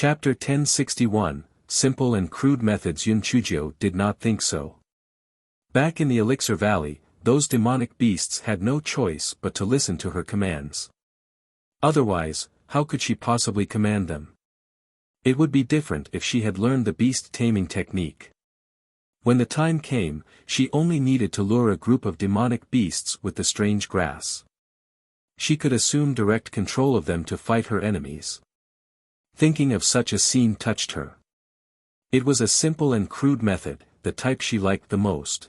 Chapter 1061, Simple and Crude Methods. Yun Chujio did not think so. Back in the Elixir Valley, those demonic beasts had no choice but to listen to her commands. Otherwise, how could she possibly command them? It would be different if she had learned the beast-taming technique. When the time came, she only needed to lure a group of demonic beasts with the strange grass. She could assume direct control of them to fight her enemies. Thinking of such a scene touched her. It was a simple and crude method, the type she liked the most.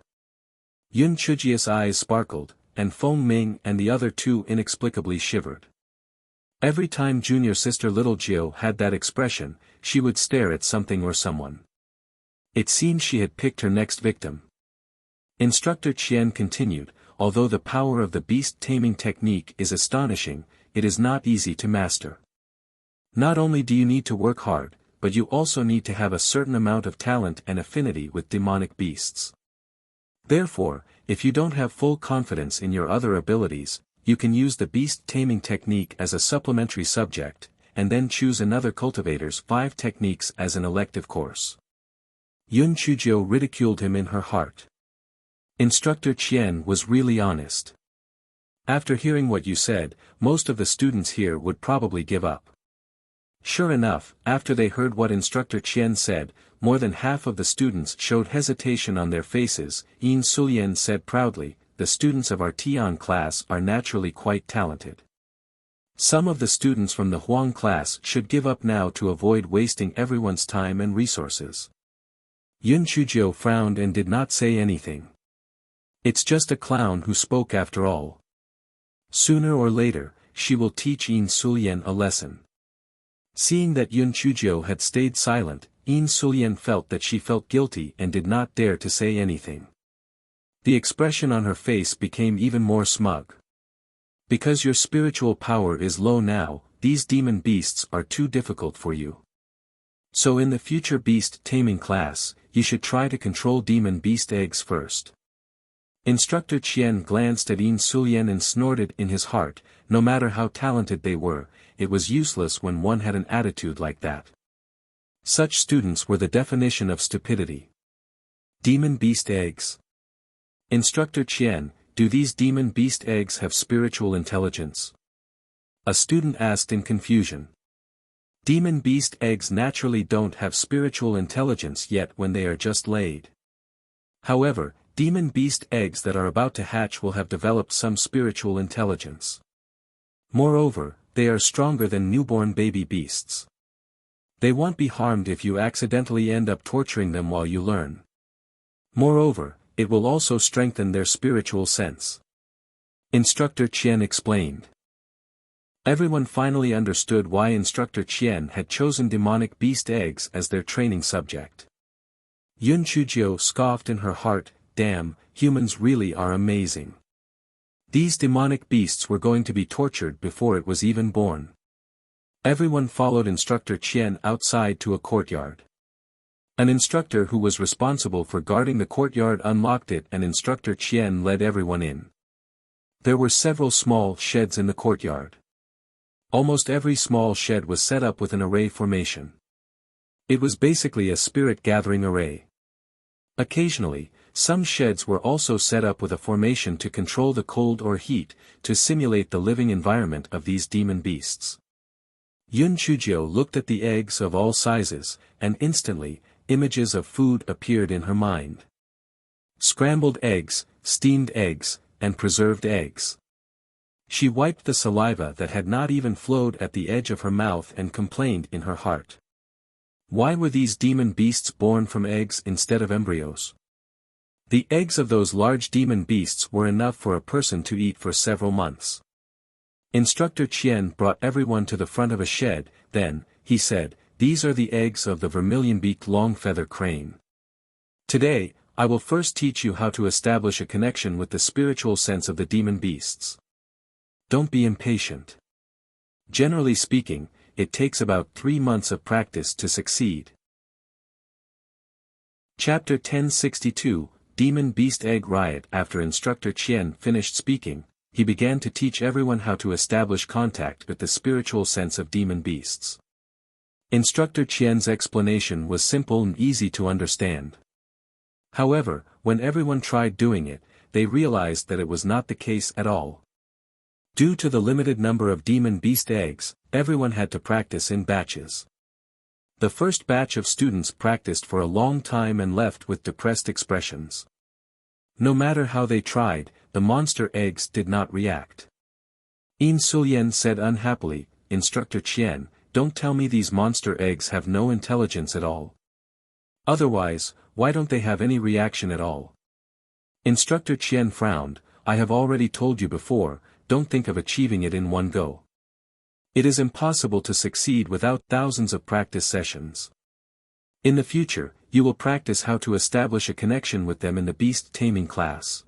Yun Chujio's eyes sparkled, and Feng Ming and the other two inexplicably shivered. Every time junior sister Little Jiu had that expression, she would stare at something or someone. It seemed she had picked her next victim. Instructor Qian continued, although the power of the beast-taming technique is astonishing, it is not easy to master. Not only do you need to work hard, but you also need to have a certain amount of talent and affinity with demonic beasts. Therefore, if you don't have full confidence in your other abilities, you can use the beast-taming technique as a supplementary subject, and then choose another cultivator's 5 techniques as an elective course. Yun Chujio ridiculed him in her heart. Instructor Qian was really honest. After hearing what you said, most of the students here would probably give up. Sure enough, after they heard what Instructor Qian said, more than half of the students showed hesitation on their faces. Yin Sulian said proudly, the students of our Tian class are naturally quite talented. Some of the students from the Huang class should give up now to avoid wasting everyone's time and resources. Yun Chujio frowned and did not say anything. It's just a clown who spoke after all. Sooner or later, she will teach Yin Sulian a lesson. Seeing that Yun Chujio had stayed silent, Yin Sulian felt that she felt guilty and did not dare to say anything. The expression on her face became even more smug. Because your spiritual power is low now, these demon beasts are too difficult for you. So in the future beast-taming class, you should try to control demon beast eggs first. Instructor Qian glanced at Yin Sulian and snorted in his heart, no matter how talented they were, it was useless when one had an attitude like that. Such students were the definition of stupidity. Demon beast eggs. Instructor Qian, do these demon beast eggs have spiritual intelligence? A student asked in confusion. Demon beast eggs naturally don't have spiritual intelligence yet when they are just laid. However, demon beast eggs that are about to hatch will have developed some spiritual intelligence. Moreover, they are stronger than newborn baby beasts. They won't be harmed if you accidentally end up torturing them while you learn. Moreover, it will also strengthen their spiritual sense. Instructor Qian explained. Everyone finally understood why Instructor Qian had chosen demonic beast eggs as their training subject. Yun Chujio scoffed in her heart, damn, humans really are amazing. These demonic beasts were going to be tortured before it was even born. Everyone followed Instructor Qian outside to a courtyard. An instructor who was responsible for guarding the courtyard unlocked it and Instructor Qian led everyone in. There were several small sheds in the courtyard. Almost every small shed was set up with an array formation. It was basically a spirit gathering array. Occasionally, some sheds were also set up with a formation to control the cold or heat, to simulate the living environment of these demon beasts. Yun Chujio looked at the eggs of all sizes, and instantly, images of food appeared in her mind. Scrambled eggs, steamed eggs, and preserved eggs. She wiped the saliva that had not even flowed at the edge of her mouth and complained in her heart. Why were these demon beasts born from eggs instead of embryos? The eggs of those large demon beasts were enough for a person to eat for several months. Instructor Qian brought everyone to the front of a shed, then, he said, these are the eggs of the vermilion-beaked long-feather crane. Today, I will first teach you how to establish a connection with the spiritual sense of the demon beasts. Don't be impatient. Generally speaking, it takes about 3 months of practice to succeed. Chapter 1062, Demon Beast Egg Riot. After Instructor Qian finished speaking, he began to teach everyone how to establish contact with the spiritual sense of demon beasts. Instructor Qian's explanation was simple and easy to understand. However, when everyone tried doing it, they realized that it was not the case at all. Due to the limited number of demon beast eggs, everyone had to practice in batches. The first batch of students practiced for a long time and left with depressed expressions. No matter how they tried, the monster eggs did not react. Yin Sulian said unhappily, "Instructor Qian, don't tell me these monster eggs have no intelligence at all. Otherwise, why don't they have any reaction at all?" Instructor Qian frowned, "I have already told you before, don't think of achieving it in one go. It is impossible to succeed without thousands of practice sessions. In the future, you will practice how to establish a connection with them in the beast taming class."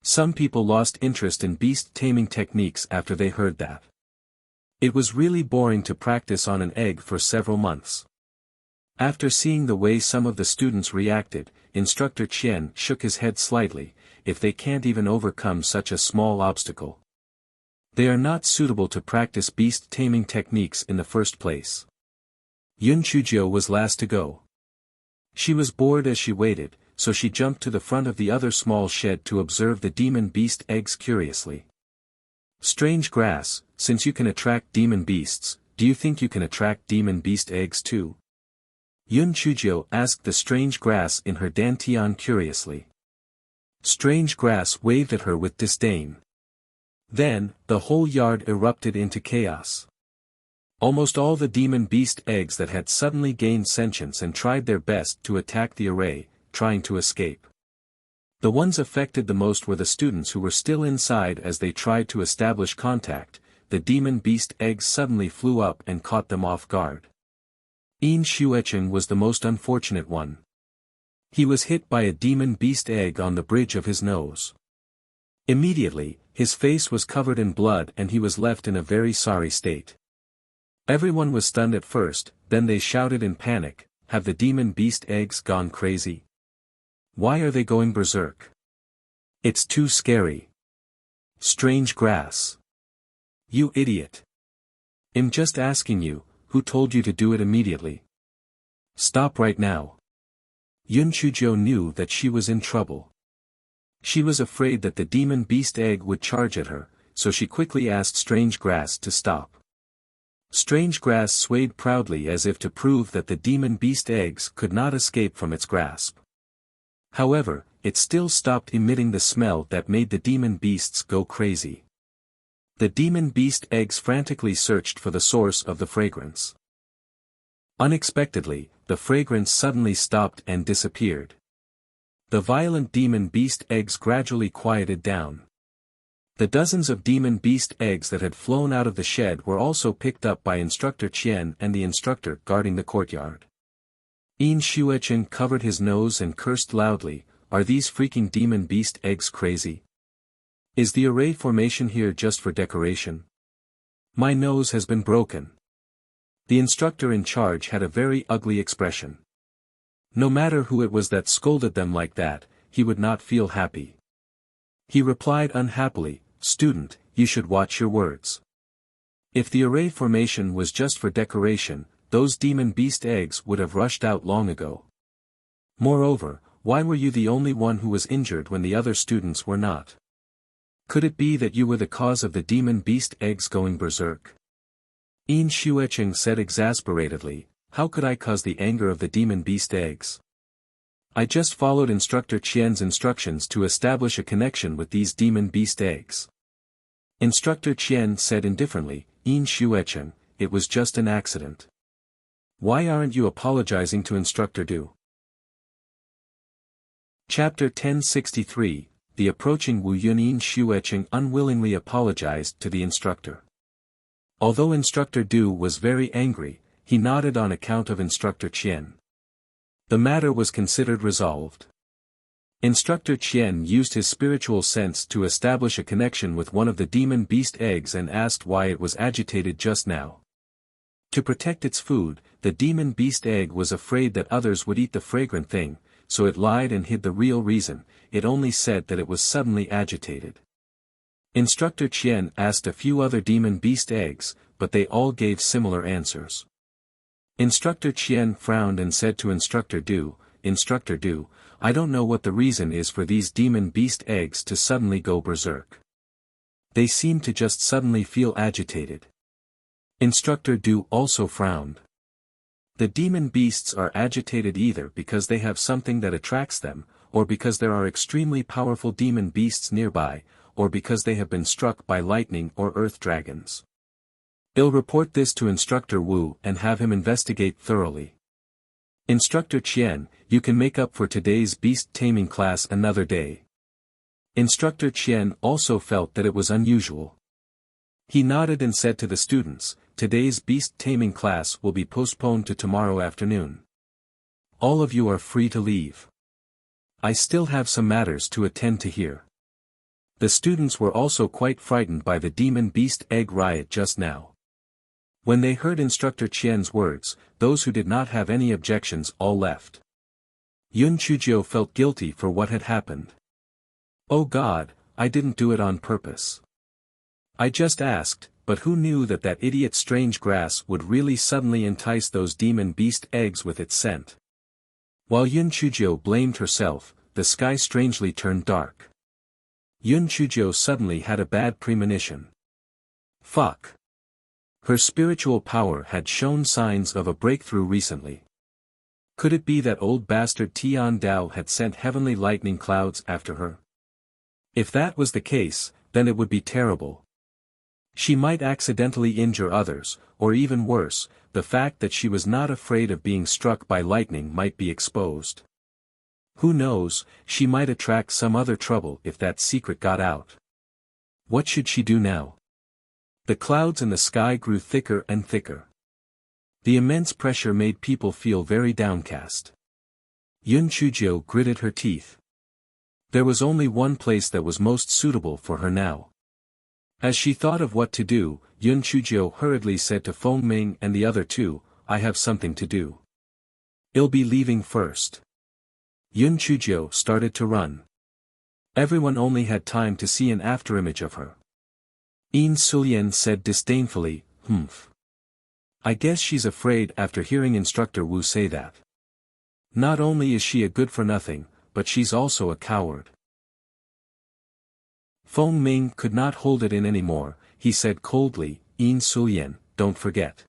Some people lost interest in beast taming techniques after they heard that. It was really boring to practice on an egg for several months. After seeing the way some of the students reacted, Instructor Qian shook his head slightly. If they can't even overcome such a small obstacle, they are not suitable to practice beast taming techniques in the first place. Yun Chuzhou was last to go. She was bored as she waited, so she jumped to the front of the other small shed to observe the demon beast eggs curiously. "Strange grass, since you can attract demon beasts, do you think you can attract demon beast eggs too?" Yun Chuzhou asked the strange grass in her dantian curiously. Strange grass waved at her with disdain. Then, the whole yard erupted into chaos. Almost all the demon beast eggs that had suddenly gained sentience and tried their best to attack the array, trying to escape. The ones affected the most were the students who were still inside as they tried to establish contact. The demon beast eggs suddenly flew up and caught them off guard. Yin Xuecheng was the most unfortunate one. He was hit by a demon beast egg on the bridge of his nose. Immediately, his face was covered in blood and he was left in a very sorry state. Everyone was stunned at first, then they shouted in panic, "Have the demon beast eggs gone crazy? Why are they going berserk? It's too scary. Strange grass. You idiot. I'm just asking you, who told you to do it immediately? Stop right now." Yun Chuzhou knew that she was in trouble. She was afraid that the demon beast egg would charge at her, so she quickly asked Strange Grass to stop. Strange Grass swayed proudly as if to prove that the demon beast eggs could not escape from its grasp. However, it still stopped emitting the smell that made the demon beasts go crazy. The demon beast eggs frantically searched for the source of the fragrance. Unexpectedly, the fragrance suddenly stopped and disappeared. The violent demon beast eggs gradually quieted down. The dozens of demon beast eggs that had flown out of the shed were also picked up by Instructor Qian and the instructor guarding the courtyard. Yin Xuecheng covered his nose and cursed loudly, "Are these freaking demon beast eggs crazy? Is the array formation here just for decoration? My nose has been broken." The instructor in charge had a very ugly expression. No matter who it was that scolded them like that, he would not feel happy. He replied unhappily, "Student, you should watch your words. If the array formation was just for decoration, those demon beast eggs would have rushed out long ago. Moreover, why were you the only one who was injured when the other students were not? Could it be that you were the cause of the demon beast eggs going berserk?" Yin Xuecheng said exasperatedly, "How could I cause the anger of the demon beast eggs? I just followed Instructor Qian's instructions to establish a connection with these demon beast eggs." Instructor Qian said indifferently, "Yin Xuecheng, it was just an accident. Why aren't you apologizing to Instructor Du?" Chapter 1063, The Approaching Wu Yun. Yin Xuecheng unwillingly apologized to the instructor. Although Instructor Du was very angry, he nodded on account of Instructor Qian. The matter was considered resolved. Instructor Qian used his spiritual sense to establish a connection with one of the demon beast eggs and asked why it was agitated just now. To protect its food, the demon beast egg was afraid that others would eat the fragrant thing, so it lied and hid the real reason. It only said that it was suddenly agitated. Instructor Qian asked a few other demon beast eggs, but they all gave similar answers. Instructor Qian frowned and said to Instructor Du, I don't know what the reason is for these demon beast eggs to suddenly go berserk. They seem to just suddenly feel agitated. Instructor Du also frowned. The demon beasts are agitated either because they have something that attracts them, or because there are extremely powerful demon beasts nearby, or because they have been struck by lightning or earth dragons. I'll report this to Instructor Wu and have him investigate thoroughly. Instructor Qian, you can make up for today's beast taming class another day. Instructor Qian also felt that it was unusual. He nodded and said to the students, today's beast taming class will be postponed to tomorrow afternoon. All of you are free to leave. I still have some matters to attend to here. The students were also quite frightened by the demon beast egg riot just now. When they heard Instructor Qian's words, those who did not have any objections all left. Yun Chujiu felt guilty for what had happened. Oh God, I didn't do it on purpose. I just asked, but who knew that that idiot strange grass would really suddenly entice those demon beast eggs with its scent? While Yun Chujiu blamed herself, the sky strangely turned dark. Yun Chujiu suddenly had a bad premonition. Fuck. Her spiritual power had shown signs of a breakthrough recently. Could it be that old bastard Tian Dao had sent heavenly lightning clouds after her? If that was the case, then it would be terrible. She might accidentally injure others, or even worse, the fact that she was not afraid of being struck by lightning might be exposed. Who knows, she might attract some other trouble if that secret got out. What should she do now? The clouds in the sky grew thicker and thicker. The immense pressure made people feel very downcast. Yun Chujiu gritted her teeth. There was only one place that was most suitable for her now. As she thought of what to do, Yun Chujiu hurriedly said to Feng Ming and the other two, I have something to do. I'll be leaving first. Yun Chujiu started to run. Everyone only had time to see an afterimage of her. Yin Sulian said disdainfully, humph. I guess she's afraid after hearing Instructor Wu say that. Not only is she a good-for-nothing, but she's also a coward. Feng Ming could not hold it in anymore, he said coldly, Yin Sulian, don't forget.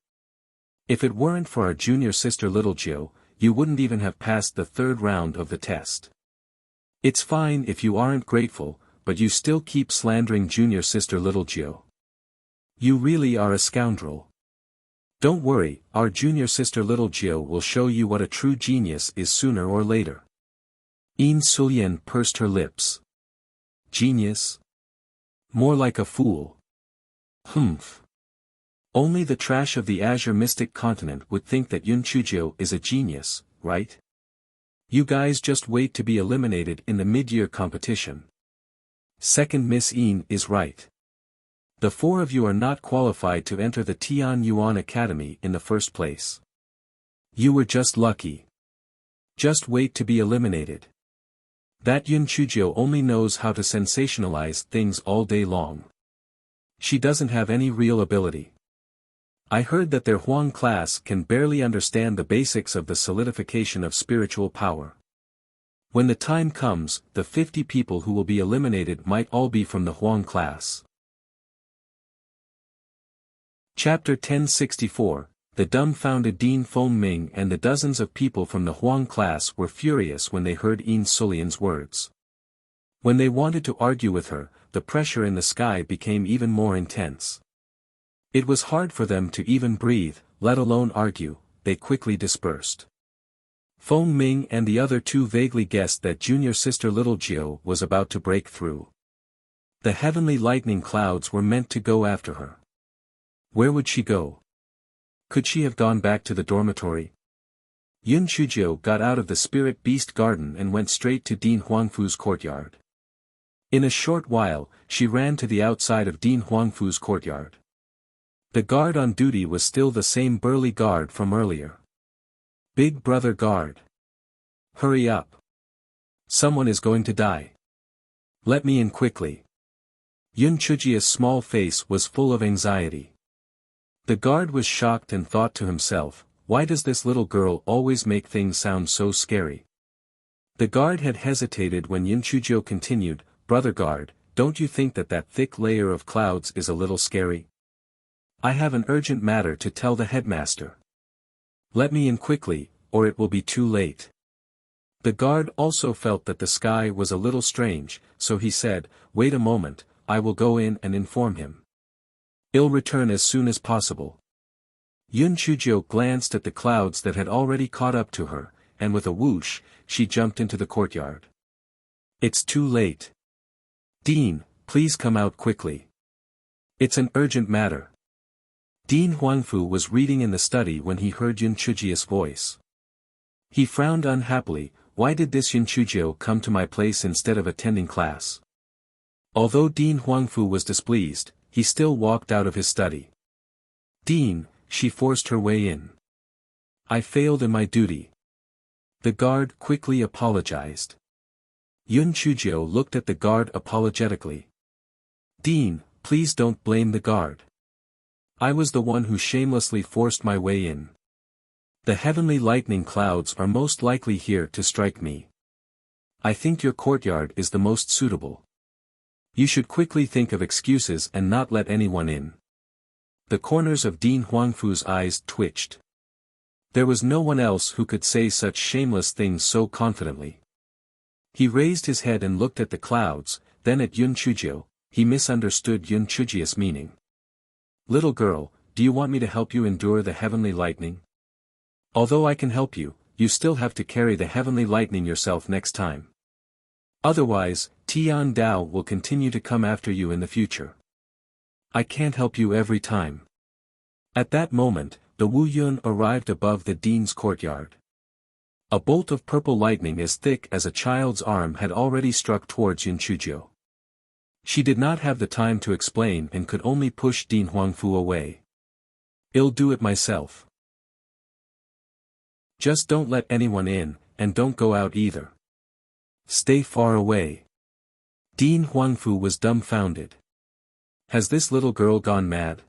If it weren't for our junior sister Little Jiu, you wouldn't even have passed the third round of the test. It's fine if you aren't grateful, but you still keep slandering junior sister Little Jiu. You really are a scoundrel. Don't worry, our junior sister Little Jiu will show you what a true genius is sooner or later. Yin Sulian pursed her lips. Genius? More like a fool. Humph. Only the trash of the Azure Mystic Continent would think that Yun Chujiu is a genius, right? You guys just wait to be eliminated in the mid-year competition. Second Miss Yin is right. The four of you are not qualified to enter the Tian Yuan Academy in the first place. You were just lucky. Just wait to be eliminated. That Yun Chujiu only knows how to sensationalize things all day long. She doesn't have any real ability. I heard that their Huang class can barely understand the basics of the solidification of spiritual power. When the time comes, the 50 people who will be eliminated might all be from the Huang class. Chapter 1064, The dumbfounded Dean Feng Ming and the dozens of people from the Huang class were furious when they heard Yin Sulian's words. When they wanted to argue with her, the pressure in the sky became even more intense. It was hard for them to even breathe, let alone argue. They quickly dispersed. Feng Ming and the other two vaguely guessed that junior sister Little Jiu was about to break through. The heavenly lightning clouds were meant to go after her. Where would she go? Could she have gone back to the dormitory? Yun Chujiu got out of the spirit beast garden and went straight to Dean Huangfu's courtyard. In a short while, she ran to the outside of Dean Huangfu's courtyard. The guard on duty was still the same burly guard from earlier. Big brother guard. Hurry up. Someone is going to die. Let me in quickly. Yun Chujiu's small face was full of anxiety. The guard was shocked and thought to himself, why does this little girl always make things sound so scary? The guard had hesitated when Yunchujio continued, Brother guard, don't you think that that thick layer of clouds is a little scary? I have an urgent matter to tell the headmaster. Let me in quickly, or it will be too late. The guard also felt that the sky was a little strange, so he said, wait a moment, I will go in and inform him. I'll return as soon as possible. Yunchujio glanced at the clouds that had already caught up to her, and with a whoosh, she jumped into the courtyard. It's too late. Dean, please come out quickly. It's an urgent matter. Dean Huangfu was reading in the study when he heard Yunchujio's voice. He frowned unhappily, why did this Yunchujio come to my place instead of attending class? Although Dean Huangfu was displeased, he still walked out of his study. Dean, she forced her way in. I failed in my duty. The guard quickly apologized. Yunchujio looked at the guard apologetically. Dean, please don't blame the guard. I was the one who shamelessly forced my way in. The heavenly lightning clouds are most likely here to strike me. I think your courtyard is the most suitable. You should quickly think of excuses and not let anyone in. The corners of Dean Huangfu's eyes twitched. There was no one else who could say such shameless things so confidently. He raised his head and looked at the clouds, then at Yunchujio. He misunderstood Yunchujio's meaning. Little girl, do you want me to help you endure the heavenly lightning? Although I can help you, you still have to carry the heavenly lightning yourself next time. Otherwise, Tian Dao will continue to come after you in the future. I can't help you every time. At that moment, the Wu Yun arrived above the dean's courtyard. A bolt of purple lightning as thick as a child's arm had already struck towards Yunchujio. She did not have the time to explain and could only push Dean Huangfu away. I'll do it myself. Just don't let anyone in, and don't go out either. Stay far away. Dean Huangfu was dumbfounded. Has this little girl gone mad?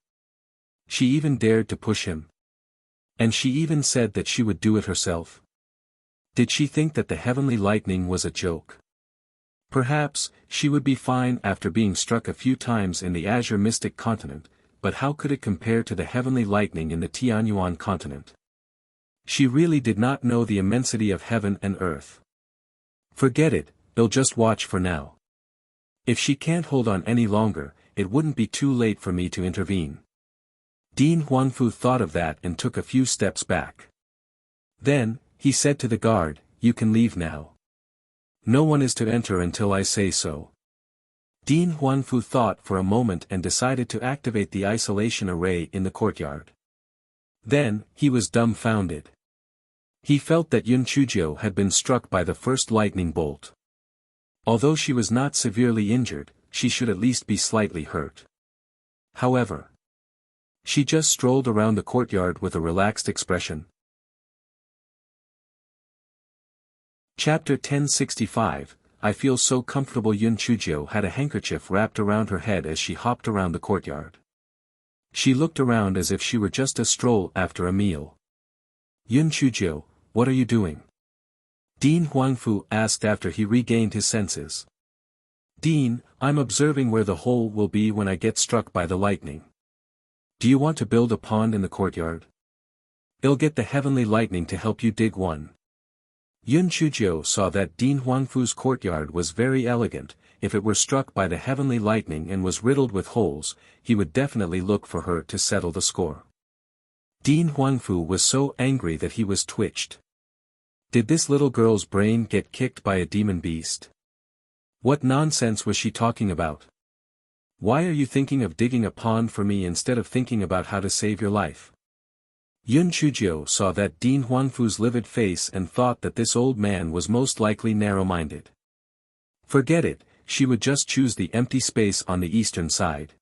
She even dared to push him. And she even said that she would do it herself. Did she think that the heavenly lightning was a joke? Perhaps, she would be fine after being struck a few times in the Azure Mystic Continent, but how could it compare to the heavenly lightning in the Tianyuan continent? She really did not know the immensity of heaven and earth. Forget it, they'll just watch for now. If she can't hold on any longer, it wouldn't be too late for me to intervene. Dean Huangfu thought of that and took a few steps back. Then, he said to the guard, you can leave now. No one is to enter until I say so. Dean Huangfu thought for a moment and decided to activate the isolation array in the courtyard. Then, he was dumbfounded. He felt that Yunchujio had been struck by the first lightning bolt. Although she was not severely injured, she should at least be slightly hurt. However, she just strolled around the courtyard with a relaxed expression. Chapter 1065, I feel so comfortable. Yunchujio had a handkerchief wrapped around her head as she hopped around the courtyard. She looked around as if she were just a stroll after a meal. Yunchujio, what are you doing? Dean Huangfu asked after he regained his senses. Dean, I'm observing where the hole will be when I get struck by the lightning. Do you want to build a pond in the courtyard? I'll get the heavenly lightning to help you dig one. Yunchujio saw that Dean Huangfu's courtyard was very elegant. If it were struck by the heavenly lightning and was riddled with holes, he would definitely look for her to settle the score. Dean Huangfu was so angry that he was twitched. Did this little girl's brain get kicked by a demon beast? What nonsense was she talking about? Why are you thinking of digging a pond for me instead of thinking about how to save your life? Yunchujio saw that Dean Huangfu's livid face and thought that this old man was most likely narrow-minded. Forget it, she would just choose the empty space on the eastern side.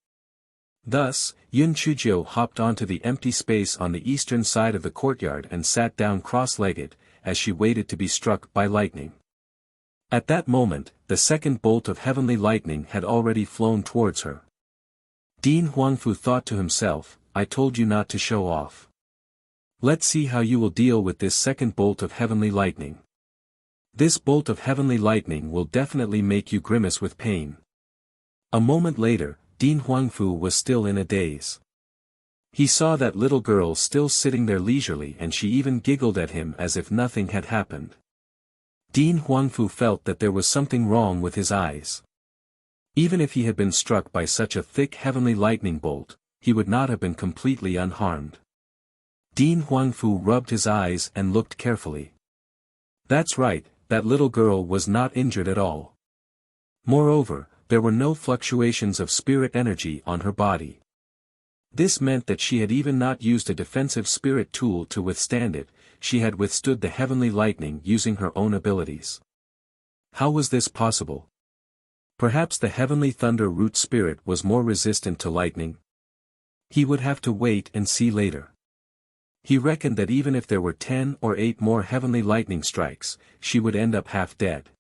Thus, Yunchujio hopped onto the empty space on the eastern side of the courtyard and sat down cross-legged, as she waited to be struck by lightning. At that moment, the second bolt of heavenly lightning had already flown towards her. Dean Huangfu thought to himself, I told you not to show off. Let's see how you will deal with this second bolt of heavenly lightning. This bolt of heavenly lightning will definitely make you grimace with pain. A moment later, Din Huangfu was still in a daze. He saw that little girl still sitting there leisurely, and she even giggled at him as if nothing had happened. Din Huangfu felt that there was something wrong with his eyes. Even if he had been struck by such a thick heavenly lightning bolt, he would not have been completely unharmed. Din Huangfu rubbed his eyes and looked carefully. That's right, that little girl was not injured at all. Moreover, there were no fluctuations of spirit energy on her body. This meant that she had even not used a defensive spirit tool to withstand it, she had withstood the heavenly lightning using her own abilities. How was this possible? Perhaps the heavenly thunder root spirit was more resistant to lightning? He would have to wait and see later. He reckoned that even if there were 10 or 8 more heavenly lightning strikes, she would end up half dead.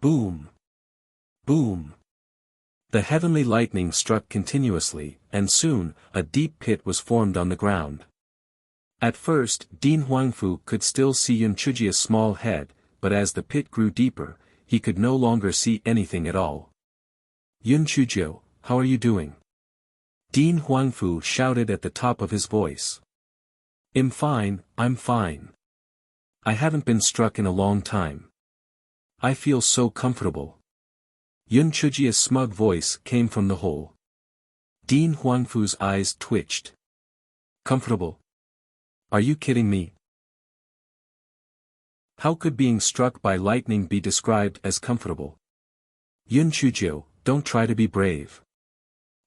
Boom! Boom! The heavenly lightning struck continuously, and soon, a deep pit was formed on the ground. At first, Din Huangfu could still see Yunchujia's small head, but as the pit grew deeper, he could no longer see anything at all. Yunchujio, how are you doing? Din Huangfu shouted at the top of his voice. I'm fine. I haven't been struck in a long time. I feel so comfortable. Yunchujia's smug voice came from the hole. Din Huangfu's eyes twitched. Comfortable? Are you kidding me? How could being struck by lightning be described as comfortable? Yunchujio, don't try to be brave.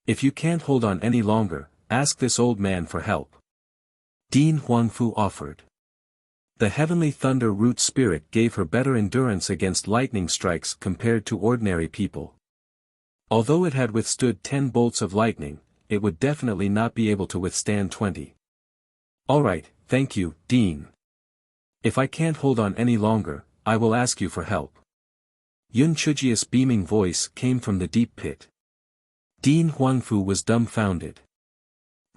If you can't hold on any longer, ask this old man for help. Din Huangfu offered. The heavenly thunder root spirit gave her better endurance against lightning strikes compared to ordinary people. Although it had withstood 10 bolts of lightning, it would definitely not be able to withstand 20. Alright, thank you, Din. If I can't hold on any longer, I will ask you for help. Yunchujia's beaming voice came from the deep pit. Din Huangfu was dumbfounded.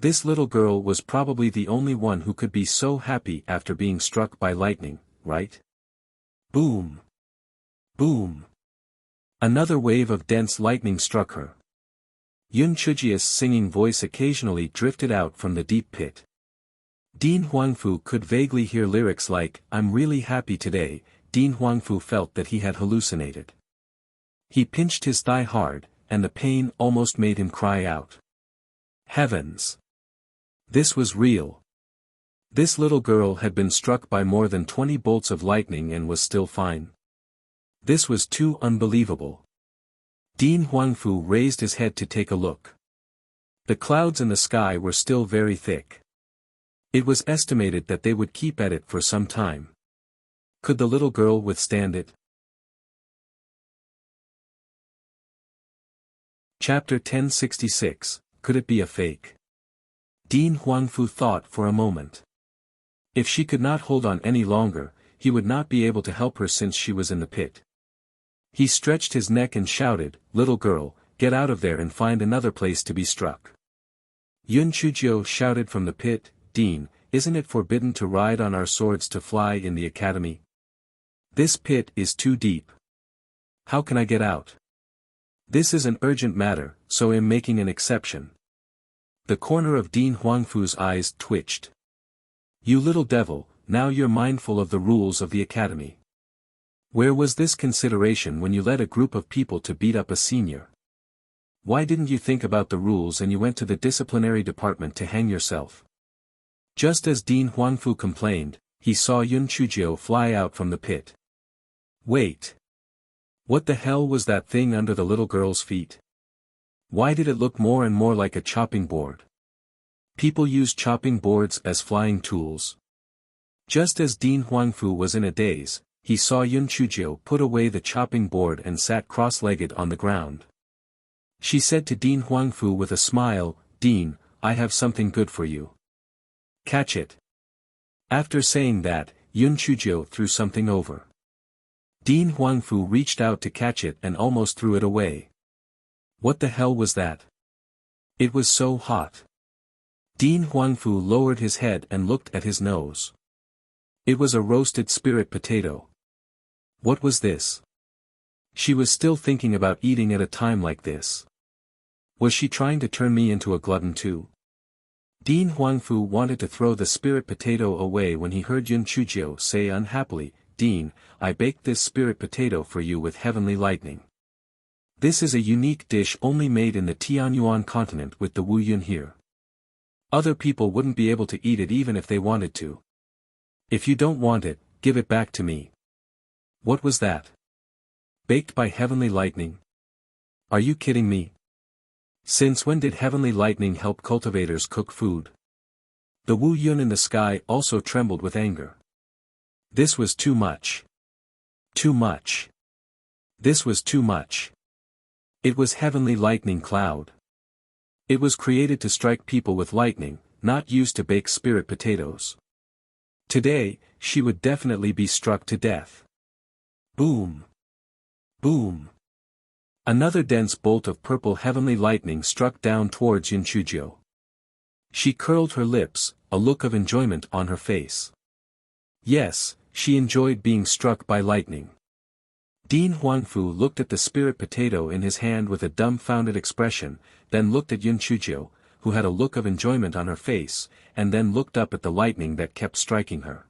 This little girl was probably the only one who could be so happy after being struck by lightning, right? Boom! Boom! Another wave of dense lightning struck her. Yunchujia's singing voice occasionally drifted out from the deep pit. Din Huangfu could vaguely hear lyrics like, I'm really happy today. Din Huangfu felt that he had hallucinated. He pinched his thigh hard, and the pain almost made him cry out. Heavens! This was real. This little girl had been struck by more than 20 bolts of lightning and was still fine. This was too unbelievable. Din Huangfu raised his head to take a look. The clouds in the sky were still very thick. It was estimated that they would keep at it for some time. Could the little girl withstand it? Chapter 1066, Could it be a fake? Din Huangfu thought for a moment. If she could not hold on any longer, he would not be able to help her since she was in the pit. He stretched his neck and shouted, Little girl, get out of there and find another place to be struck. Yunchujio shouted from the pit, Din, isn't it forbidden to ride on our swords to fly in the academy? This pit is too deep. How can I get out? This is an urgent matter, so I'm making an exception. The corner of Din Huangfu's eyes twitched. You little devil, now you're mindful of the rules of the academy. Where was this consideration when you led a group of people to beat up a senior? Why didn't you think about the rules and you went to the disciplinary department to hang yourself? Just as Din Huangfu complained, he saw Yunchujio fly out from the pit. Wait. What the hell was that thing under the little girl's feet? Why did it look more and more like a chopping board? People use chopping boards as flying tools. Just as Din Huangfu was in a daze, he saw Yunchujio put away the chopping board and sat cross-legged on the ground. She said to Din Huangfu with a smile, Din, I have something good for you. Catch it. After saying that, Yunchujio threw something over. Din Huangfu reached out to catch it and almost threw it away. What the hell was that? It was so hot. Dean Huangfu lowered his head and looked at his nose. It was a roasted spirit potato. What was this? She was still thinking about eating at a time like this. Was she trying to turn me into a glutton too? Dean Huangfu wanted to throw the spirit potato away when he heard Yun Chuzhou say unhappily, "Dean, I baked this spirit potato for you with heavenly lightning. This is a unique dish only made in the Tianyuan continent with the Wu Yun here. Other people wouldn't be able to eat it even if they wanted to. If you don't want it, give it back to me." What was that? Baked by heavenly lightning? Are you kidding me? Since when did heavenly lightning help cultivators cook food? The Wu Yun in the sky also trembled with anger. This was too much. Too much. This was too much. It was heavenly lightning cloud. It was created to strike people with lightning, not used to bake spirit potatoes. Today, she would definitely be struck to death. Boom. Boom. Another dense bolt of purple heavenly lightning struck down towards Yun Chuzhou. She curled her lips, a look of enjoyment on her face. Yes, she enjoyed being struck by lightning. Dean Huangfu looked at the spirit potato in his hand with a dumbfounded expression, then looked at Yun Chuzhou, who had a look of enjoyment on her face, and then looked up at the lightning that kept striking her.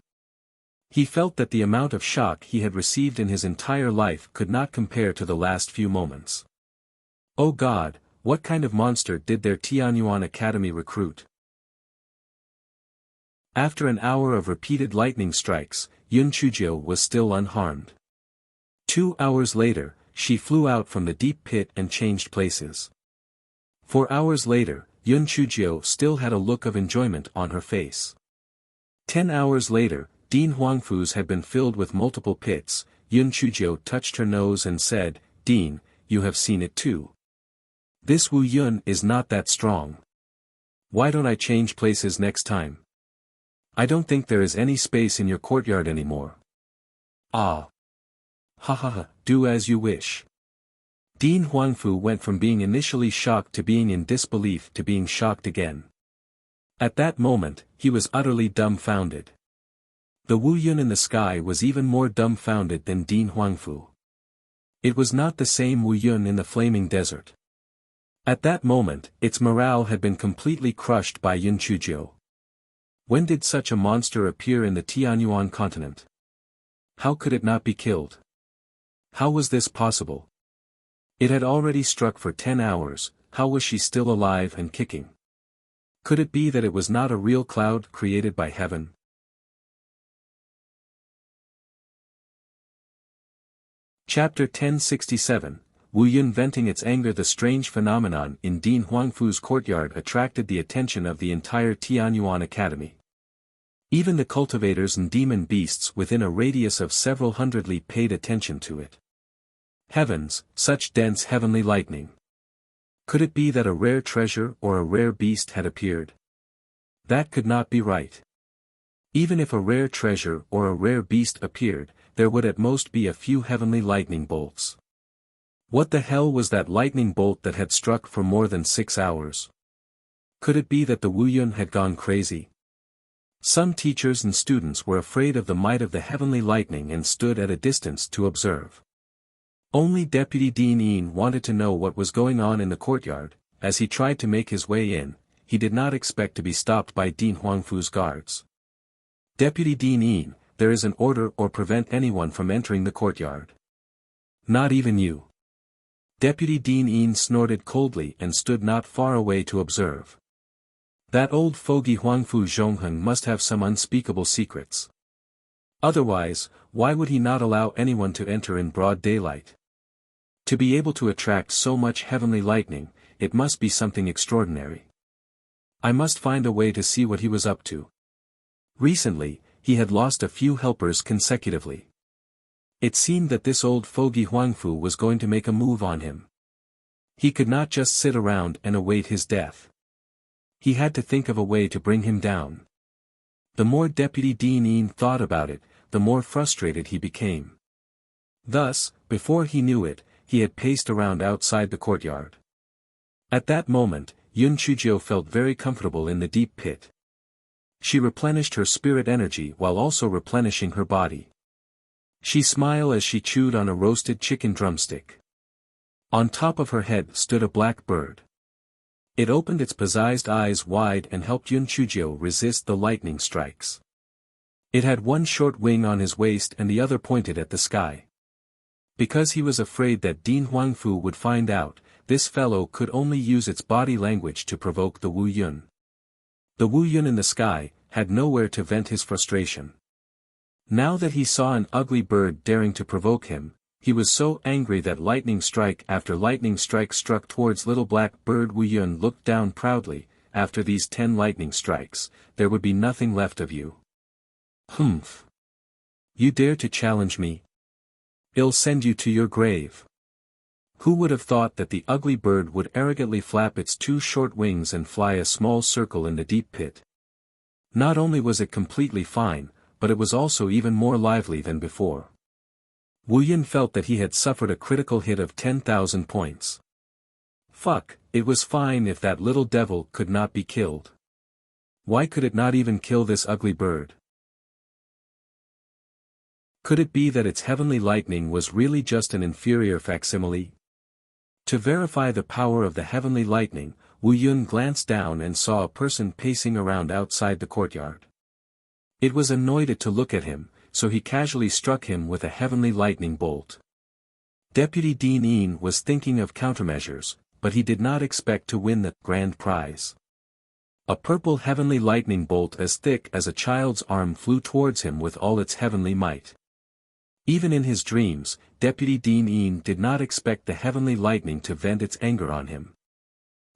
He felt that the amount of shock he had received in his entire life could not compare to the last few moments. Oh God, what kind of monster did their Tianyuan Academy recruit? After an hour of repeated lightning strikes, Yun Chuzhou was still unharmed. 2 hours later, she flew out from the deep pit and changed places. 4 hours later, Yun Chuzhou still had a look of enjoyment on her face. 10 hours later, Dean Huangfu's had been filled with multiple pits. Yun Chuzhou touched her nose and said, "Dean, you have seen it too. This Wu Yun is not that strong. Why don't I change places next time? I don't think there is any space in your courtyard anymore." "Ah. Ha ha ha, do as you wish." Dean Huangfu went from being initially shocked to being in disbelief to being shocked again. At that moment, he was utterly dumbfounded. The Wu Yun in the sky was even more dumbfounded than Dean Huangfu. It was not the same Wu Yun in the flaming desert. At that moment, its morale had been completely crushed by Yun Chuzhou. When did such a monster appear in the Tianyuan continent? How could it not be killed? How was this possible? It had already struck for 10 hours, how was she still alive and kicking? Could it be that it was not a real cloud created by heaven? Chapter 1067, Wu Yun venting its anger. The strange phenomenon in Dean Huangfu's courtyard attracted the attention of the entire Tianyuan Academy. Even the cultivators and demon beasts within a radius of several hundred li paid attention to it. Heavens, such dense heavenly lightning. Could it be that a rare treasure or a rare beast had appeared? That could not be right. Even if a rare treasure or a rare beast appeared, there would at most be a few heavenly lightning bolts. What the hell was that lightning bolt that had struck for more than 6 hours? Could it be that the Wu Yun had gone crazy? Some teachers and students were afraid of the might of the heavenly lightning and stood at a distance to observe. Only Deputy Dean Yin wanted to know what was going on in the courtyard. As he tried to make his way in, he did not expect to be stopped by Dean Huangfu's guards. "Deputy Dean Yin, there is an order or prevent anyone from entering the courtyard. Not even you." Deputy Dean Yin snorted coldly and stood not far away to observe. That old fogey Huangfu Zhongheng must have some unspeakable secrets. Otherwise, why would he not allow anyone to enter in broad daylight? To be able to attract so much heavenly lightning, it must be something extraordinary. I must find a way to see what he was up to. Recently, he had lost a few helpers consecutively. It seemed that this old fogey Huangfu was going to make a move on him. He could not just sit around and await his death. He had to think of a way to bring him down. The more Deputy Dean Yin thought about it, the more frustrated he became. Thus, before he knew it, he had paced around outside the courtyard. At that moment, Yun Chujio felt very comfortable in the deep pit. She replenished her spirit energy while also replenishing her body. She smiled as she chewed on a roasted chicken drumstick. On top of her head stood a black bird. It opened its possessed eyes wide and helped Yun Chujio resist the lightning strikes. It had one short wing on his waist and the other pointed at the sky. Because he was afraid that Din Huangfu would find out, this fellow could only use its body language to provoke the Wu Yun. The Wu Yun in the sky had nowhere to vent his frustration. Now that he saw an ugly bird daring to provoke him, he was so angry that lightning strike after lightning strike struck towards little black bird. Wu Yun looked down proudly. After these 10 lightning strikes, there would be nothing left of you. Humph. You dare to challenge me? I'll send you to your grave. Who would have thought that the ugly bird would arrogantly flap its 2 short wings and fly a small circle in the deep pit? Not only was it completely fine, but it was also even more lively than before. Wu Yun felt that he had suffered a critical hit of 10,000 points. Fuck, it was fine if that little devil could not be killed. Why could it not even kill this ugly bird? Could it be that its heavenly lightning was really just an inferior facsimile? To verify the power of the heavenly lightning, Wu Yun glanced down and saw a person pacing around outside the courtyard. It was annoyed to look at him, so he casually struck him with a heavenly lightning bolt. Deputy Dean Een was thinking of countermeasures, but he did not expect to win the grand prize. A purple heavenly lightning bolt as thick as a child's arm flew towards him with all its heavenly might. Even in his dreams, Deputy Dean Een did not expect the heavenly lightning to vent its anger on him.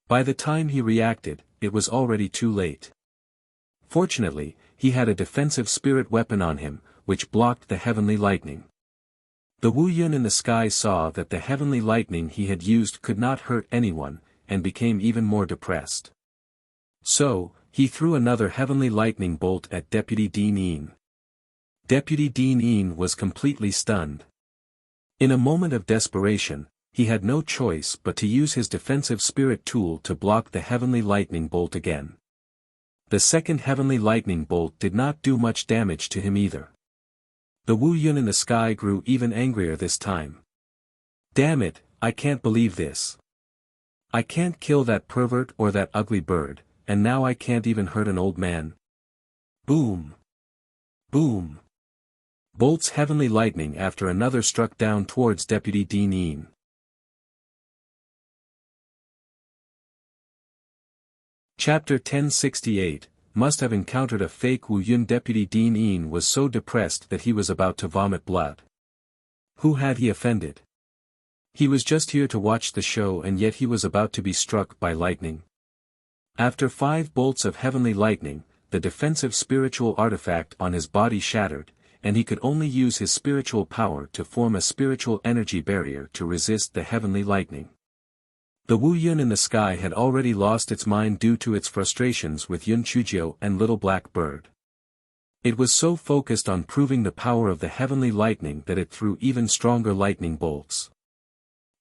By the time he reacted, it was already too late. Fortunately, he had a defensive spirit weapon on him, which blocked the heavenly lightning. The Wu Yun in the sky saw that the heavenly lightning he had used could not hurt anyone, and became even more depressed. So, he threw another heavenly lightning bolt at Deputy Dean Een. Deputy Dean Een was completely stunned. In a moment of desperation, he had no choice but to use his defensive spirit tool to block the heavenly lightning bolt again. The second heavenly lightning bolt did not do much damage to him either. The Wu Yun in the sky grew even angrier this time. Damn it, I can't believe this. I can't kill that pervert or that ugly bird, and now I can't even hurt an old man. Boom! Boom! Bolts heavenly lightning after another struck down towards Deputy Dean Een. Chapter 1068, Must have encountered a fake Wu Yun. Deputy Dean Een was so depressed that he was about to vomit blood. Who had he offended? He was just here to watch the show and yet he was about to be struck by lightning. After 5 bolts of heavenly lightning, the defensive spiritual artifact on his body shattered, and he could only use his spiritual power to form a spiritual energy barrier to resist the heavenly lightning. The Wu Yun in the sky had already lost its mind due to its frustrations with Yun Chujio and Little Black Bird. It was so focused on proving the power of the heavenly lightning that it threw even stronger lightning bolts.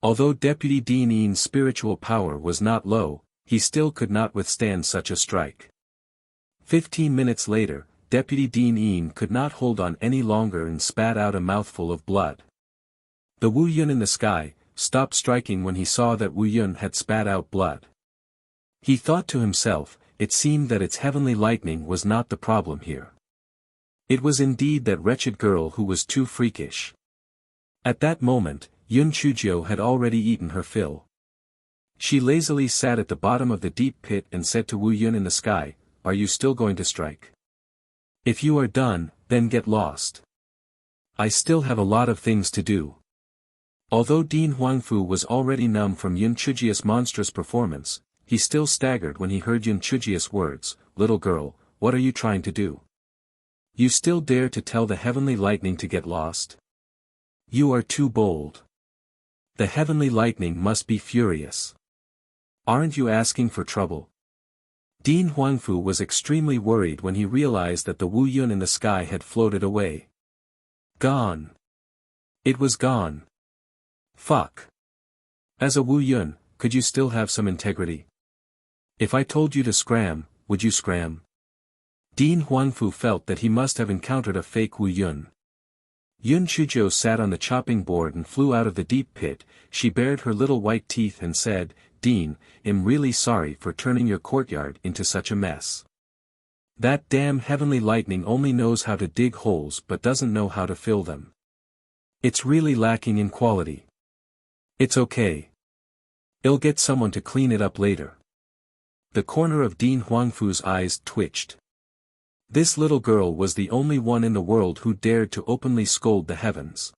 Although Deputy Dean Een's spiritual power was not low, he still could not withstand such a strike. 15 minutes later, Deputy Dean Een could not hold on any longer and spat out a mouthful of blood. The Wu Yun in the sky stopped striking when he saw that Wu Yun had spat out blood. He thought to himself, it seemed that its heavenly lightning was not the problem here. It was indeed that wretched girl who was too freakish. At that moment, Yun Chujio had already eaten her fill. She lazily sat at the bottom of the deep pit and said to Wu Yun in the sky, "Are you still going to strike? If you are done, then get lost. I still have a lot of things to do." Although Dean Huangfu was already numb from Yun Chujio's monstrous performance, he still staggered when he heard Yun Chujio's words, "Little girl, what are you trying to do? You still dare to tell the heavenly lightning to get lost? You are too bold. The heavenly lightning must be furious. Aren't you asking for trouble?" Dean Huangfu was extremely worried when he realized that the Wu Yun in the sky had floated away. Gone. It was gone. Fuck. As a Wu Yun, could you still have some integrity? If I told you to scram, would you scram? Dean Huangfu felt that he must have encountered a fake Wu Yun. Yun Chuzhou sat on the chopping board and flew out of the deep pit. She bared her little white teeth and said, Dean, I'm really sorry for turning your courtyard into such a mess. That damn heavenly lightning only knows how to dig holes but doesn't know how to fill them. It's really lacking in quality. It's okay. I'll get someone to clean it up later. The corner of Dean Huangfu's eyes twitched. This little girl was the only one in the world who dared to openly scold the heavens.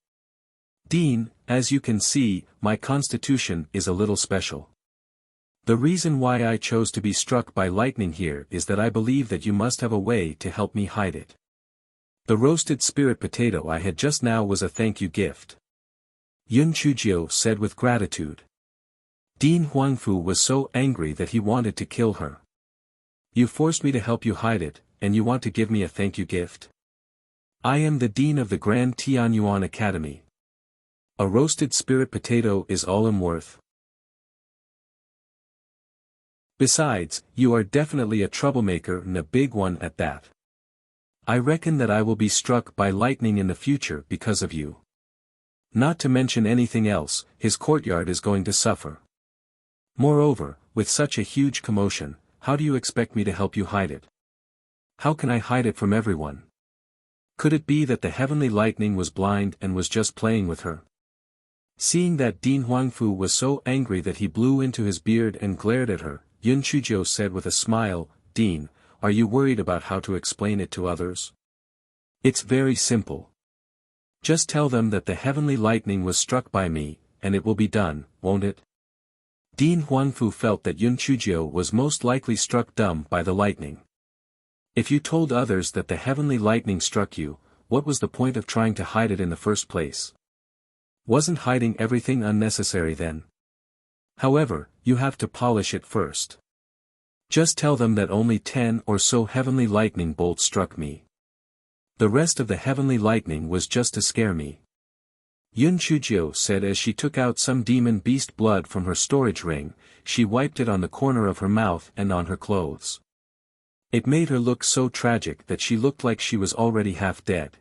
Dean, as you can see, my constitution is a little special. The reason why I chose to be struck by lightning here is that I believe that you must have a way to help me hide it. The roasted spirit potato I had just now was a thank you gift. Yun Chuzhou said with gratitude. Dean Huangfu was so angry that he wanted to kill her. You forced me to help you hide it, and you want to give me a thank you gift? I am the dean of the Grand Tianyuan Academy. A roasted spirit potato is all I'm worth. Besides, you are definitely a troublemaker and a big one at that. I reckon that I will be struck by lightning in the future because of you. Not to mention anything else, his courtyard is going to suffer. Moreover, with such a huge commotion, how do you expect me to help you hide it? How can I hide it from everyone? Could it be that the heavenly lightning was blind and was just playing with her? Seeing that Dean Huangfu was so angry that he blew into his beard and glared at her, Yun Chuzhou said with a smile, Dean, are you worried about how to explain it to others? It's very simple. Just tell them that the heavenly lightning was struck by me, and it will be done, won't it? Dean Huangfu felt that Yun Chuzhou was most likely struck dumb by the lightning. If you told others that the heavenly lightning struck you, what was the point of trying to hide it in the first place? Wasn't hiding everything unnecessary then? However, you have to polish it first. Just tell them that only 10 or so heavenly lightning bolts struck me. The rest of the heavenly lightning was just to scare me. Yun Chuzhou said as she took out some demon beast blood from her storage ring. She wiped it on the corner of her mouth and on her clothes. It made her look so tragic that she looked like she was already half dead.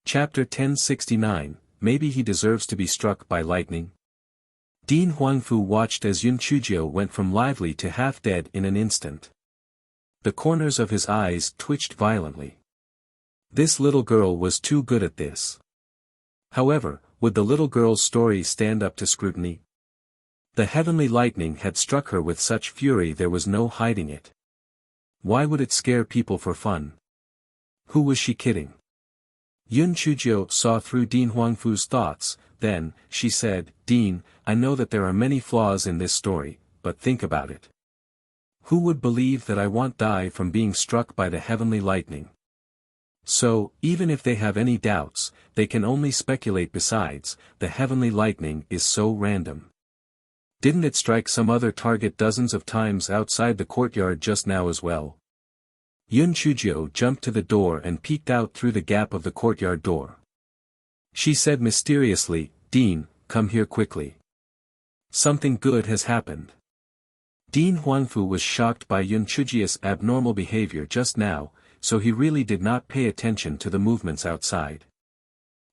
Chapter 1069, Maybe he deserves to be struck by lightning. Dean Huangfu watched as Yun Chuzhou went from lively to half dead in an instant. The corners of his eyes twitched violently. This little girl was too good at this. However, would the little girl's story stand up to scrutiny? The heavenly lightning had struck her with such fury there was no hiding it. Why would it scare people for fun? Who was she kidding? Yun Chuzhou saw through Dean Huangfu's thoughts. Then, she said, Dean, I know that there are many flaws in this story, but think about it. Who would believe that I won't die from being struck by the heavenly lightning? So, even if they have any doubts, they can only speculate. Besides, the heavenly lightning is so random. Didn't it strike some other target dozens of times outside the courtyard just now as well? Yun Chuzhou jumped to the door and peeked out through the gap of the courtyard door. She said mysteriously, Dean, come here quickly. Something good has happened. Dean Huangfu was shocked by Yun Chuzhou's abnormal behavior just now, so he really did not pay attention to the movements outside.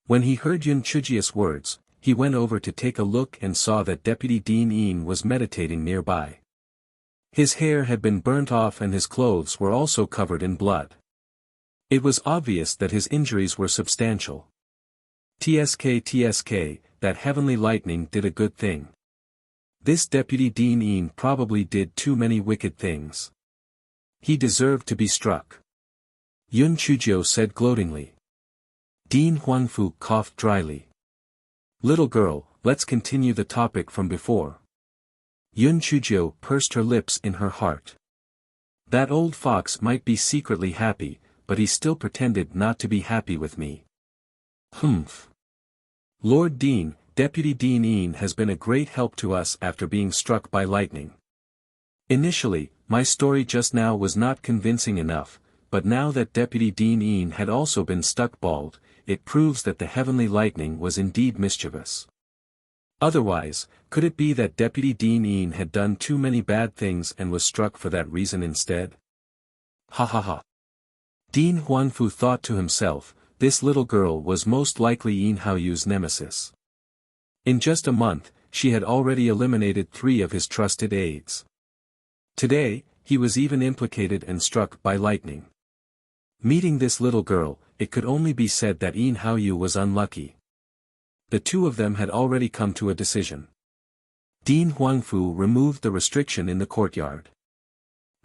When he heard Yun Chuzhou's words, he went over to take a look and saw that Deputy Dean Yin was meditating nearby. His hair had been burnt off and his clothes were also covered in blood. It was obvious that his injuries were substantial. TSK, that heavenly lightning did a good thing. This Deputy Dean Yin probably did too many wicked things. He deserved to be struck. Yun Chuzhou said gloatingly. Dean Huangfu coughed dryly. Little girl, let's continue the topic from before. Yun Chuzhou pursed her lips in her heart. That old fox might be secretly happy, but he still pretended not to be happy with me. Humph. Lord Dean, Deputy Dean Yin has been a great help to us after being struck by lightning. Initially, my story just now was not convincing enough, but now that Deputy Dean Yin had also been struck bald, it proves that the heavenly lightning was indeed mischievous. Otherwise, could it be that Deputy Dean Ian had done too many bad things and was struck for that reason instead? Ha ha ha. Dean Huangfu thought to himself, this little girl was most likely Yin Haoyu's nemesis. In just a month, she had already eliminated 3 of his trusted aides. Today, he was even implicated and struck by lightning. Meeting this little girl, it could only be said that Yin Haoyu was unlucky. The 2 of them had already come to a decision. Dean Huangfu removed the restriction in the courtyard.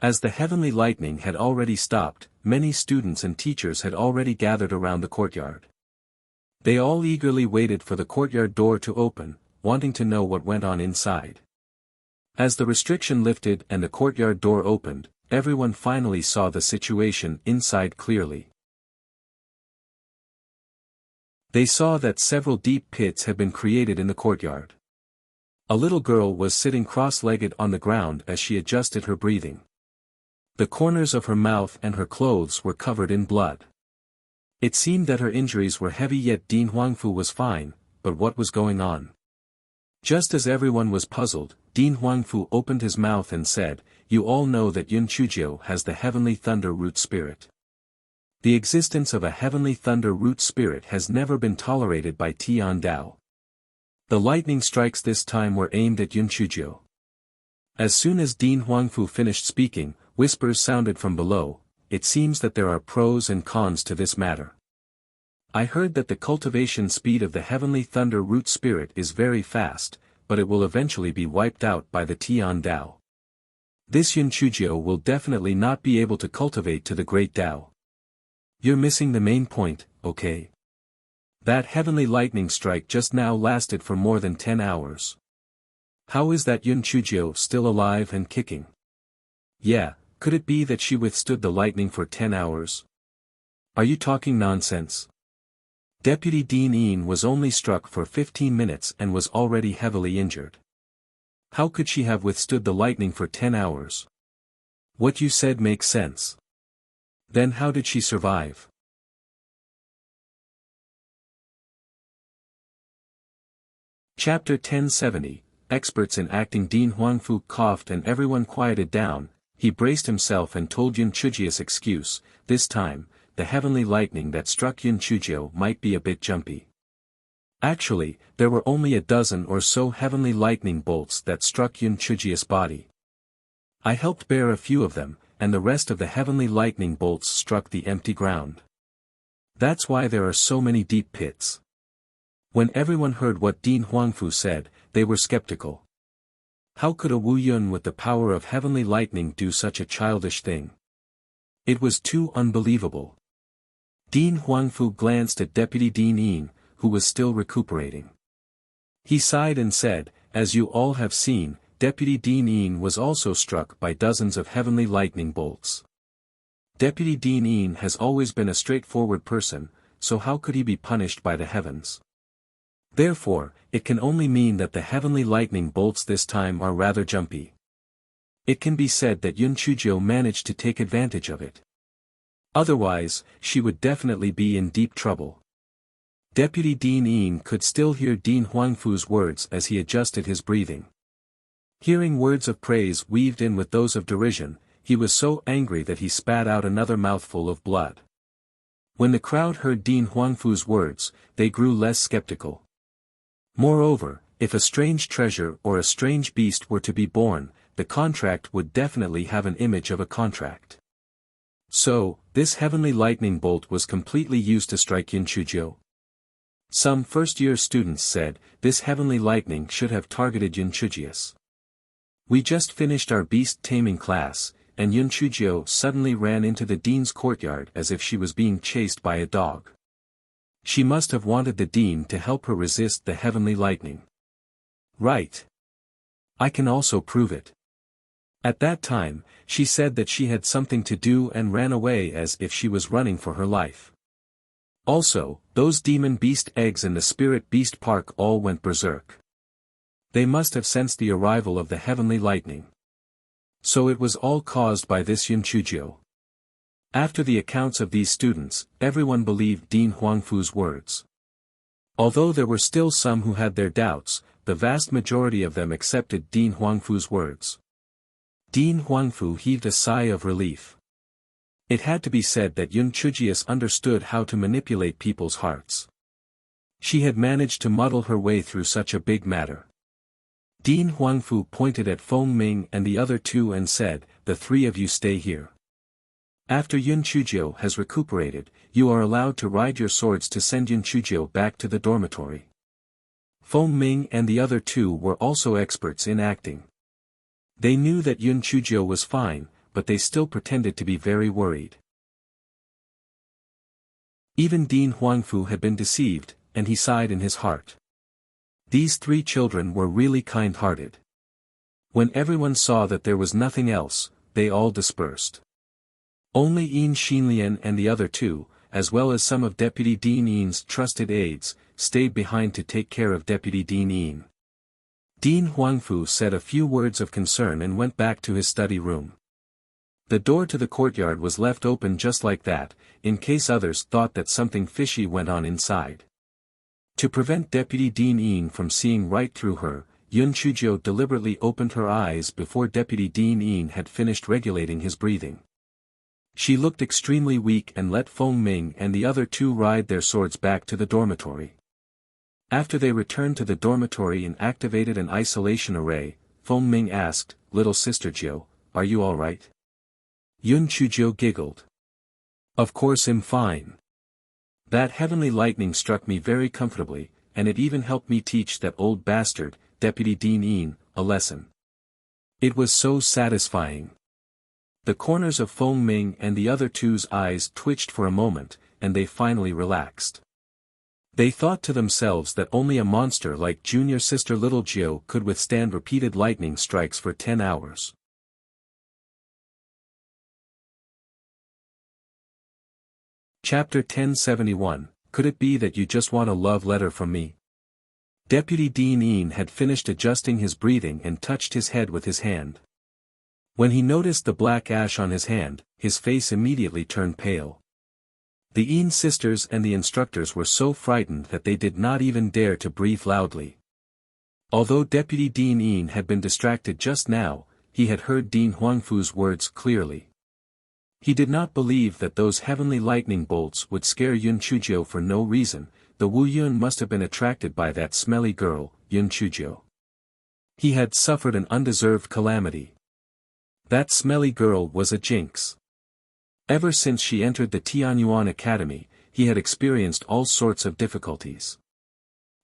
As the heavenly lightning had already stopped, many students and teachers had already gathered around the courtyard. They all eagerly waited for the courtyard door to open, wanting to know what went on inside. As the restriction lifted and the courtyard door opened, everyone finally saw the situation inside clearly. They saw that several deep pits had been created in the courtyard. A little girl was sitting cross-legged on the ground as she adjusted her breathing. The corners of her mouth and her clothes were covered in blood. It seemed that her injuries were heavy, yet Dean Huangfu was fine, but what was going on? Just as everyone was puzzled, Dean Huangfu opened his mouth and said, "You all know that Yun Chujiu has the heavenly thunder root spirit. The existence of a heavenly thunder root spirit has never been tolerated by Tian Dao. The lightning strikes this time were aimed at Yun Chujiu." As soon as Dean Huangfu finished speaking, whispers sounded from below. It seems that there are pros and cons to this matter. I heard that the cultivation speed of the heavenly thunder root spirit is very fast, but it will eventually be wiped out by the Tian Dao. This Yun Chujiu will definitely not be able to cultivate to the great Dao. You're missing the main point, okay? That heavenly lightning strike just now lasted for more than 10 hours. How is that Yun Chujiu still alive and kicking? Yeah, could it be that she withstood the lightning for 10 hours? Are you talking nonsense? Deputy Dean Ian was only struck for 15 minutes and was already heavily injured. How could she have withstood the lightning for 10 hours? What you said makes sense. Then how did she survive? Chapter 1070, Experts in Acting. Dean Huangfu coughed and everyone quieted down. He braced himself and told Yun Chujiu's excuse. This time, the heavenly lightning that struck Yun Chujiu might be a bit jumpy. Actually, there were only a dozen or so heavenly lightning bolts that struck Yun Chujiu's body. I helped bear a few of them, and the rest of the heavenly lightning bolts struck the empty ground. That's why there are so many deep pits. When everyone heard what Dean Huangfu said, they were skeptical. How could a Wu Yun with the power of heavenly lightning do such a childish thing? It was too unbelievable. Dean Huangfu glanced at Deputy Dean Ian, who was still recuperating. He sighed and said, "As you all have seen, Deputy Dean Ian was also struck by dozens of heavenly lightning bolts. Deputy Dean Ian has always been a straightforward person, so how could he be punished by the heavens? Therefore, it can only mean that the heavenly lightning bolts this time are rather jumpy. It can be said that Yun Chujiu managed to take advantage of it. Otherwise, she would definitely be in deep trouble." Deputy Dean Ian could still hear Dean Huangfu's words as he adjusted his breathing. Hearing words of praise weaved in with those of derision, he was so angry that he spat out another mouthful of blood. When the crowd heard Dean Huangfu's words, they grew less skeptical. Moreover, if a strange treasure or a strange beast were to be born, the contract would definitely have an image of a contract. So, this heavenly lightning bolt was completely used to strike Yun Chujiu. Some first-year students said, this heavenly lightning should have targeted Yun Chujiu. We just finished our beast taming class, and Yun Chujiu suddenly ran into the dean's courtyard as if she was being chased by a dog. She must have wanted the dean to help her resist the heavenly lightning. Right. I can also prove it. At that time, she said that she had something to do and ran away as if she was running for her life. Also, those demon beast eggs in the spirit beast park all went berserk. They must have sensed the arrival of the heavenly lightning. So it was all caused by this Yun Chujiu. After the accounts of these students, everyone believed Dean Huangfu's words. Although there were still some who had their doubts, the vast majority of them accepted Ding Huangfu's words. Ding Huangfu heaved a sigh of relief. It had to be said that Yun Chujius understood how to manipulate people's hearts. She had managed to muddle her way through such a big matter. Ding Huangfu pointed at Feng Ming and the other two and said, "The three of you stay here. After Yun Chuzhou has recuperated, you are allowed to ride your swords to send Yun Chuzhou back to the dormitory." Feng Ming and the other two were also experts in acting. They knew that Yun Chuzhou was fine, but they still pretended to be very worried. Even Ding Huangfu had been deceived, and he sighed in his heart. These three children were really kind-hearted. When everyone saw that there was nothing else, they all dispersed. Only Yin Xinlian and the other two, as well as some of Deputy Dean Yin's trusted aides, stayed behind to take care of Deputy Dean Yin. Ding Huangfu said a few words of concern and went back to his study room. The door to the courtyard was left open just like that, in case others thought that something fishy went on inside. To prevent Deputy Dean Yin from seeing right through her, Yun Chuzhou deliberately opened her eyes before Deputy Dean Yin had finished regulating his breathing. She looked extremely weak and let Feng Ming and the other two ride their swords back to the dormitory. After they returned to the dormitory and activated an isolation array, Feng Ming asked, "Little sister Jiu, are you all right?" Yun Chuzhou giggled. "Of course I'm fine. That heavenly lightning struck me very comfortably, and it even helped me teach that old bastard, Deputy Dean Yin, a lesson. It was so satisfying." The corners of Feng Ming and the other two's eyes twitched for a moment, and they finally relaxed. They thought to themselves that only a monster like junior sister Little Jiu could withstand repeated lightning strikes for 10 hours. Chapter 1071, Could it be that you just want a love letter from me? Deputy Dean Yin had finished adjusting his breathing and touched his head with his hand. When he noticed the black ash on his hand, his face immediately turned pale. The Yin sisters and the instructors were so frightened that they did not even dare to breathe loudly. Although Deputy Dean Yin had been distracted just now, he had heard Ding Huangfu's words clearly. He did not believe that those heavenly lightning bolts would scare Yun Chuzhou for no reason. The Wu Yun must have been attracted by that smelly girl, Yun Chuzhou. He had suffered an undeserved calamity. That smelly girl was a jinx. Ever since she entered the Tianyuan Academy, he had experienced all sorts of difficulties.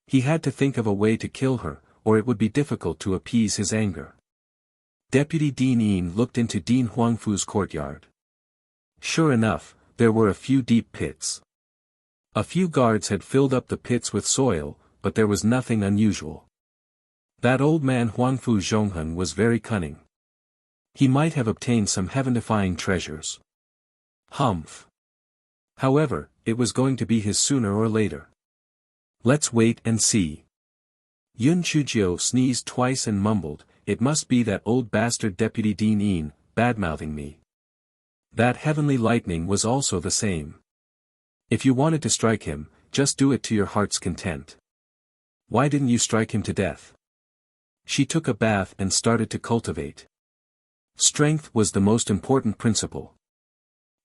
He had to think of a way to kill her, or it would be difficult to appease his anger. Deputy Dean Yin looked into Ding Huangfu's courtyard. Sure enough, there were a few deep pits. A few guards had filled up the pits with soil, but there was nothing unusual. That old man Huangfu Zhonghen was very cunning. He might have obtained some heaven-defying treasures. Humph. However, it was going to be his sooner or later. Let's wait and see. Yun Chuzhou sneezed twice and mumbled, "It must be that old bastard Deputy Dean Yin, badmouthing me." That heavenly lightning was also the same. If you wanted to strike him, just do it to your heart's content. Why didn't you strike him to death? She took a bath and started to cultivate. Strength was the most important principle.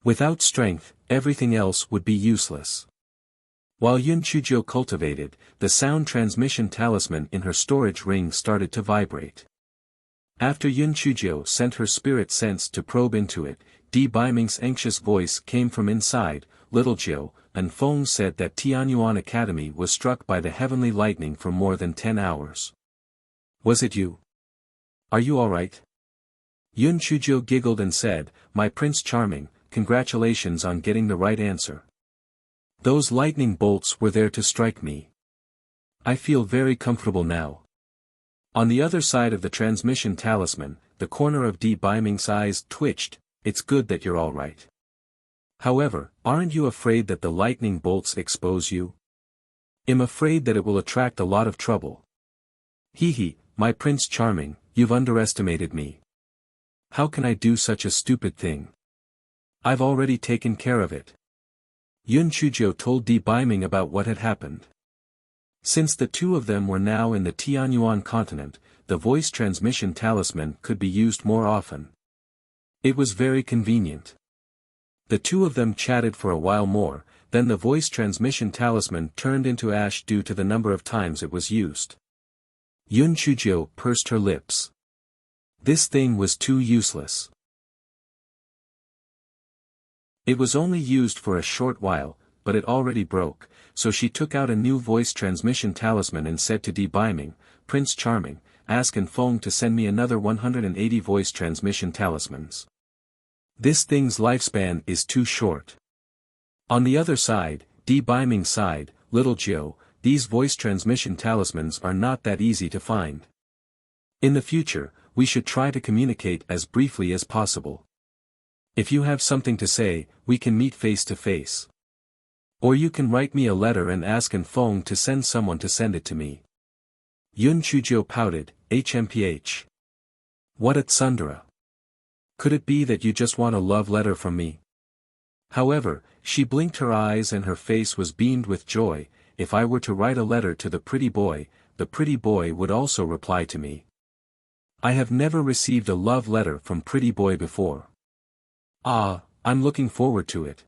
Without strength, everything else would be useless. While Yun Chuzhou cultivated, the sound transmission talisman in her storage ring started to vibrate. After Yun Chuzhou sent her spirit sense to probe into it, Di Baiming's anxious voice came from inside, "Little Jiu, and Feng said that Tianyuan Academy was struck by the heavenly lightning for more than 10 hours. Was it you? Are you alright?" Yun Chuzhou giggled and said, "My Prince Charming, congratulations on getting the right answer. Those lightning bolts were there to strike me. I feel very comfortable now." On the other side of the transmission talisman, the corner of Di Baiming's eyes twitched. "It's good that you're all right. However, aren't you afraid that the lightning bolts expose you?" "I'm afraid that it will attract a lot of trouble." "Hee, my Prince Charming, you've underestimated me. How can I do such a stupid thing? I've already taken care of it." Yun Chuzhou told Di Baiming about what had happened. Since the two of them were now in the Tianyuan continent, the voice transmission talisman could be used more often. It was very convenient. The two of them chatted for a while more, then the voice transmission talisman turned into ash due to the number of times it was used. Yun Chujio pursed her lips. This thing was too useless. It was only used for a short while, but it already broke, so she took out a new voice transmission talisman and said to Biming, Prince Charming, ask Feng to send me another 180 voice transmission talismans. This thing's lifespan is too short. On the other side, Biming sighed, Little Jiu, these voice transmission talismans are not that easy to find. In the future, we should try to communicate as briefly as possible. If you have something to say, we can meet face to face. Or you can write me a letter and ask Feng to send someone to send it to me. Yun Chujio pouted, HMPH. What at Sundara? Could it be that you just want a love letter from me? However, she blinked her eyes and her face was beamed with joy. If I were to write a letter to the pretty boy would also reply to me. I have never received a love letter from pretty boy before. Ah, I'm looking forward to it.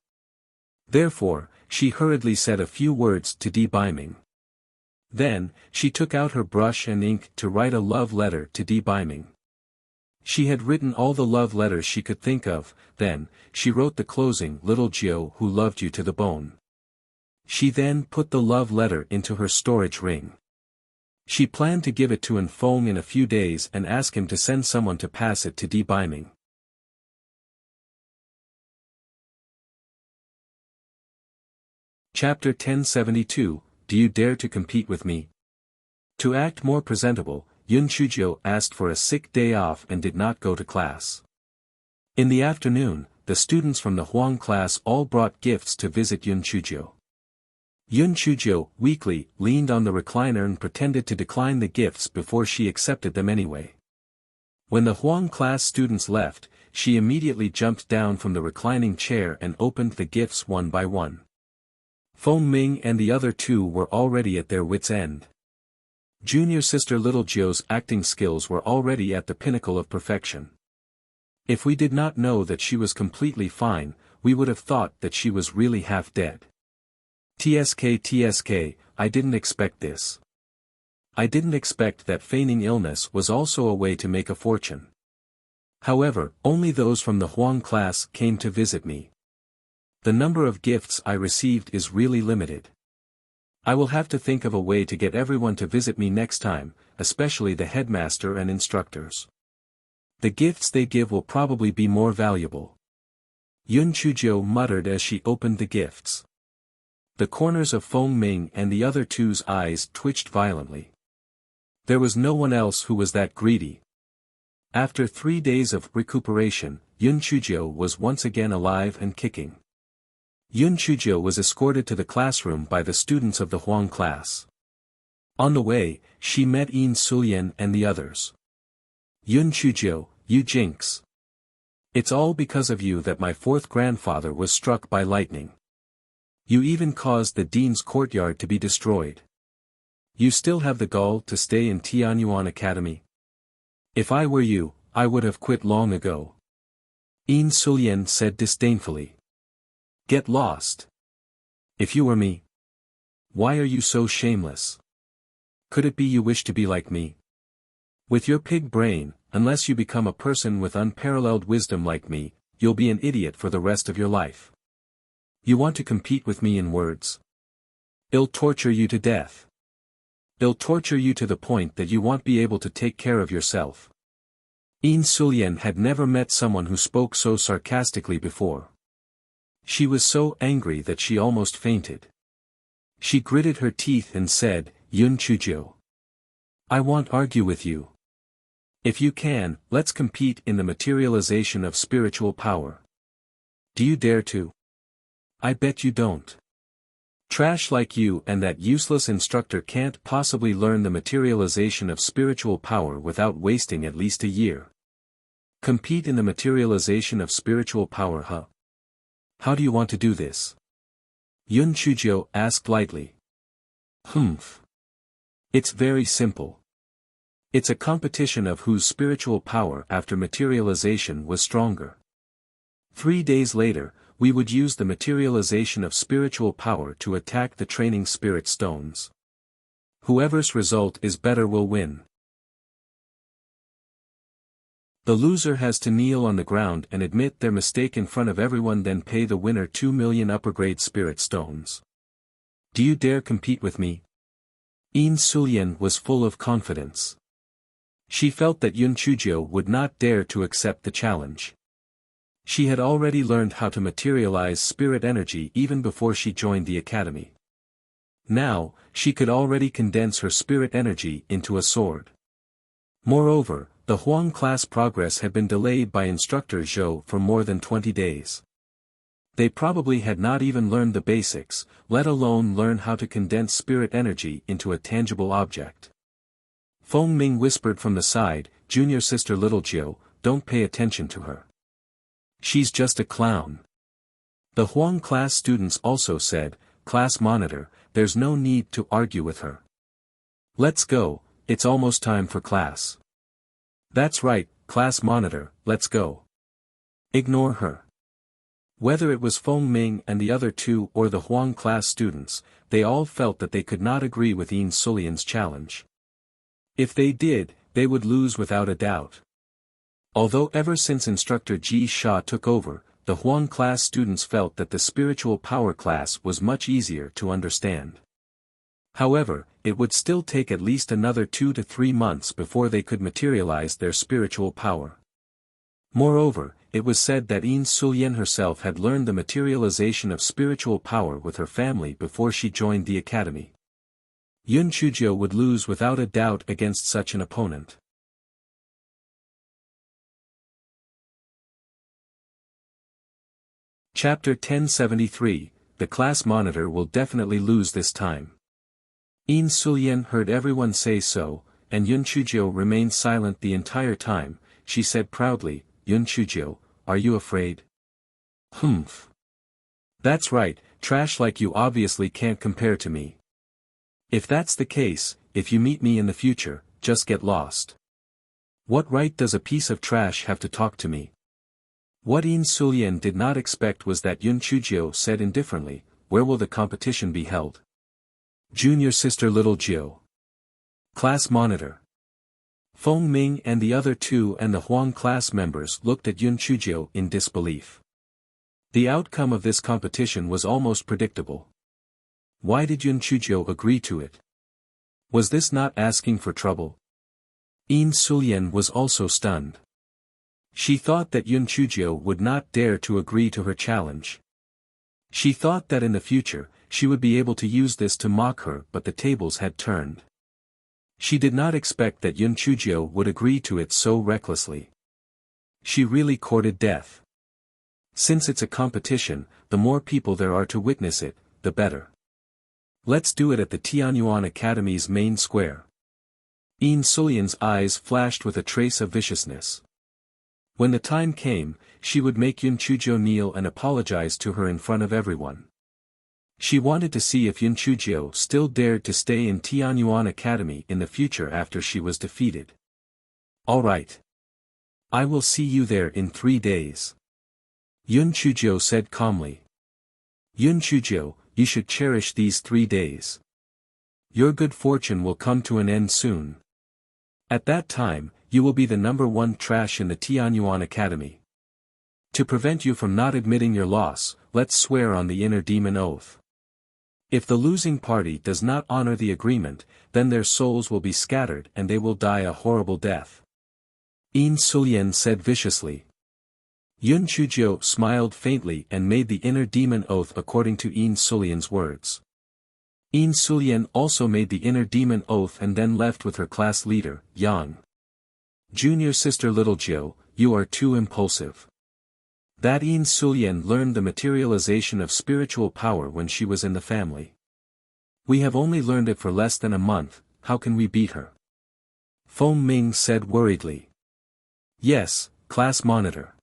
Therefore, she hurriedly said a few words to Biming. Then, she took out her brush and ink to write a love letter to Biming. She had written all the love letters she could think of, then, she wrote the closing Little Gio who loved you to the bone. She then put the love letter into her storage ring. She planned to give it to Feng in a few days and ask him to send someone to pass it to Biming. Chapter 1072, Do you dare to compete with me? To act more presentable, Yun Chujio asked for a sick day off and did not go to class. In the afternoon, the students from the Huang class all brought gifts to visit Yun Chujio. Yun Chujio, weakly, leaned on the recliner and pretended to decline the gifts before she accepted them anyway. When the Huang class students left, she immediately jumped down from the reclining chair and opened the gifts one by one. Feng Ming and the other two were already at their wits' end. Junior sister Little Jio's acting skills were already at the pinnacle of perfection. If we did not know that she was completely fine, we would have thought that she was really half dead. TSK, I didn't expect this. I didn't expect that feigning illness was also a way to make a fortune. However, only those from the Huang class came to visit me. The number of gifts I received is really limited. I will have to think of a way to get everyone to visit me next time, especially the headmaster and instructors. The gifts they give will probably be more valuable. Yun Chujio muttered as she opened the gifts. The corners of Feng Ming and the other two's eyes twitched violently. There was no one else who was that greedy. After 3 days of recuperation, Yun Chujio was once again alive and kicking. Yun Chujio was escorted to the classroom by the students of the Huang class. On the way, she met Yin Sulian and the others. Yun Chujio, you jinx. It's all because of you that my fourth grandfather was struck by lightning. You even caused the dean's courtyard to be destroyed. You still have the gall to stay in Tianyuan Academy? If I were you, I would have quit long ago. Yin Sulian said disdainfully. Get lost. If you were me. Why are you so shameless? Could it be you wish to be like me? With your pig brain, unless you become a person with unparalleled wisdom like me, you'll be an idiot for the rest of your life. You want to compete with me in words? I'll torture you to death. I'll torture you to the point that you won't be able to take care of yourself. Yin Sulian had never met someone who spoke so sarcastically before. She was so angry that she almost fainted. She gritted her teeth and said, Yun Chujio. I won't argue with you. If you can, let's compete in the materialization of spiritual power. Do you dare to? I bet you don't. Trash like you and that useless instructor can't possibly learn the materialization of spiritual power without wasting at least a year. Compete in the materialization of spiritual power, huh? How do you want to do this? Yun Chujio asked lightly. Humph. It's very simple. It's a competition of whose spiritual power after materialization was stronger. 3 days later, we would use the materialization of spiritual power to attack the training spirit stones. Whoever's result is better will win. The loser has to kneel on the ground and admit their mistake in front of everyone, then pay the winner 2 million upper-grade spirit stones. Do you dare compete with me? Yin Sulian was full of confidence. She felt that Yun Chujio would not dare to accept the challenge. She had already learned how to materialize spirit energy even before she joined the academy. Now, she could already condense her spirit energy into a sword. Moreover, the Huang class progress had been delayed by instructor Zhou for more than 20 days. They probably had not even learned the basics, let alone learn how to condense spirit energy into a tangible object. Feng Ming whispered from the side, "Junior sister Little Jiu, don't pay attention to her. She's just a clown." The Huang class students also said, "Class monitor, there's no need to argue with her. Let's go, it's almost time for class." "That's right, class monitor, let's go. Ignore her." Whether it was Feng Ming and the other two or the Huang class students, they all felt that they could not agree with Yin Sulian's challenge. If they did, they would lose without a doubt. Although ever since instructor Ji Sha took over, the Huang class students felt that the spiritual power class was much easier to understand. However, it would still take at least another 2 to 3 months before they could materialize their spiritual power. Moreover, it was said that Yin Sulian herself had learned the materialization of spiritual power with her family before she joined the academy. Yun Chujio would lose without a doubt against such an opponent. Chapter 1073, The Class Monitor will definitely lose this time. Yin Sulian heard everyone say so, and Yun Chujio remained silent the entire time. She said proudly, "Yun Chujio, are you afraid?" "Humph. That's right, trash like you obviously can't compare to me. If that's the case, if you meet me in the future, just get lost. What right does a piece of trash have to talk to me?" What Yin Sulian did not expect was that Yun Chujio said indifferently, "Where will the competition be held?" "Junior sister Little Jiu. Class monitor." Feng Ming and the other two and the Huang class members looked at Yun Chujio in disbelief. The outcome of this competition was almost predictable. Why did Yun Chujio agree to it? Was this not asking for trouble? Yin Sulian was also stunned. She thought that Yun Chujio would not dare to agree to her challenge. She thought that in the future, she would be able to use this to mock her, but the tables had turned. She did not expect that Yun Chujio would agree to it so recklessly. She really courted death. Since it's a competition, the more people there are to witness it, the better. Let's do it at the Tianyuan Academy's main square. Yin Sulian's eyes flashed with a trace of viciousness. When the time came, she would make Yun Chujio kneel and apologize to her in front of everyone. She wanted to see if Yun Chujio still dared to stay in Tianyuan Academy in the future after she was defeated. "All right. I will see you there in 3 days." Yun Chujio said calmly. "Yun Chujio, you should cherish these 3 days. Your good fortune will come to an end soon. At that time, you will be the #1 trash in the Tianyuan Academy. To prevent you from not admitting your loss, let's swear on the inner demon oath. If the losing party does not honor the agreement, then their souls will be scattered and they will die a horrible death." Yin Sulian said viciously. Yun Chujio smiled faintly and made the inner demon oath according to Yin Sulian's words. Yin Sulian also made the inner demon oath and then left with her class leader, Yang. "Junior sister Little Jiu, you are too impulsive." That Yin Sulian learned the materialization of spiritual power when she was in the family. "We have only learned it for less than a month, how can we beat her?" Feng Ming said worriedly. "Yes, class monitor.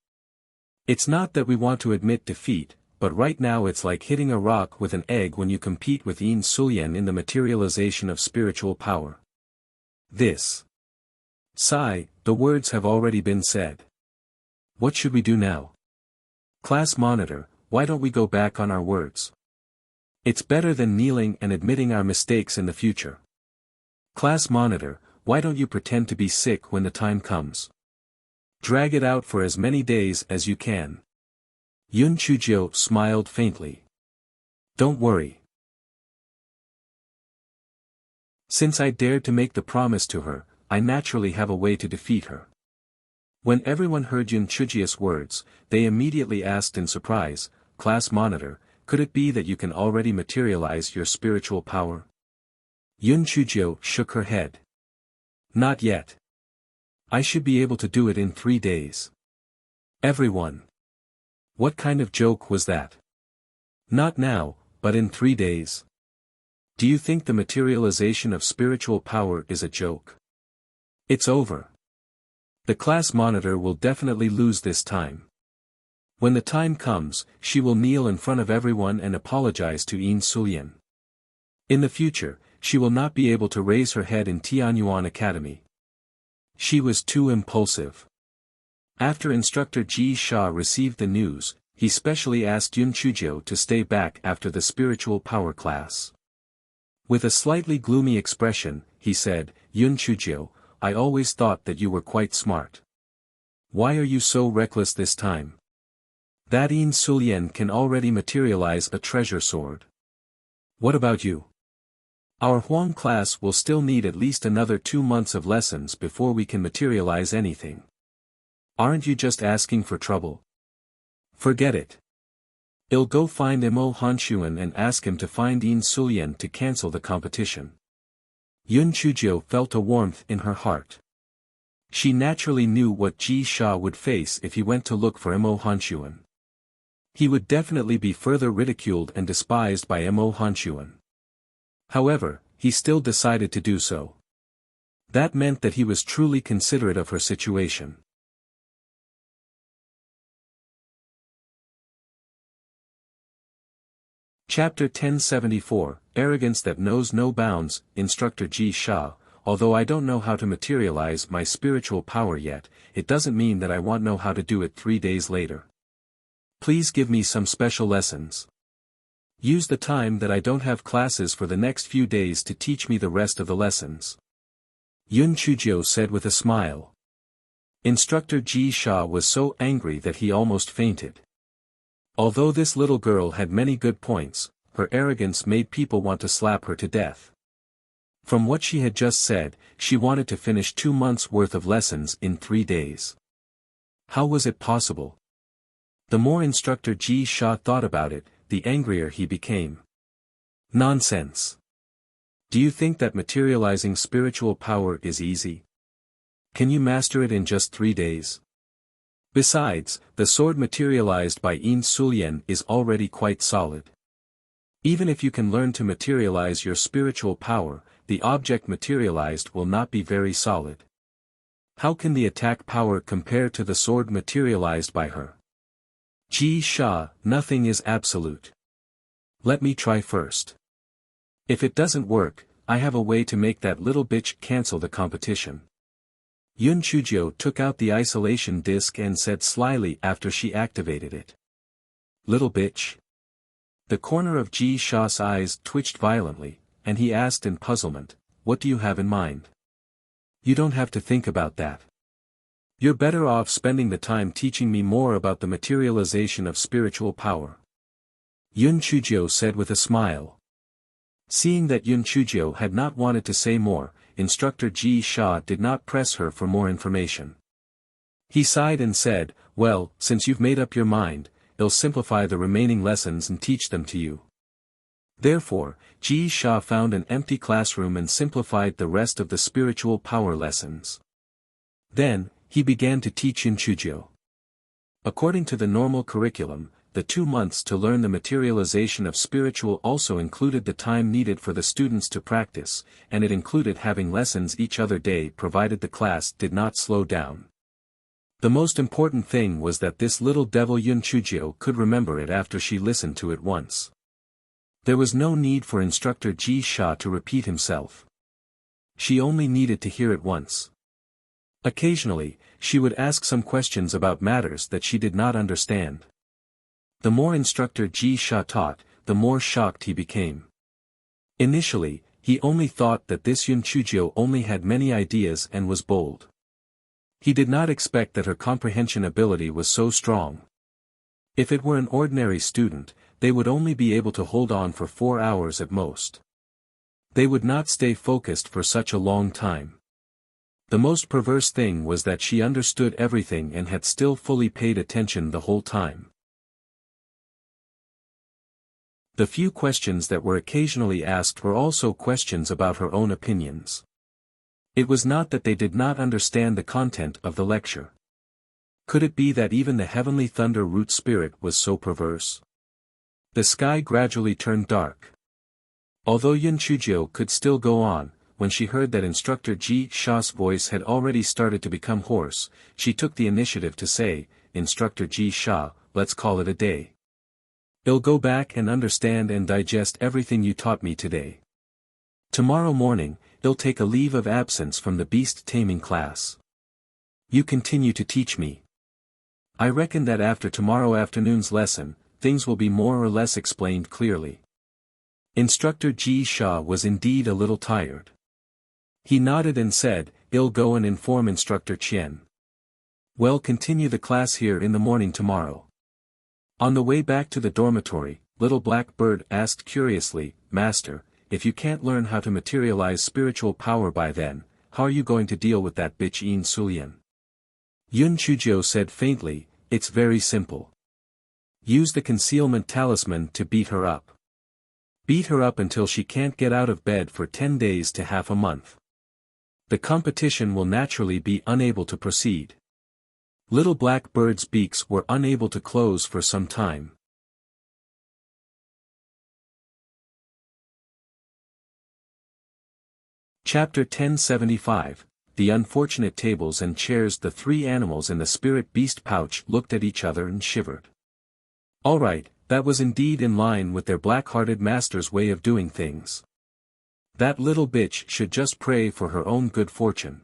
It's not that we want to admit defeat, but right now it's like hitting a rock with an egg when you compete with Yin Sulian in the materialization of spiritual power. This. Sigh, the words have already been said. What should we do now? Class monitor, why don't we go back on our words? It's better than kneeling and admitting our mistakes in the future. Class monitor, why don't you pretend to be sick when the time comes? Drag it out for as many days as you can. Yun Chujio smiled faintly. Don't worry. Since I dared to make the promise to her, I naturally have a way to defeat her. When everyone heard Yun Chujio's words, they immediately asked in surprise, Class monitor, could it be that you can already materialize your spiritual power? Yun Chujio shook her head. Not yet. I should be able to do it in 3 days. Everyone. What kind of joke was that? Not now, but in 3 days. Do you think the materialization of spiritual power is a joke? It's over. The class monitor will definitely lose this time. When the time comes, she will kneel in front of everyone and apologize to Yin Sulian. In the future, she will not be able to raise her head in Tianyuan Academy. She was too impulsive. After Instructor Ji Sha received the news, he specially asked Yun Chujio to stay back after the spiritual power class. With a slightly gloomy expression, he said, Yun Chujio, I always thought that you were quite smart. Why are you so reckless this time? That Yin Sulian can already materialize a treasure sword. What about you? Our Huang class will still need at least another 2 months of lessons before we can materialize anything. Aren't you just asking for trouble? Forget it. I'll go find Mo Hanshuan and ask him to find Yin Sulian to cancel the competition. Yun Chujio felt a warmth in her heart. She naturally knew what Ji Sha would face if he went to look for Mo Hanshuan. He would definitely be further ridiculed and despised by Mo Hanshuan. However, he still decided to do so. That meant that he was truly considerate of her situation. Chapter 1074, Arrogance That Knows No Bounds. Instructor Ji Sha, although I don't know how to materialize my spiritual power yet, it doesn't mean that I won't know how to do it 3 days later. Please give me some special lessons. Use the time that I don't have classes for the next few days to teach me the rest of the lessons. Yun Chujio said with a smile. Instructor Ji Sha was so angry that he almost fainted. Although this little girl had many good points, her arrogance made people want to slap her to death. From what she had just said, she wanted to finish 2 months' worth of lessons in 3 days. How was it possible? The more Instructor Ji Sha thought about it, the angrier he became. Nonsense. Do you think that materializing spiritual power is easy? Can you master it in just 3 days? Besides, the sword materialized by Yin Sulian is already quite solid. Even if you can learn to materialize your spiritual power, the object materialized will not be very solid. How can the attack power compare to the sword materialized by her? Ji Sha, nothing is absolute. Let me try first. If it doesn't work, I have a way to make that little bitch cancel the competition. Yun Chujio took out the isolation disc and said slyly after she activated it. Little bitch. The corner of Ji Sha's eyes twitched violently, and he asked in puzzlement, what do you have in mind? You don't have to think about that. You're better off spending the time teaching me more about the materialization of spiritual power. Yun Chujio said with a smile. Seeing that Yun Chujio had not wanted to say more, Instructor Ji Sha did not press her for more information. He sighed and said, well, since you've made up your mind, I'll simplify the remaining lessons and teach them to you. Therefore, Ji Sha found an empty classroom and simplified the rest of the spiritual power lessons. Then, he began to teach Yun Chujio. According to the normal curriculum, the 2 months to learn the materialization of spiritual also included the time needed for the students to practice, and it included having lessons each other day provided the class did not slow down. The most important thing was that this little devil Yun Chujio could remember it after she listened to it once. There was no need for Instructor Ji Sha to repeat himself. She only needed to hear it once. Occasionally, she would ask some questions about matters that she did not understand. The more Instructor Ji Sha taught, the more shocked he became. Initially, he only thought that this Yun Chujio only had many ideas and was bold. He did not expect that her comprehension ability was so strong. If it were an ordinary student, they would only be able to hold on for 4 hours at most. They would not stay focused for such a long time. The most perverse thing was that she understood everything and had still fully paid attention the whole time. The few questions that were occasionally asked were also questions about her own opinions. It was not that they did not understand the content of the lecture. Could it be that even the heavenly thunder root spirit was so perverse? The sky gradually turned dark. Although Yun Chujio could still go on, when she heard that Instructor Ji Sha's voice had already started to become hoarse, she took the initiative to say, "Instructor Ji Sha, let's call it a day. I'll go back and understand and digest everything you taught me today. Tomorrow morning, I'll take a leave of absence from the beast taming class. You continue to teach me. I reckon that after tomorrow afternoon's lesson, things will be more or less explained clearly." Instructor Ji Sha was indeed a little tired. He nodded and said, "I'll go and inform Instructor Qian. Well, continue the class here in the morning tomorrow." On the way back to the dormitory, Little Black Bird asked curiously, "Master, if you can't learn how to materialize spiritual power by then, how are you going to deal with that bitch Yin Sulian?" Yun Chujio said faintly, "It's very simple. Use the concealment talisman to beat her up. Beat her up until she can't get out of bed for 10 days to half a month. The competition will naturally be unable to proceed." Little Black Bird's beaks were unable to close for some time. Chapter 1075, The Unfortunate Tables and Chairs. The three animals in the spirit beast pouch looked at each other and shivered. All right, that was indeed in line with their black-hearted master's way of doing things. That little bitch should just pray for her own good fortune.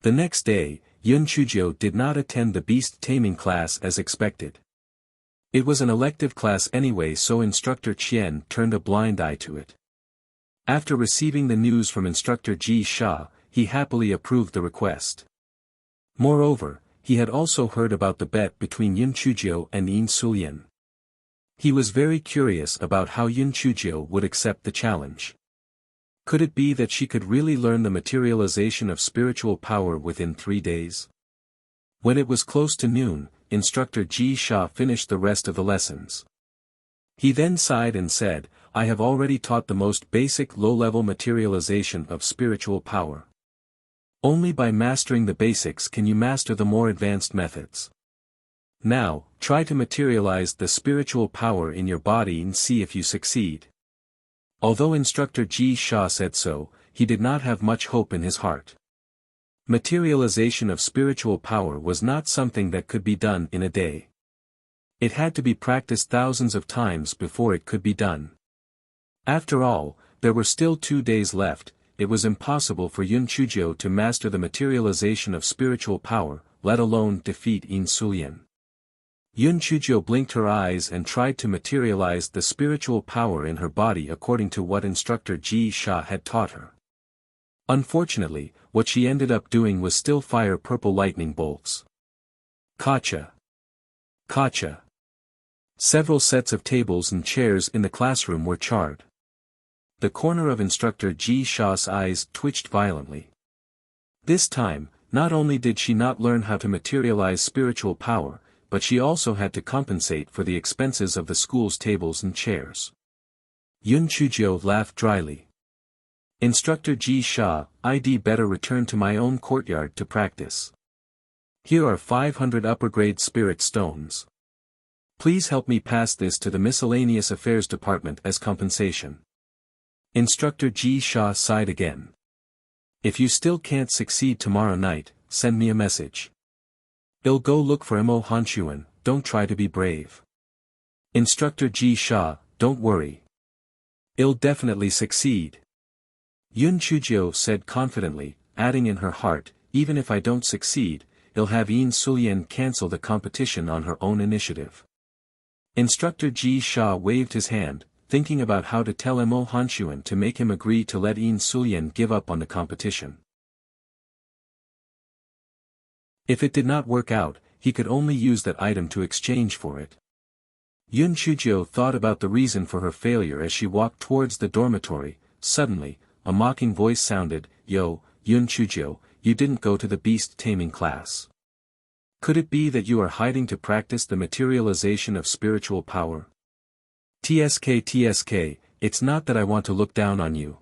The next day, Yun Chujio did not attend the beast taming class as expected. It was an elective class anyway, so Instructor Qian turned a blind eye to it. After receiving the news from Instructor Ji Sha, he happily approved the request. Moreover, he had also heard about the bet between Yun Chujio and Yin Sulian. He was very curious about how Yun Chujio would accept the challenge. Could it be that she could really learn the materialization of spiritual power within 3 days? When it was close to noon, Instructor Ji Sha finished the rest of the lessons. He then sighed and said, "I have already taught the most basic low-level materialization of spiritual power. Only by mastering the basics can you master the more advanced methods. Now, try to materialize the spiritual power in your body and see if you succeed." Although Instructor Ji Sha said so, he did not have much hope in his heart. Materialization of spiritual power was not something that could be done in a day. It had to be practiced thousands of times before it could be done. After all, there were still 2 days left. It was impossible for Yun Chujio to master the materialization of spiritual power, let alone defeat Yin Sulian. Yun Chujio blinked her eyes and tried to materialize the spiritual power in her body according to what Instructor Ji Sha had taught her. Unfortunately, what she ended up doing was still fire purple lightning bolts. Kacha! Kacha! Several sets of tables and chairs in the classroom were charred. The corner of Instructor Ji Sha's eyes twitched violently. This time, not only did she not learn how to materialize spiritual power, but she also had to compensate for the expenses of the school's tables and chairs. Yun Chujio laughed dryly. "Instructor Ji Sha, I'd better return to my own courtyard to practice. Here are 500 upper-grade spirit stones. Please help me pass this to the Miscellaneous Affairs Department as compensation." Instructor Ji Sha sighed again. "If you still can't succeed tomorrow night, send me a message. I'll go look for Mo Hanshuan, don't try to be brave. Instructor Ji Sha, don't worry. I'll definitely succeed. Yun Chujio said confidently, adding in her heart, even if I don't succeed, I'll have Yin Sulian cancel the competition on her own initiative. Instructor Ji Sha waved his hand, thinking about how to tell Mo Hanshuan to make him agree to let Yin Sulian give up on the competition. If it did not work out, he could only use that item to exchange for it. Yun Chujio thought about the reason for her failure as she walked towards the dormitory. Suddenly, a mocking voice sounded, "Yo, Yun Chujio, you didn't go to the beast taming class. Could it be that you are hiding to practice the materialization of spiritual power?" TSK, it's not that I want to look down on you.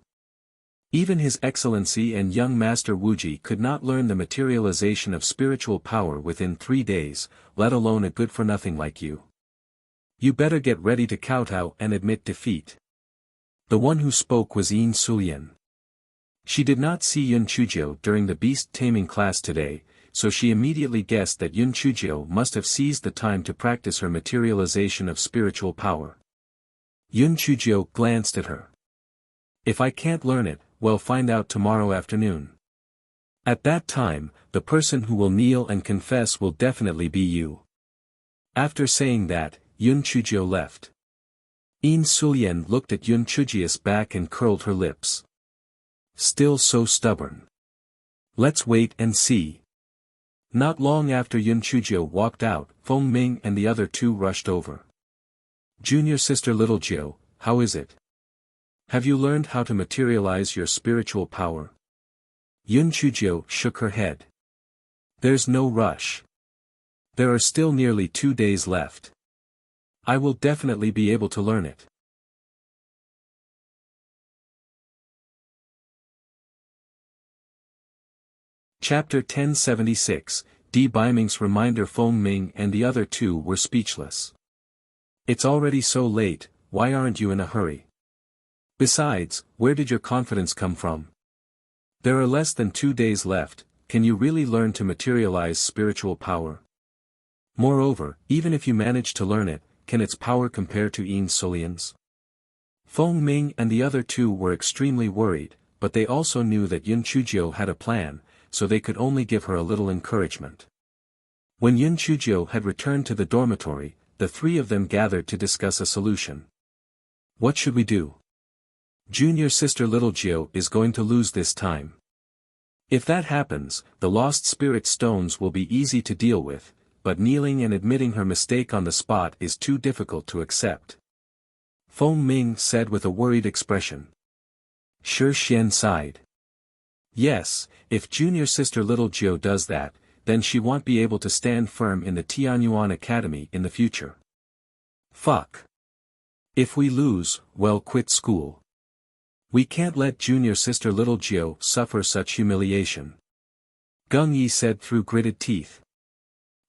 Even His Excellency and young Master Wuji could not learn the materialization of spiritual power within 3 days, let alone a good-for-nothing like you. You better get ready to kowtow and admit defeat. The one who spoke was Yin Sulian. She did not see Yun Chujio during the beast taming class today, so she immediately guessed that Yun Chujio must have seized the time to practice her materialization of spiritual power. Yun Chujio glanced at her. If I can't learn it, we'll find out tomorrow afternoon. At that time, the person who will kneel and confess will definitely be you. After saying that, Yun Chujio left. Yin Sulian looked at Yun Chujio's back and curled her lips. Still so stubborn. Let's wait and see. Not long after Yun Chujio walked out, Feng Ming and the other two rushed over. Junior sister Little Jiu, how is it? Have you learned how to materialize your spiritual power? Yun Chujio shook her head. There's no rush. There are still nearly 2 days left. I will definitely be able to learn it. Chapter 1076, Di Biming's reminder. Feng Ming and the other two were speechless. It's already so late, why aren't you in a hurry? Besides, where did your confidence come from? There are less than 2 days left, can you really learn to materialize spiritual power? Moreover, even if you manage to learn it, can its power compare to Yin Sulian's? Feng Ming and the other two were extremely worried, but they also knew that Yun Chujio had a plan, so they could only give her a little encouragement. When Yun Chujio had returned to the dormitory, the three of them gathered to discuss a solution. What should we do? Junior sister Little Jiu is going to lose this time. If that happens, the lost spirit stones will be easy to deal with, but kneeling and admitting her mistake on the spot is too difficult to accept. Feng Ming said with a worried expression. Shi Xian sighed. Yes, if junior sister Little Jiu does that, then she won't be able to stand firm in the Tianyuan Academy in the future. Fuck. If we lose, well, quit school. We can't let junior sister Little Jiu suffer such humiliation. Gung Yi said through gritted teeth.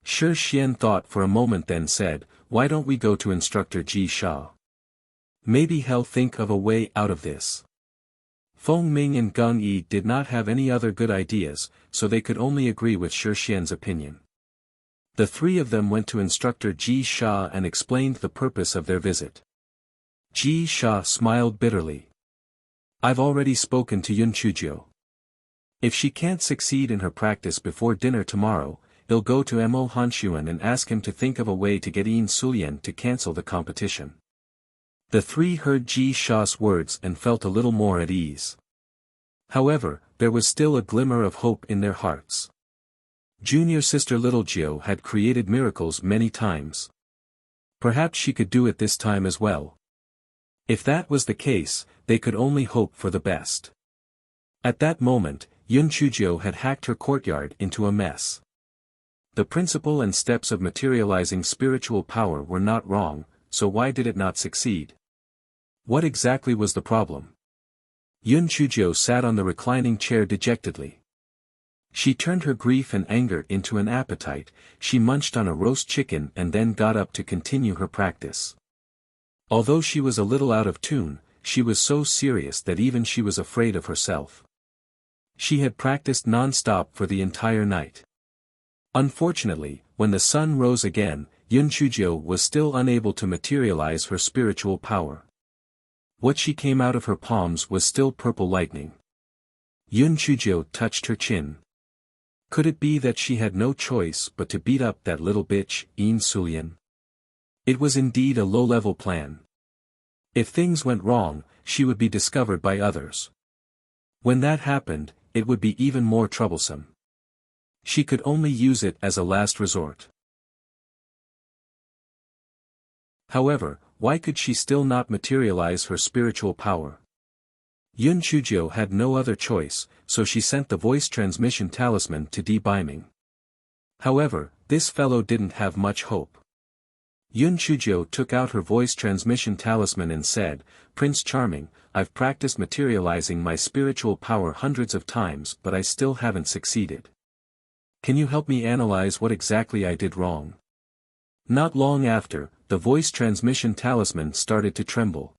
Shi Xian thought for a moment then said, why don't we go to instructor Ji Sha? Maybe he'll think of a way out of this. Feng Ming and Gung Yi did not have any other good ideas, so they could only agree with Shi Xian's opinion. The three of them went to instructor Ji Sha and explained the purpose of their visit. Ji Sha smiled bitterly. I've already spoken to Yun Chujio. If she can't succeed in her practice before dinner tomorrow, he'll go to Mo Hanshuan and ask him to think of a way to get Yin Sulian to cancel the competition. The three heard Ji Sha's words and felt a little more at ease. However, there was still a glimmer of hope in their hearts. Junior sister Little Jiu had created miracles many times. Perhaps she could do it this time as well. If that was the case, they could only hope for the best. At that moment, Yun Chujio had hacked her courtyard into a mess. The principle and steps of materializing spiritual power were not wrong, so why did it not succeed? What exactly was the problem? Yun Chujio sat on the reclining chair dejectedly. She turned her grief and anger into an appetite, she munched on a roast chicken and then got up to continue her practice. Although she was a little out of tune, she was so serious that even she was afraid of herself. She had practiced non-stop for the entire night. Unfortunately, when the sun rose again, Yun Chujio was still unable to materialize her spiritual power. What she came out of her palms was still purple lightning. Yun Chujio touched her chin. Could it be that she had no choice but to beat up that little bitch, Yin Sulian? It was indeed a low-level plan. If things went wrong, she would be discovered by others. When that happened, it would be even more troublesome. She could only use it as a last resort. However, why could she still not materialize her spiritual power? Yun Chujio had no other choice, so she sent the voice transmission talisman to Di Biming. However, this fellow didn't have much hope. Yun Chujio took out her voice transmission talisman and said, "Prince Charming, I've practiced materializing my spiritual power hundreds of times but I still haven't succeeded. Can you help me analyze what exactly I did wrong?" Not long after, the voice transmission talisman started to tremble.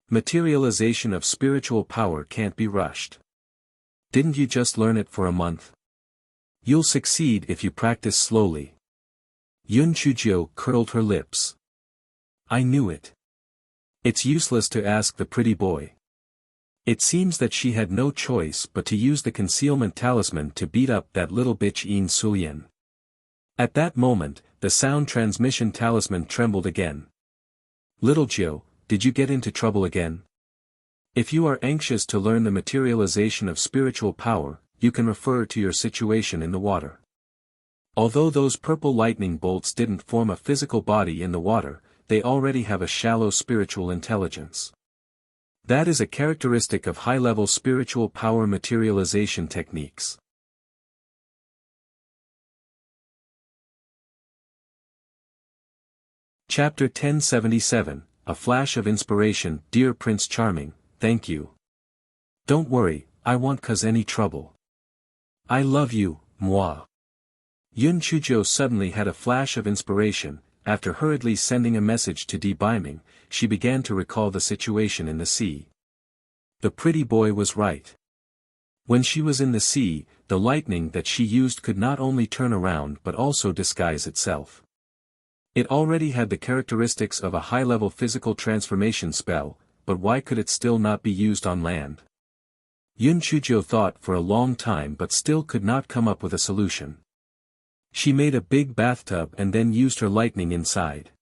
Materialization of spiritual power can't be rushed. Didn't you just learn it for a month? You'll succeed if you practice slowly. Yun Chujio curled her lips. I knew it. It's useless to ask the pretty boy. It seems that she had no choice but to use the concealment talisman to beat up that little bitch Yin Sulian. At that moment, the sound transmission talisman trembled again. Little Jiu, did you get into trouble again? If you are anxious to learn the materialization of spiritual power, you can refer to your situation in the water. Although those purple lightning bolts didn't form a physical body in the water, they already have a shallow spiritual intelligence. That is a characteristic of high-level spiritual power materialization techniques. Chapter 1077, A Flash of Inspiration. Dear Prince Charming, thank you. Don't worry, I won't cause any trouble. I love you, moi. Yun Chujio suddenly had a flash of inspiration. After hurriedly sending a message to Di Biming, she began to recall the situation in the sea. The pretty boy was right. When she was in the sea, the lightning that she used could not only turn around but also disguise itself. It already had the characteristics of a high-level physical transformation spell, but why could it still not be used on land? Yun Chujio thought for a long time but still could not come up with a solution. She made a big bathtub and then used her lightning inside.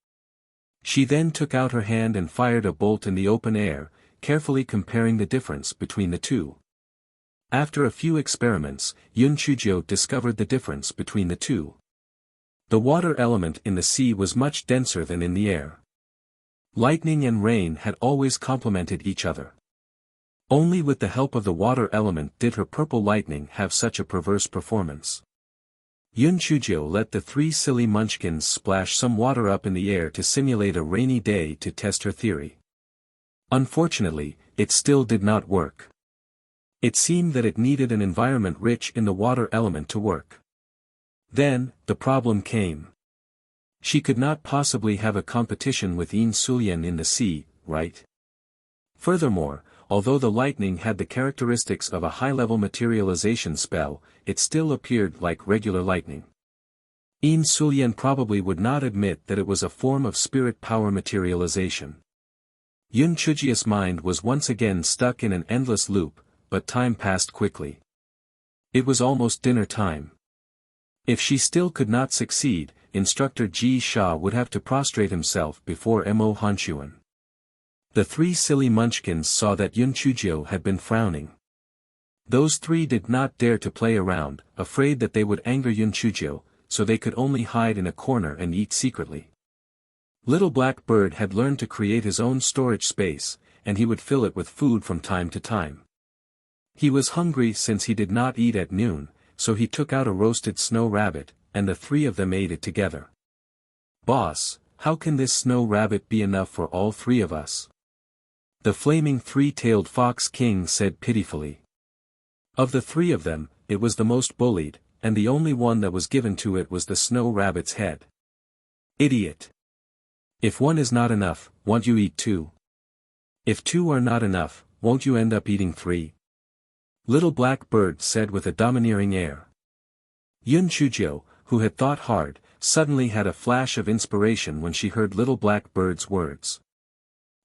She then took out her hand and fired a bolt in the open air, carefully comparing the difference between the two. After a few experiments, Yun Chujio discovered the difference between the two. The water element in the sea was much denser than in the air. Lightning and rain had always complemented each other. Only with the help of the water element did her purple lightning have such a perverse performance. Yun Chujio let the three silly munchkins splash some water up in the air to simulate a rainy day to test her theory. Unfortunately, it still did not work. It seemed that it needed an environment rich in the water element to work. Then, the problem came. She could not possibly have a competition with Yin Sulian in the sea, right? Furthermore, although the lightning had the characteristics of a high-level materialization spell, it still appeared like regular lightning. Yin Sulian probably would not admit that it was a form of spirit power materialization. Yun Chujio's mind was once again stuck in an endless loop, but time passed quickly. It was almost dinner time. If she still could not succeed, Instructor Ji Sha would have to prostrate himself before Mo Hanchuan. The three silly munchkins saw that Yun Chujio had been frowning. Those three did not dare to play around, afraid that they would anger Yun Chujio, so they could only hide in a corner and eat secretly. Little Black Bird had learned to create his own storage space, and he would fill it with food from time to time. He was hungry since he did not eat at noon, so he took out a roasted snow rabbit, and the three of them ate it together. "Boss, how can this snow rabbit be enough for all three of us?" The flaming three-tailed fox king said pitifully. Of the three of them, it was the most bullied, and the only one that was given to it was the snow rabbit's head. "Idiot! If one is not enough, won't you eat two? If two are not enough, won't you end up eating three?" Little Black Bird said with a domineering air. Yun Chujio, who had thought hard, suddenly had a flash of inspiration when she heard Little Black Bird's words.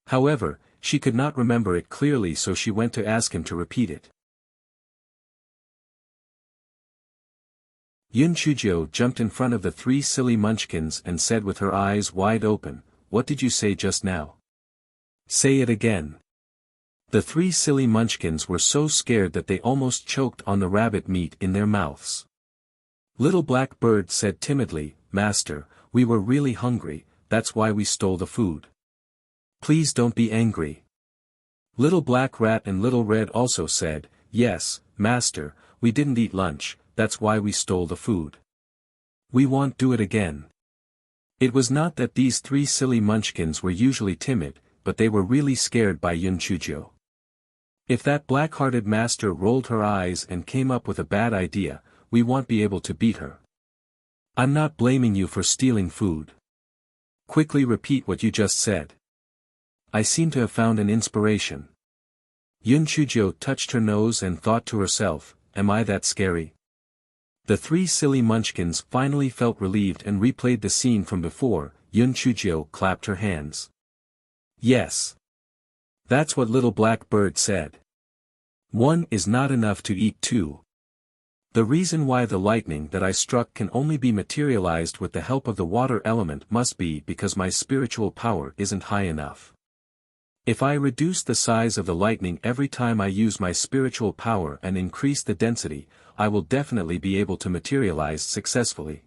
However, she could not remember it clearly, so she went to ask him to repeat it. Yun Chuzhou jumped in front of the three silly munchkins and said with her eyes wide open, "What did you say just now? Say it again." The three silly munchkins were so scared that they almost choked on the rabbit meat in their mouths. Little Black Bird said timidly, "Master, we were really hungry, that's why we stole the food. Please don't be angry." Little Black Rat and Little Red also said, "Yes, Master, we didn't eat lunch, that's why we stole the food. We won't do it again." It was not that these three silly munchkins were usually timid, but they were really scared by Yun Chuzhou. If that black-hearted master rolled her eyes and came up with a bad idea, we won't be able to beat her. I'm not blaming you for stealing food. Quickly repeat what you just said. I seem to have found an inspiration. Yun Chuzhou touched her nose and thought to herself, am I that scary? The three silly munchkins finally felt relieved and replayed the scene from before. Yun Chuzhou clapped her hands. Yes. That's what Little Black Bird said. One is not enough to eat two. The reason why the lightning that I struck can only be materialized with the help of the water element must be because my spiritual power isn't high enough. If I reduce the size of the lightning every time I use my spiritual power and increase the density, I will definitely be able to materialize successfully.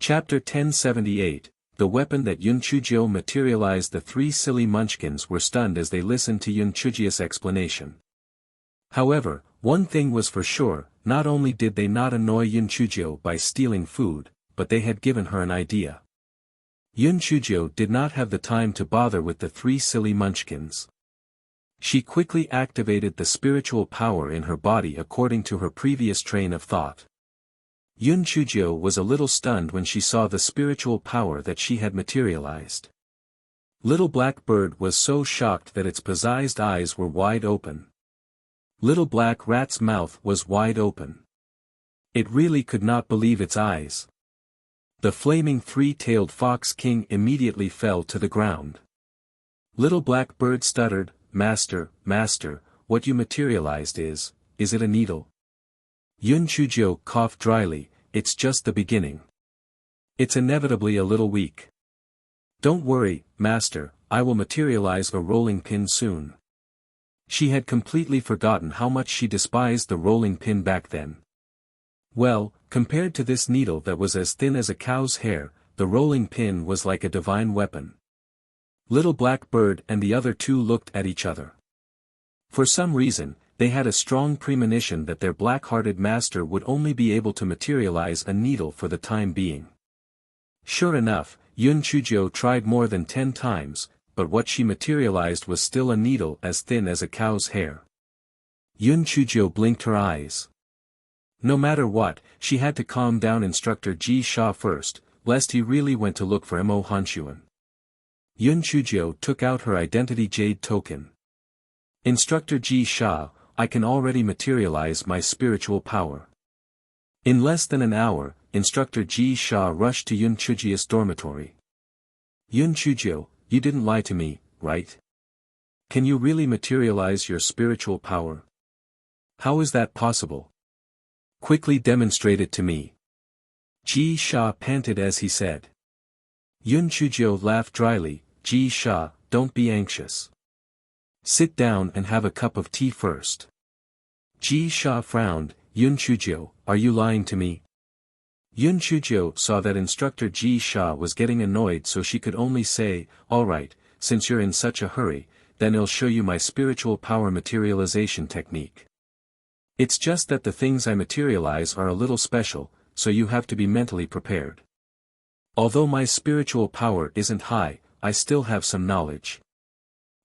Chapter 1078, The weapon that Yun Chuzhou materialized. The three silly munchkins were stunned as they listened to Yun Chuzhou's explanation. However, one thing was for sure, not only did they not annoy Yun Chuzhou by stealing food, but they had given her an idea. Yun Chuzhou did not have the time to bother with the three silly munchkins. She quickly activated the spiritual power in her body according to her previous train of thought. Yun Chuzhou was a little stunned when she saw the spiritual power that she had materialized. Little Black Bird was so shocked that its possessed eyes were wide open. Little Black Rat's mouth was wide open. It really could not believe its eyes. The flaming three-tailed fox king immediately fell to the ground. Little Black Bird stuttered, Master, Master, what you materialized is it a needle? Yun Chuzhou coughed dryly, it's just the beginning. It's inevitably a little weak. Don't worry, Master, I will materialize a rolling pin soon. She had completely forgotten how much she despised the rolling pin back then. Well, compared to this needle that was as thin as a cow's hair, the rolling pin was like a divine weapon. Little Black Bird and the other two looked at each other. For some reason, they had a strong premonition that their black-hearted master would only be able to materialize a needle for the time being. Sure enough, Yun Chuzhou tried more than 10 times, but what she materialized was still a needle as thin as a cow's hair. Yun Chuzhou blinked her eyes. No matter what, she had to calm down Instructor Ji Sha first, lest he really went to look for Mo Hanshuan. Yun Chuzhou took out her identity jade token. Instructor Ji Sha, I can already materialize my spiritual power. In less than an hour, Instructor Ji Sha rushed to Yun Chuzhou's dormitory. Yun Chuzhou, you didn't lie to me, right? Can you really materialize your spiritual power? How is that possible? Quickly demonstrate it to me. Ji Sha panted as he said. Yun Chuzhou laughed dryly, Ji Sha, don't be anxious. Sit down and have a cup of tea first. Ji Sha frowned, Yun Chuzhou, are you lying to me? Yun Chuzhou saw that Instructor Ji Sha was getting annoyed, so she could only say, alright, since you're in such a hurry, then I'll show you my spiritual power materialization technique. It's just that the things I materialize are a little special, so you have to be mentally prepared. Although my spiritual power isn't high, I still have some knowledge.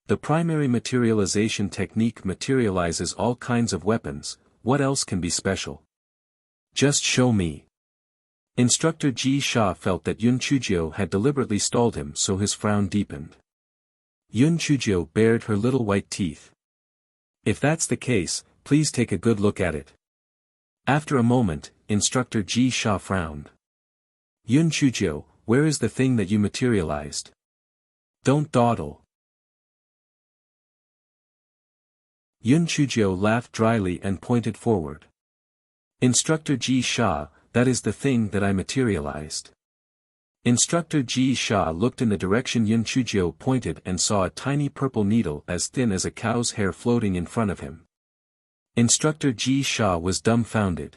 The primary materialization technique materializes all kinds of weapons, what else can be special? Just show me. Instructor Ji Sha felt that Yun Chuzhou had deliberately stalled him, so his frown deepened. Yun Chuzhou bared her little white teeth. If that's the case, please take a good look at it. After a moment, Instructor Ji Sha frowned. Yun Chujio, where is the thing that you materialized? Don't dawdle. Yun Chujio laughed dryly and pointed forward. Instructor Ji Sha, that is the thing that I materialized. Instructor Ji Sha looked in the direction Yun Chujio pointed and saw a tiny purple needle as thin as a cow's hair floating in front of him. Instructor Ji Sha was dumbfounded.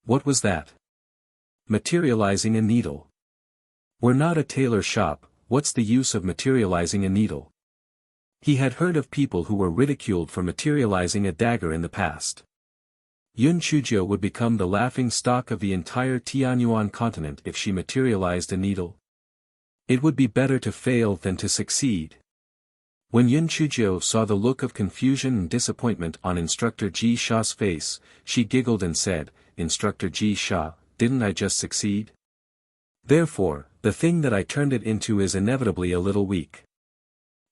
What was that? Materializing a needle. We're not a tailor shop, what's the use of materializing a needle? He had heard of people who were ridiculed for materializing a dagger in the past. Yun Chujio would become the laughing stock of the entire Tianyuan continent if she materialized a needle. It would be better to fail than to succeed. When Yun Chujio saw the look of confusion and disappointment on Instructor Ji Sha's face, she giggled and said, Instructor Ji Sha, didn't I just succeed? Therefore, the thing that I turned it into is inevitably a little weak.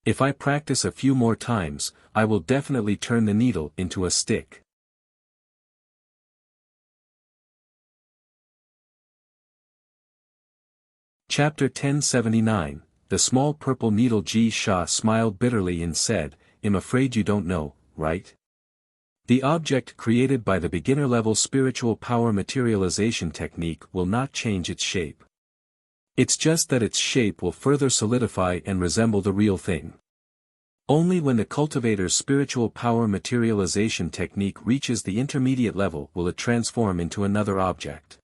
If I practice a few more times, I will definitely turn the needle into a stick. Chapter 1079, The Small Purple Needle. Ji Sha smiled bitterly and said, I'm afraid you don't know, right? The object created by the beginner-level spiritual power materialization technique will not change its shape. It's just that its shape will further solidify and resemble the real thing. Only when the cultivator's spiritual power materialization technique reaches the intermediate level will it transform into another object.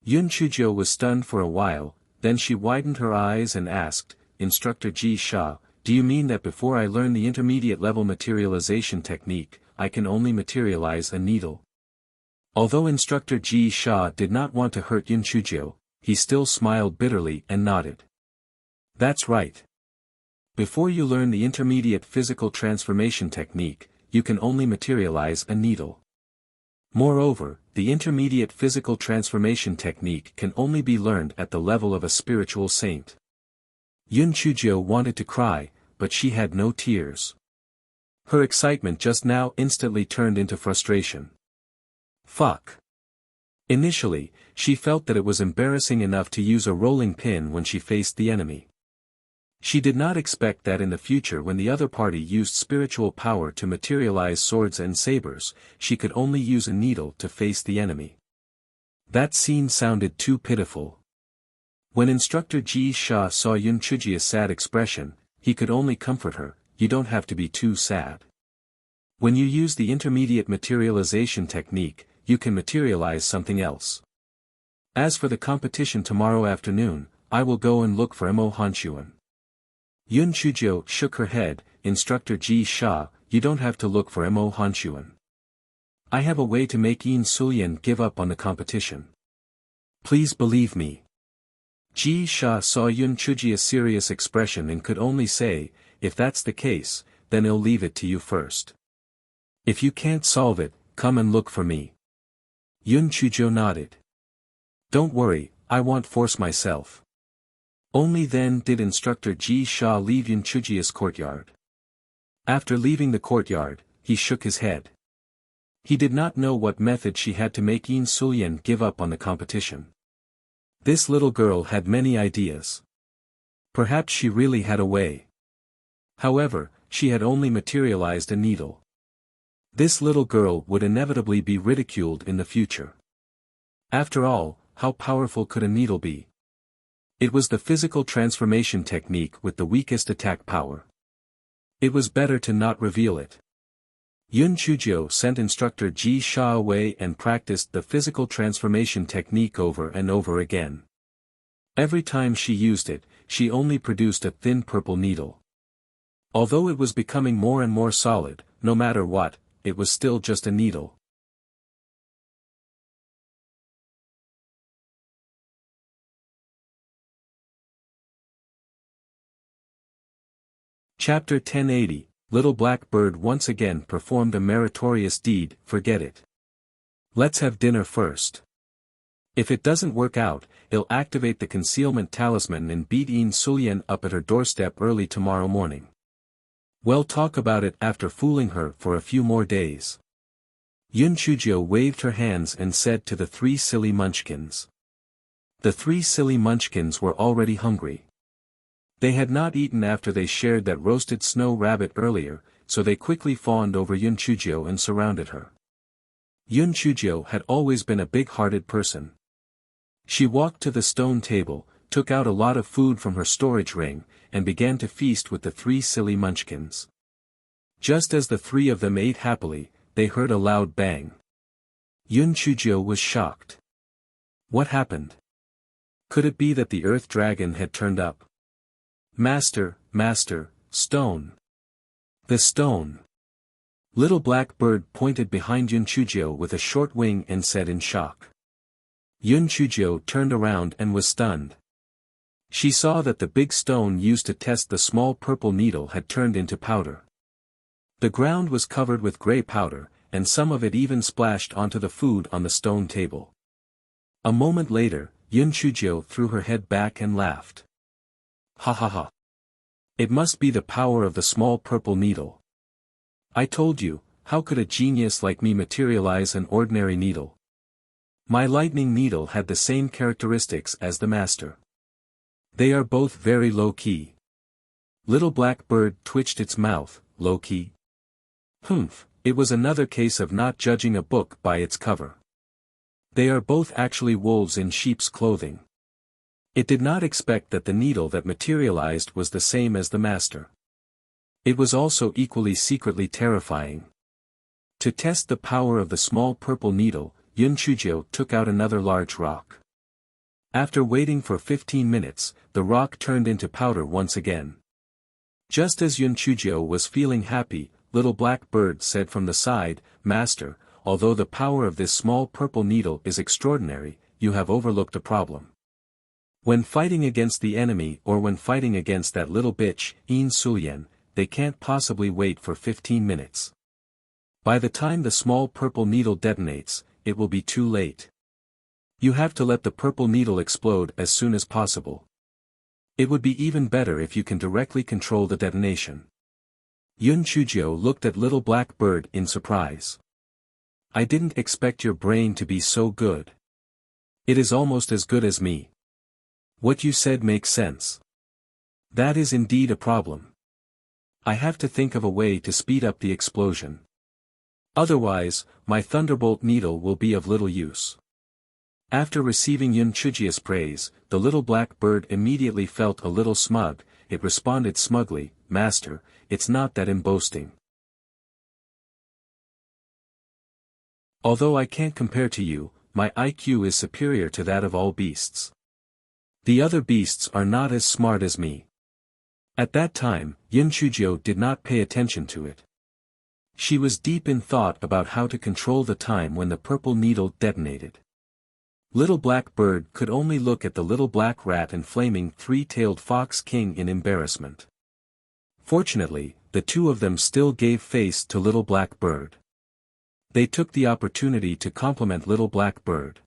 Yun Chujio was stunned for a while. Then she widened her eyes and asked, Instructor Ji Sha, do you mean that before I learn the intermediate level materialization technique, I can only materialize a needle? Although Instructor Ji Sha did not want to hurt Yun Chujio, he still smiled bitterly and nodded. That's right. Before you learn the intermediate physical transformation technique, you can only materialize a needle. Moreover, the intermediate physical transformation technique can only be learned at the level of a spiritual saint. Yun Chujio wanted to cry, but she had no tears. Her excitement just now instantly turned into frustration. Fuck. Initially, she felt that it was embarrassing enough to use a rolling pin when she faced the enemy. She did not expect that in the future when the other party used spiritual power to materialize swords and sabers, she could only use a needle to face the enemy. That scene sounded too pitiful. When Instructor Ji Sha saw Yun Chujio's sad expression, he could only comfort her, you don't have to be too sad. When you use the intermediate materialization technique, you can materialize something else. As for the competition tomorrow afternoon, I will go and look for Mo Hanshuan. Yun Chujio shook her head, Instructor Ji Sha, you don't have to look for Mo Hanshuan. I have a way to make Yin Sulian give up on the competition. Please believe me. Ji Sha saw Yun Chujio's serious expression and could only say, if that's the case, then I'll leave it to you first. If you can't solve it, come and look for me. Yun Chujio nodded. Don't worry, I won't force myself. Only then did Instructor Ji Sha leave Yun Chujio's courtyard. After leaving the courtyard, he shook his head. He did not know what method she had to make Yin Sulian give up on the competition. This little girl had many ideas. Perhaps she really had a way. However, she had only materialized a needle. This little girl would inevitably be ridiculed in the future. After all, how powerful could a needle be? It was the physical transformation technique with the weakest attack power. It was better to not reveal it. Yun Chujio sent Instructor Ji Sha away and practiced the physical transformation technique over and over again. Every time she used it, she only produced a thin purple needle. Although it was becoming more and more solid, no matter what, it was still just a needle. Chapter 1080, Little Black Bird once again performed a meritorious deed, forget it. Let's have dinner first. If it doesn't work out, I'll activate the concealment talisman and beat Yin Sulian up at her doorstep early tomorrow morning. Well, talk about it after fooling her for a few more days. Yun Chujio waved her hands and said to the 3 silly munchkins. The 3 silly munchkins were already hungry. They had not eaten after they shared that roasted snow rabbit earlier, so they quickly fawned over Yun Chujio and surrounded her. Yun Chujio had always been a big-hearted person. She walked to the stone table, took out a lot of food from her storage ring, and began to feast with the 3 silly munchkins. Just as the 3 of them ate happily, they heard a loud bang. Yun Chujio was shocked. What happened? Could it be that the earth dragon had turned up? Master, master, stone. The stone. Little Black Bird pointed behind Yun Chujio with a short wing and said in shock. Yun Chujio turned around and was stunned. She saw that the big stone used to test the small purple needle had turned into powder. The ground was covered with gray powder, and some of it even splashed onto the food on the stone table. A moment later, Yun Chujio threw her head back and laughed. Ha ha ha. It must be the power of the small purple needle. I told you, how could a genius like me materialize an ordinary needle? My lightning needle had the same characteristics as the master. They are both very low-key. Little Black Bird twitched its mouth. Low-key? Humph, it was another case of not judging a book by its cover. They are both actually wolves in sheep's clothing. It did not expect that the needle that materialized was the same as the master. It was also equally secretly terrifying. To test the power of the small purple needle, Yun Chujio took out another large rock. After waiting for 15 minutes, the rock turned into powder once again. Just as Yun Chujio was feeling happy, Little Black Bird said from the side, Master, although the power of this small purple needle is extraordinary, you have overlooked a problem. When fighting against the enemy or when fighting against that little bitch, In Suyen, they can't possibly wait for 15 minutes. By the time the small purple needle detonates, it will be too late. You have to let the purple needle explode as soon as possible. It would be even better if you can directly control the detonation. Yun Chujio looked at Little Black Bird in surprise. I didn't expect your brain to be so good. It is almost as good as me. What you said makes sense. That is indeed a problem. I have to think of a way to speed up the explosion. Otherwise, my thunderbolt needle will be of little use. After receiving Yun Chujio's praise, the Little Black Bird immediately felt a little smug. It responded smugly, Master, it's not that I'm boasting. Although I can't compare to you, my IQ is superior to that of all beasts. The other beasts are not as smart as me. At that time, Yun Chujio did not pay attention to it. She was deep in thought about how to control the time when the purple needle detonated. Little Black Bird could only look at the little black rat and flaming 3-tailed fox king in embarrassment. Fortunately, the two of them still gave face to Little Black Bird. They took the opportunity to compliment Little Black Bird.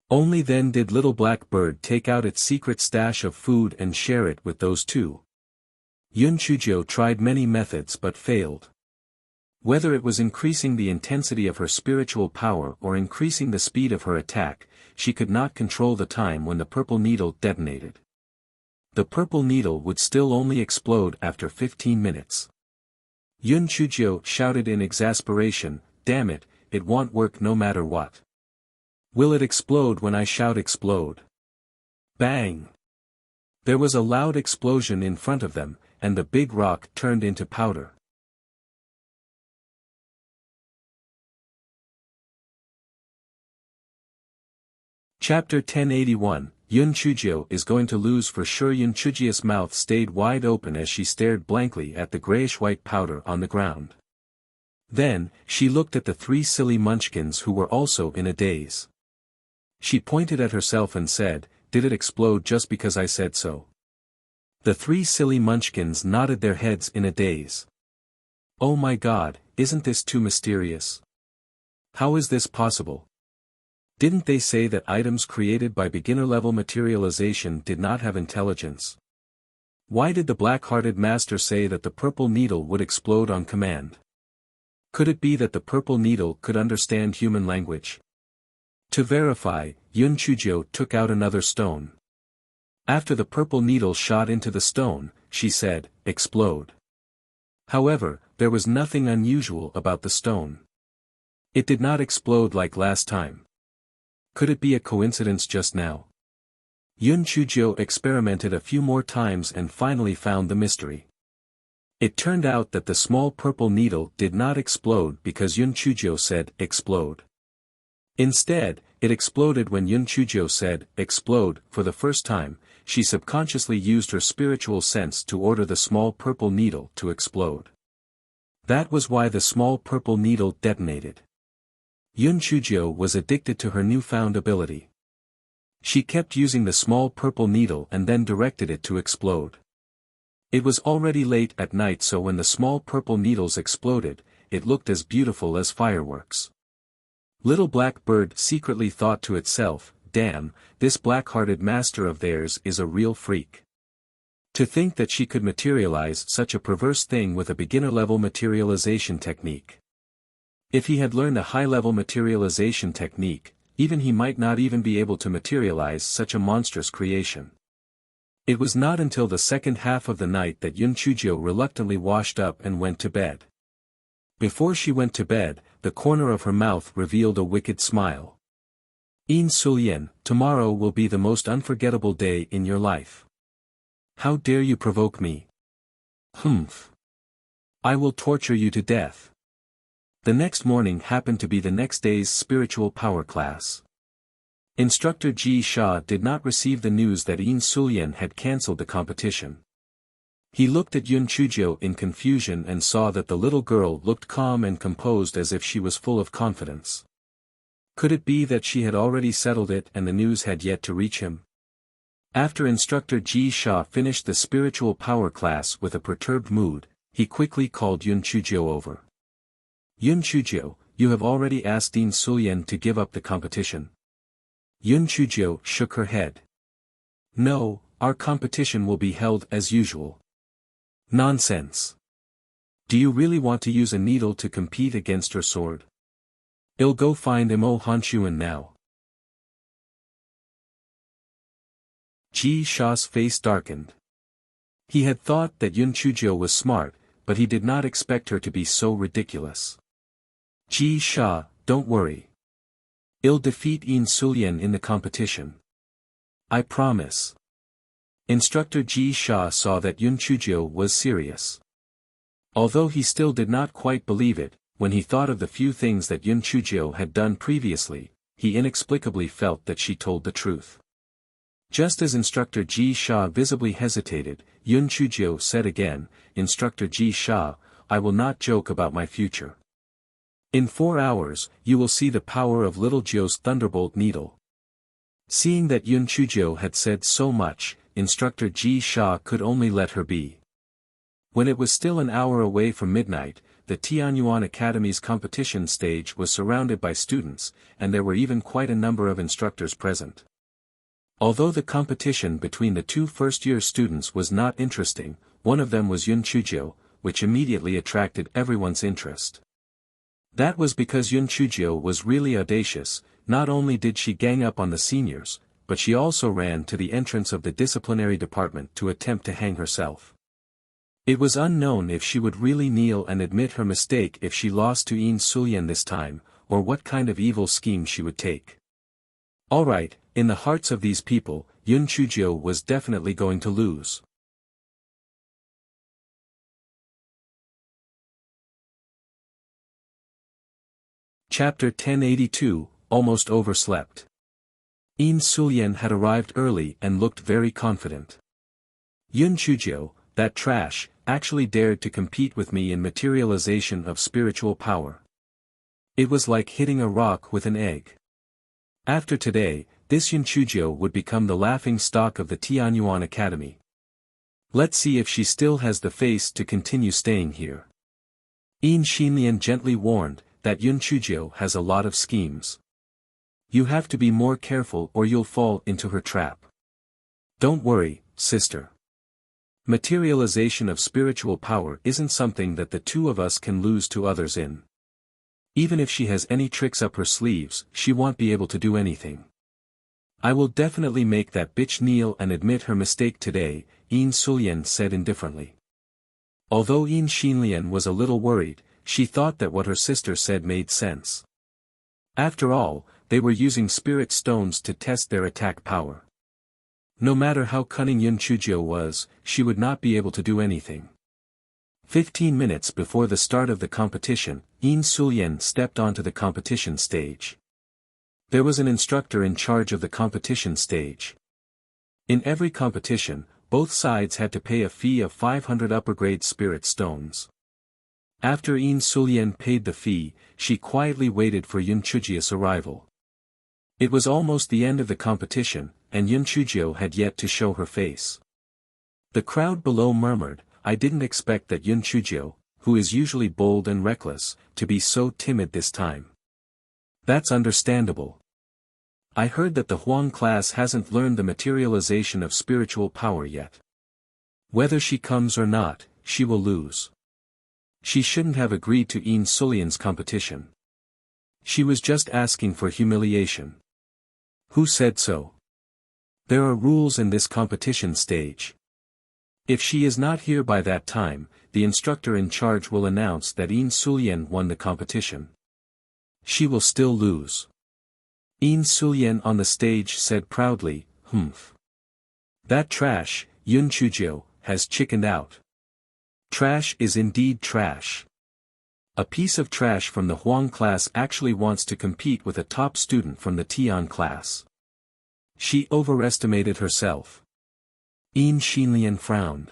Only then did Little Black Bird take out its secret stash of food and share it with those two. Yun Chujio tried many methods but failed. Whether it was increasing the intensity of her spiritual power or increasing the speed of her attack, she could not control the time when the purple needle detonated. The purple needle would still only explode after 15 minutes. Yun Chujio shouted in exasperation, Damn it, it won't work no matter what. Will it explode when I shout explode? Bang! There was a loud explosion in front of them, and the big rock turned into powder. Chapter 1081, Yun Chujio is going to lose for sure. Yun Chujio's mouth stayed wide open as she stared blankly at the grayish-white powder on the ground. Then, she looked at the 3 silly munchkins who were also in a daze. She pointed at herself and said, Did it explode just because I said so? The 3 silly munchkins nodded their heads in a daze. Oh my God, isn't this too mysterious? How is this possible? Didn't they say that items created by beginner-level materialization did not have intelligence? Why did the black-hearted master say that the purple needle would explode on command? Could it be that the purple needle could understand human language? To verify, Yun Chuzhou took out another stone. After the purple needle shot into the stone, she said, "Explode." However, there was nothing unusual about the stone. It did not explode like last time. Could it be a coincidence just now? Yun Chuzhou experimented a few more times and finally found the mystery. It turned out that the small purple needle did not explode because Yun Chuzhou said, "Explode." Instead, it exploded when Yun Chuzhou said, "Explode," for the first time. She subconsciously used her spiritual sense to order the small purple needle to explode. That was why the small purple needle detonated. Yun Chuzhou was addicted to her newfound ability. She kept using the small purple needle and then directed it to explode. It was already late at night, so when the small purple needles exploded, it looked as beautiful as fireworks. Little Black Bird secretly thought to itself, "Damn, this black-hearted master of theirs is a real freak. To think that she could materialize such a perverse thing with a beginner-level materialization technique. If he had learned a high-level materialization technique, even he might not even be able to materialize such a monstrous creation." It was not until the second half of the night that Yun Chuzhou reluctantly washed up and went to bed. Before she went to bed, the corner of her mouth revealed a wicked smile. "In Sulian, tomorrow will be the most unforgettable day in your life. How dare you provoke me? Humph. I will torture you to death." The next morning happened to be the next day's spiritual power class. Instructor Ji Sha did not receive the news that In Sulian had cancelled the competition. He looked at Yun Chuzhou in confusion and saw that the little girl looked calm and composed as if she was full of confidence. Could it be that she had already settled it and the news had yet to reach him? After Instructor Ji Sha finished the spiritual power class with a perturbed mood, he quickly called Yun Chuzhou over. "Yun Chuzhou, you have already asked In Sulian to give up the competition." Yun Chuzhou shook her head. "No, our competition will be held as usual." "Nonsense. Do you really want to use a needle to compete against her sword? I'll go find Mo Hanshuan now." Ji Sha's face darkened. He had thought that Yun Chuzhou was smart, but he did not expect her to be so ridiculous. "Ji Sha, don't worry. I'll defeat In Sulian in the competition. I promise." Instructor Ji Sha saw that Yun Chuzhou was serious. Although he still did not quite believe it, when he thought of the few things that Yun Chuzhou had done previously, he inexplicably felt that she told the truth. Just as Instructor Ji Sha visibly hesitated, Yun Chuzhou said again, "Instructor Ji Sha, I will not joke about my future. In 4 hours, you will see the power of Little Jiu's thunderbolt needle." Seeing that Yun Chuzhou had said so much, Instructor Ji Sha could only let her be. When it was still an hour away from midnight, the Tianyuan Academy's competition stage was surrounded by students, and there were even quite a number of instructors present. Although the competition between the two first-year students was not interesting, one of them was Yun Chuzhou, which immediately attracted everyone's interest. That was because Yun Chuzhou was really audacious. Not only did she gang up on the seniors, but she also ran to the entrance of the disciplinary department to attempt to hang herself. It was unknown if she would really kneel and admit her mistake if she lost to In Sulian this time, or what kind of evil scheme she would take. Alright, in the hearts of these people, Yun Chuzhou was definitely going to lose. Chapter 1082, Almost Overslept. In Sulian had arrived early and looked very confident. "Yun Chuzhou, that trash, actually dared to compete with me in materialization of spiritual power. It was like hitting a rock with an egg. After today, this Yun Chuzhou would become the laughing stock of the Tianyuan Academy. Let's see if she still has the face to continue staying here." In Xinlian gently warned that Yun Chuzhou has a lot of schemes. "You have to be more careful or you'll fall into her trap. Don't worry, sister. Materialization of spiritual power isn't something that the two of us can lose to others in. Even if she has any tricks up her sleeves, she won't be able to do anything. I will definitely make that bitch kneel and admit her mistake today, Yin Sulian said indifferently. Although Yin Xinlian was a little worried, she thought that what her sister said made sense. After all, they were using spirit stones to test their attack power. No matter how cunning Yun Chujio was, she would not be able to do anything. 15 minutes before the start of the competition, Yin Sulian stepped onto the competition stage. There was an instructor in charge of the competition stage. In every competition, both sides had to pay a fee of 500 upper-grade spirit stones. After Yin Sulian paid the fee, she quietly waited for Yun Chujio's arrival. It was almost the end of the competition, and Yun Chujio had yet to show her face. The crowd below murmured, "I didn't expect that Yun Chujio, who is usually bold and reckless, to be so timid this time." That's understandable. I heard that the Huang class hasn't learned the materialization of spiritual power yet. Whether she comes or not, she will lose. She shouldn't have agreed to Yin Sulian's competition. She was just asking for humiliation. Who said so? There are rules in this competition stage. If she is not here by that time, the instructor in charge will announce that Yin Sulian won the competition. She will still lose. Yin Sulian on the stage said proudly, "Humph. That trash, Yun Chujio, has chickened out. Trash is indeed trash. A piece of trash from the Huang class actually wants to compete with a top student from the Tian class. She overestimated herself." Yin Xinlian frowned.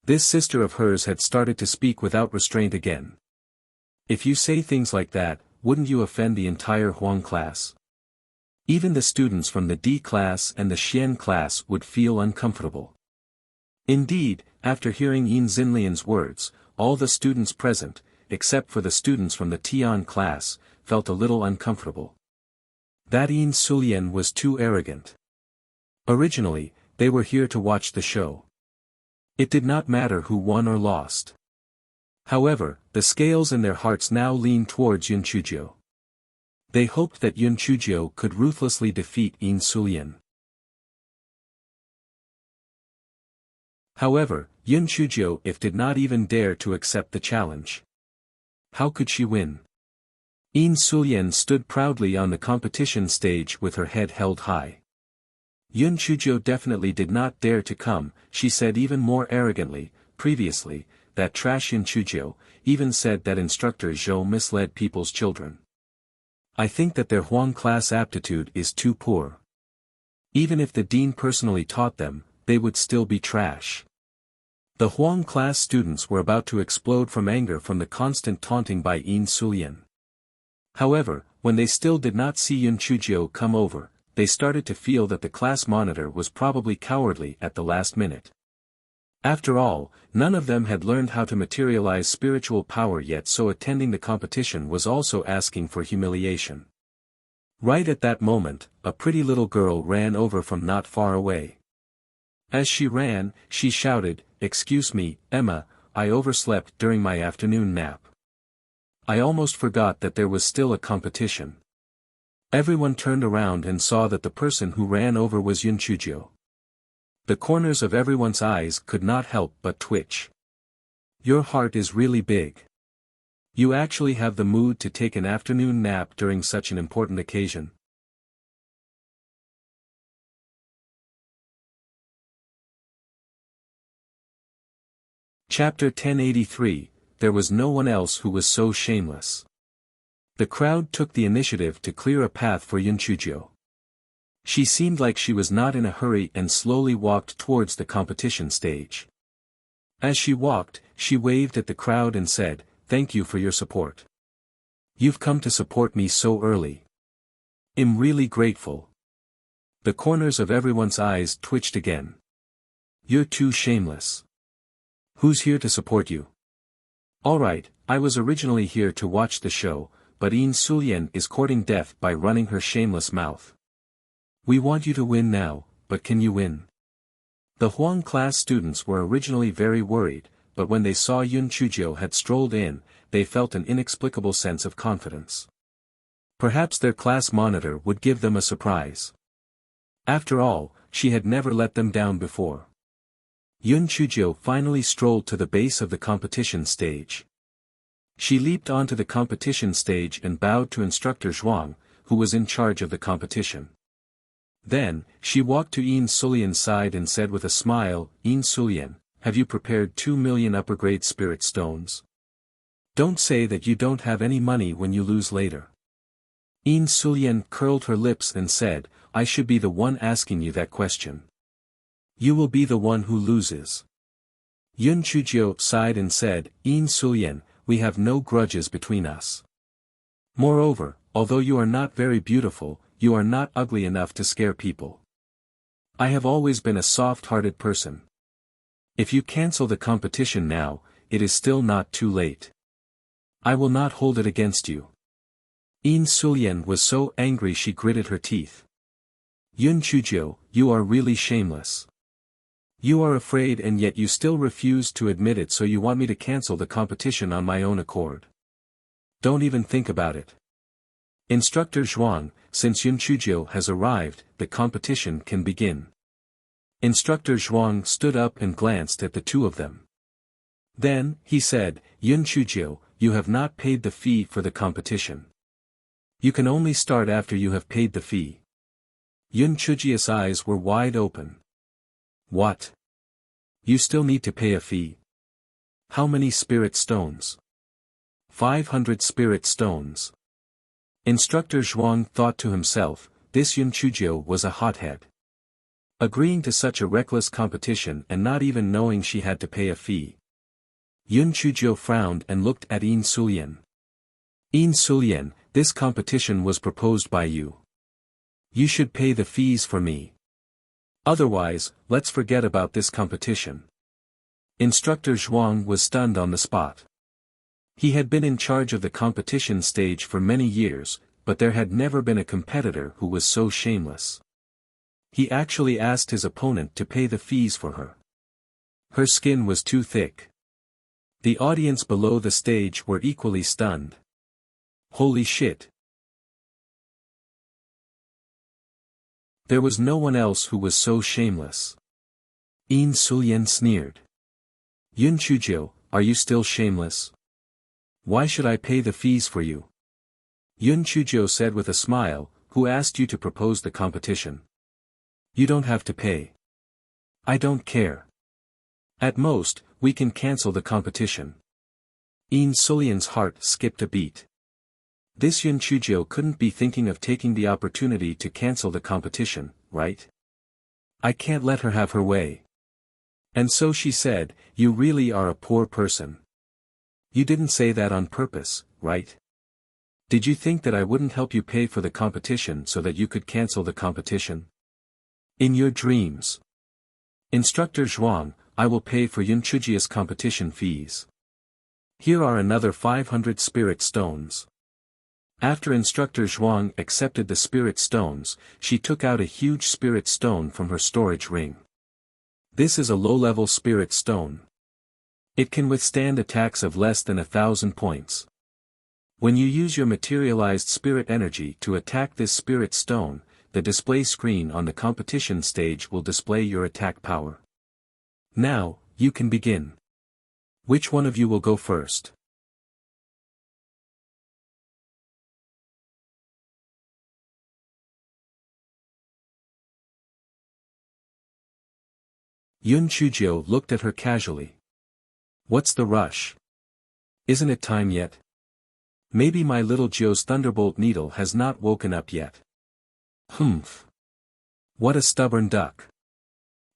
This sister of hers had started to speak without restraint again. If you say things like that, wouldn't you offend the entire Huang class? Even the students from the D class and the Xian class would feel uncomfortable. Indeed, after hearing Yin Xinlian's words, all the students present, except for the students from the Tian class, felt a little uncomfortable. That Yin Sulian was too arrogant. Originally, they were here to watch the show. It did not matter who won or lost. However, the scales in their hearts now leaned towards Yun Chujio. They hoped that Yun Chujio could ruthlessly defeat Yin Sulian. However, Yun Chujio did not even dare to accept the challenge. How could she win? Yin Sulian stood proudly on the competition stage with her head held high. Yun Chujio definitely did not dare to come, she said even more arrogantly. Previously, that trash Yun Chujio even said that instructor Zhou misled people's children. I think that their Huang class aptitude is too poor. Even if the dean personally taught them, they would still be trash. The Huang class students were about to explode from anger from the constant taunting by Yin Sulian. However, when they still did not see Yun Chujio come over, they started to feel that the class monitor was probably cowardly at the last minute. After all, none of them had learned how to materialize spiritual power yet, so attending the competition was also asking for humiliation. Right at that moment, a pretty little girl ran over from not far away. As she ran, she shouted, "Excuse me, Emma, I overslept during my afternoon nap. I almost forgot that there was still a competition." Everyone turned around and saw that the person who ran over was Yun Chujio. The corners of everyone's eyes could not help but twitch. Your heart is really big. You actually have the mood to take an afternoon nap during such an important occasion. Chapter 1083, There was no one else who was so shameless. The crowd took the initiative to clear a path for Yun Chujio. She seemed like she was not in a hurry and slowly walked towards the competition stage. As she walked, she waved at the crowd and said, "Thank you for your support. You've come to support me so early. I'm really grateful." The corners of everyone's eyes twitched again. You're too shameless. Who's here to support you? Alright, I was originally here to watch the show, but Yin Sulian is courting death by running her shameless mouth. We want you to win now, but can you win? The Huang class students were originally very worried, but when they saw Yun Chuzhou had strolled in, they felt an inexplicable sense of confidence. Perhaps their class monitor would give them a surprise. After all, she had never let them down before. Yun Chuzhou finally strolled to the base of the competition stage. She leaped onto the competition stage and bowed to Instructor Zhuang, who was in charge of the competition. Then, she walked to Yin Sulian's side and said with a smile, "Yin Sulian, have you prepared 2 million upper-grade spirit stones? Don't say that you don't have any money when you lose later." Yin Sulian curled her lips and said, "I should be the one asking you that question. You will be the one who loses." Yun Chuzhou sighed and said, "Yin Sulian, we have no grudges between us. Moreover, although you are not very beautiful, you are not ugly enough to scare people. I have always been a soft-hearted person. If you cancel the competition now, it is still not too late. I will not hold it against you." Yin Sulian was so angry she gritted her teeth. "Yun Chuzhou, you are really shameless. You are afraid and yet you still refuse to admit it, so you want me to cancel the competition on my own accord. Don't even think about it. Instructor Zhuang, since Yun Chuzhou has arrived, the competition can begin." Instructor Zhuang stood up and glanced at the two of them. Then, he said, "Yun Chuzhou, you have not paid the fee for the competition. You can only start after you have paid the fee." Yun Chuzhou's eyes were wide open. "What? You still need to pay a fee? How many spirit stones?" 500 spirit stones. Instructor Zhuang thought to himself, this Yun Chuzhou was a hothead. Agreeing to such a reckless competition and not even knowing she had to pay a fee. Yun Chuzhou frowned and looked at Yin Sulian. "Yin Sulian, this competition was proposed by you. You should pay the fees for me. Otherwise, let's forget about this competition." Instructor Zhuang was stunned on the spot. He had been in charge of the competition stage for many years, but there had never been a competitor who was so shameless. He actually asked his opponent to pay the fees for her. Her skin was too thick. The audience below the stage were equally stunned. Holy shit! There was no one else who was so shameless. Yin Sulian sneered. "Yun Chuzhou, are you still shameless? Why should I pay the fees for you?" Yun Chuzhou said with a smile, "Who asked you to propose the competition? You don't have to pay. I don't care. At most, we can cancel the competition." Yin Sulian's heart skipped a beat. This Yun Chuzhou couldn't be thinking of taking the opportunity to cancel the competition, right? I can't let her have her way. And so she said, "You really are a poor person. You didn't say that on purpose, right? Did you think that I wouldn't help you pay for the competition so that you could cancel the competition? In your dreams. Instructor Zhuang, I will pay for Yun Chuzhou's competition fees. Here are another 500 spirit stones." After Instructor Zhuang accepted the spirit stones, she took out a huge spirit stone from her storage ring. This is a low-level spirit stone. It can withstand attacks of less than 1,000 points. When you use your materialized spirit energy to attack this spirit stone, the display screen on the competition stage will display your attack power. Now, you can begin. Which one of you will go first? Yun Chuzhou looked at her casually. What's the rush? Isn't it time yet? Maybe my little Joe's thunderbolt needle has not woken up yet. Humph. What a stubborn duck.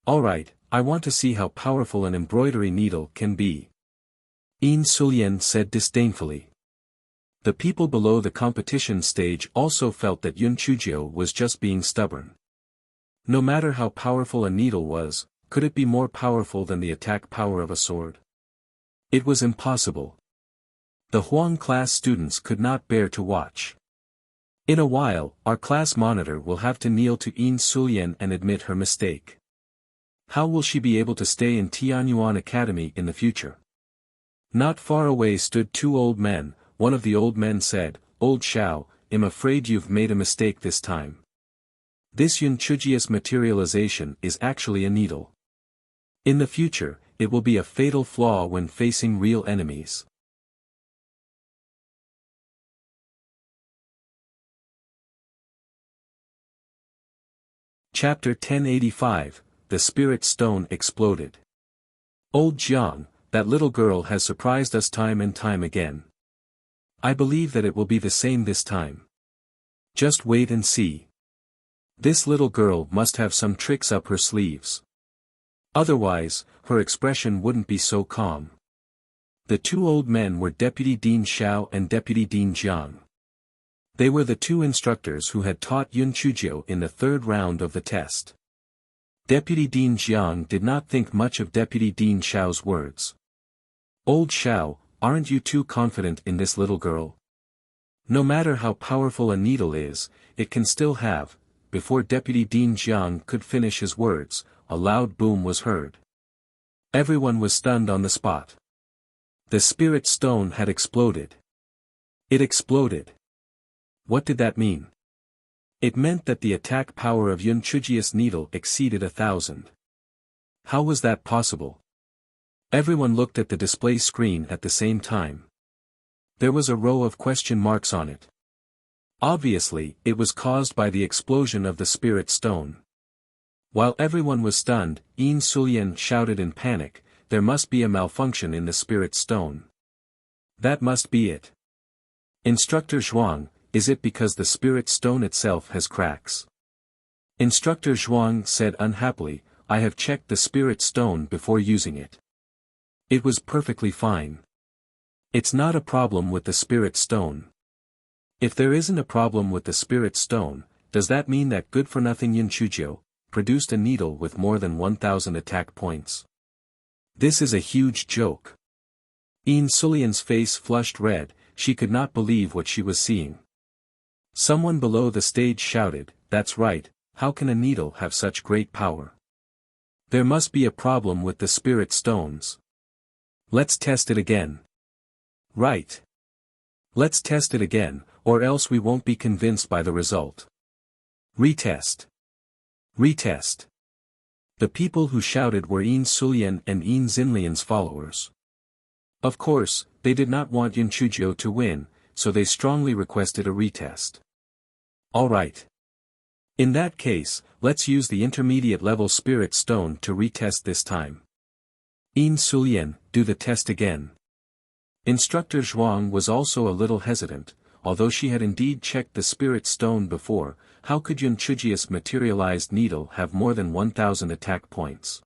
Alright, I want to see how powerful an embroidery needle can be. Yin Sulian said disdainfully. The people below the competition stage also felt that Yun Chuzhou was just being stubborn. No matter how powerful a needle was, could it be more powerful than the attack power of a sword? It was impossible. The Huang class students could not bear to watch. In a while, our class monitor will have to kneel to Yin Sulian and admit her mistake. How will she be able to stay in Tianyuan Academy in the future? Not far away stood two old men. One of the old men said, "Old Xiao, I'm afraid you've made a mistake this time. This Yunchujia's materialization is actually a needle. In the future, it will be a fatal flaw when facing real enemies." Chapter 1085, The Spirit Stone Exploded. Old Jiang, that little girl has surprised us time and time again. I believe that it will be the same this time. Just wait and see. This little girl must have some tricks up her sleeves. Otherwise, her expression wouldn't be so calm. The two old men were Deputy Dean Xiao and Deputy Dean Jiang. They were the two instructors who had taught Yun Chuzhou in the third round of the test. Deputy Dean Jiang did not think much of Deputy Dean Xiao's words. "Old Xiao, aren't you too confident in this little girl? No matter how powerful a needle is, it can still have." Before Deputy Dean Jiang could finish his words, a loud boom was heard. Everyone was stunned on the spot. The spirit stone had exploded. It exploded. What did that mean? It meant that the attack power of Yun Chujia's needle exceeded 1,000. How was that possible? Everyone looked at the display screen at the same time. There was a row of question marks on it. Obviously, it was caused by the explosion of the spirit stone. While everyone was stunned, Yin Sulian shouted in panic, "There must be a malfunction in the spirit stone. That must be it. Instructor Zhuang, is it because the spirit stone itself has cracks?" Instructor Zhuang said unhappily, "I have checked the spirit stone before using it. It was perfectly fine. It's not a problem with the spirit stone." If there isn't a problem with the spirit stone, does that mean that good-for-nothing Yun Chuzhou produced a needle with more than 1,000 attack points? This is a huge joke. Yin Sulian's face flushed red, she could not believe what she was seeing. Someone below the stage shouted, "That's right, how can a needle have such great power? There must be a problem with the spirit stones. Let's test it again." "Right. Let's test it again, or else we won't be convinced by the result. Retest. Retest." The people who shouted were Yin Sulian and Yin Xinlian's followers. Of course, they did not want Yun Chuzhou to win, so they strongly requested a retest. "All right. In that case, let's use the intermediate level spirit stone to retest this time. Yin Sulian, do the test again." Instructor Zhuang was also a little hesitant. Although she had indeed checked the spirit stone before, how could Yun Chujia's materialized needle have more than 1,000 attack points?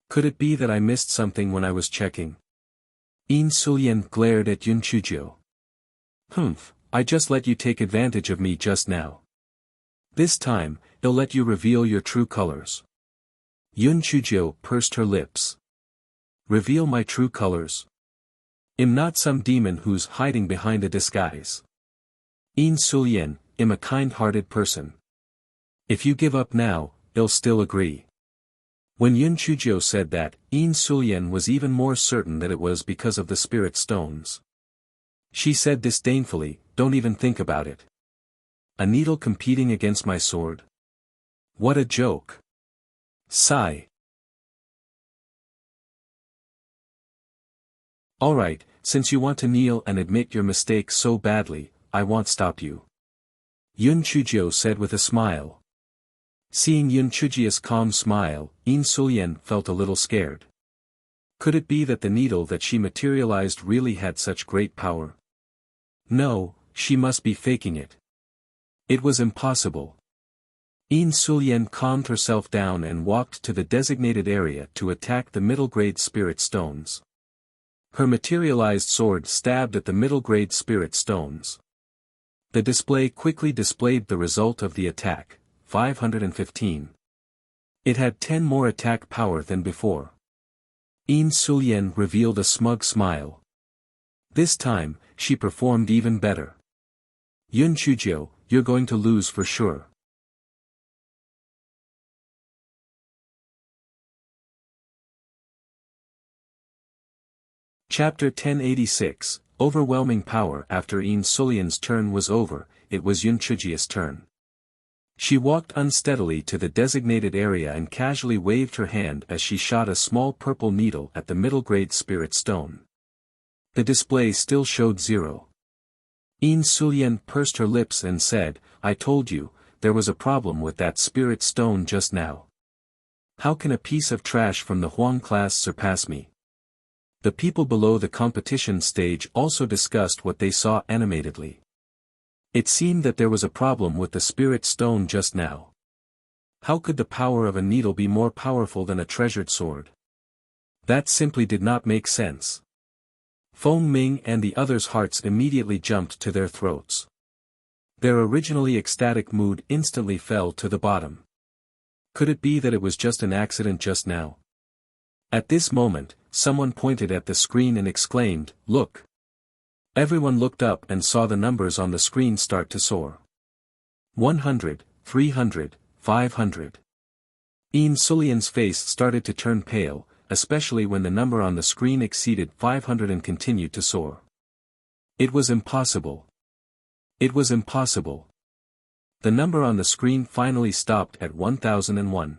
Could it be that I missed something when I was checking? Yin Sulian glared at Yun Chuzhou. "Humph, I just let you take advantage of me just now. This time, I'll let you reveal your true colors." Yun Chuzhou pursed her lips. "Reveal my true colors? I'm not some demon who's hiding behind a disguise. Yin Sulian, I'm a kind-hearted person. If you give up now, I'll still agree." When Yun Chuzhou said that, Yin Sulian was even more certain that it was because of the spirit stones. She said disdainfully, "Don't even think about it. A needle competing against my sword? What a joke." Sigh. "Alright, since you want to kneel and admit your mistake so badly, I won't stop you," Yun Chuzhou said with a smile. Seeing Yun Chujia's calm smile, Yin Sulian felt a little scared. Could it be that the needle that she materialized really had such great power? No, she must be faking it. It was impossible. Yin Sulian calmed herself down and walked to the designated area to attack the middle-grade spirit stones. Her materialized sword stabbed at the middle-grade spirit stones. The display quickly displayed the result of the attack, 515. It had 10 more attack power than before. Yin Sulian revealed a smug smile. This time, she performed even better. "Yun Chuzhou, you're going to lose for sure." Chapter 1086, Overwhelming Power. After Yin Sulian's turn was over, it was Yun Chujia's turn. She walked unsteadily to the designated area and casually waved her hand as she shot a small purple needle at the middle-grade spirit stone. The display still showed 0. Yin Sulian pursed her lips and said, "I told you, there was a problem with that spirit stone just now. How can a piece of trash from the Huang class surpass me?" The people below the competition stage also discussed what they saw animatedly. It seemed that there was a problem with the spirit stone just now. How could the power of a needle be more powerful than a treasured sword? That simply did not make sense. Feng Ming and the others' hearts immediately jumped to their throats. Their originally ecstatic mood instantly fell to the bottom. Could it be that it was just an accident just now? At this moment, someone pointed at the screen and exclaimed, "Look!" Everyone looked up and saw the numbers on the screen start to soar. 100, 300, 500. Yin Sulian's face started to turn pale, especially when the number on the screen exceeded 500 and continued to soar. It was impossible. It was impossible. The number on the screen finally stopped at 1001.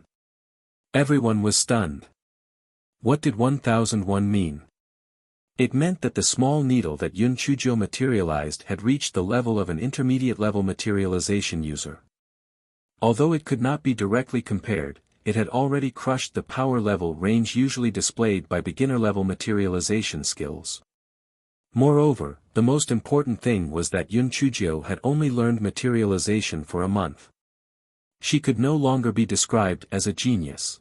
Everyone was stunned. What did 1001 mean? It meant that the small needle that Yun Chuzhou materialized had reached the level of an intermediate-level materialization user. Although it could not be directly compared, it had already crushed the power level range usually displayed by beginner-level materialization skills. Moreover, the most important thing was that Yun Chuzhou had only learned materialization for a month. She could no longer be described as a genius.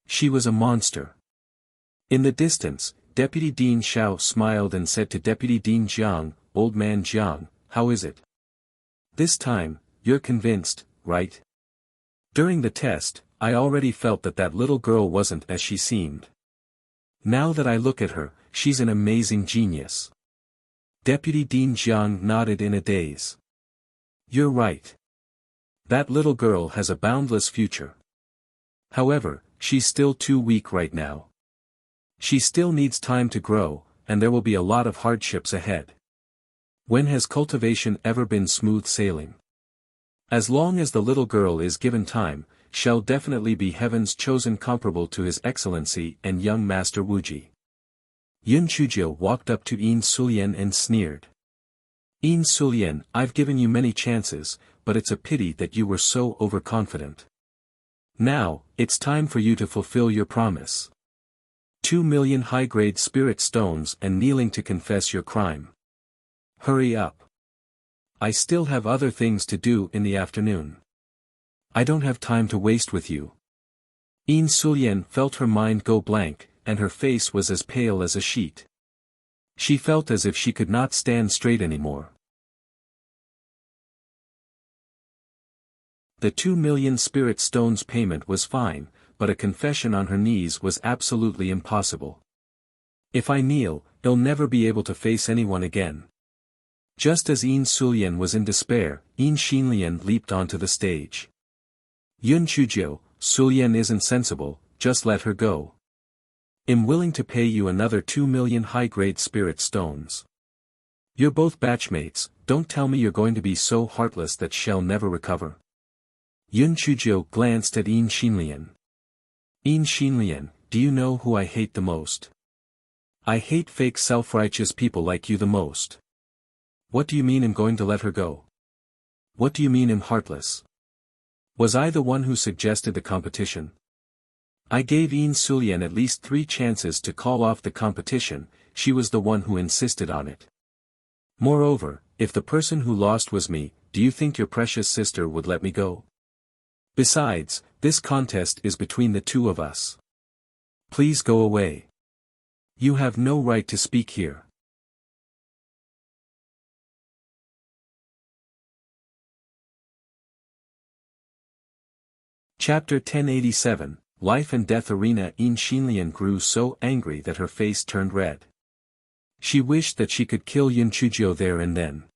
She was a monster. In the distance, Deputy Dean Xiao smiled and said to Deputy Dean Jiang, "Old man Jiang, how is it? This time, you're convinced, right? During the test, I already felt that that little girl wasn't as she seemed. Now that I look at her, she's an amazing genius." Deputy Dean Jiang nodded in a daze. "You're right. That little girl has a boundless future. However, she's still too weak right now. She still needs time to grow, and there will be a lot of hardships ahead. When has cultivation ever been smooth sailing? As long as the little girl is given time, she'll definitely be heaven's chosen comparable to His Excellency and young Master Wuji." Yun Chuzhou walked up to Yin Sulian and sneered. "Yin Sulian, I've given you many chances, but it's a pity that you were so overconfident. Now, it's time for you to fulfill your promise. 2 million high-grade spirit stones and kneeling to confess your crime. Hurry up. I still have other things to do in the afternoon. I don't have time to waste with you." Yin Sulian felt her mind go blank, and her face was as pale as a sheet. She felt as if she could not stand straight anymore. The 2 million spirit stones payment was fine, but a confession on her knees was absolutely impossible. If I kneel, I'll never be able to face anyone again. Just as Yin Sulian was in despair, Yin Xinlian leaped onto the stage. "Yun Chuzhou, Sulian isn't sensible, just let her go. I'm willing to pay you another 2 million high-grade spirit stones. You're both batchmates, don't tell me you're going to be so heartless that she'll never recover." Yun Chuzhou glanced at Yin Xinlian. "Yin Xinlian, do you know who I hate the most? I hate fake self-righteous people like you the most. What do you mean I'm going to let her go? What do you mean I'm heartless? Was I the one who suggested the competition? I gave Yin Sulian at least 3 chances to call off the competition, she was the one who insisted on it. Moreover, if the person who lost was me, do you think your precious sister would let me go? Besides, this contest is between the two of us. Please go away. You have no right to speak here." Chapter 1087, Life and Death Arena. Yin Xinlian grew so angry that her face turned red. She wished that she could kill Yun Chuzhou there and then.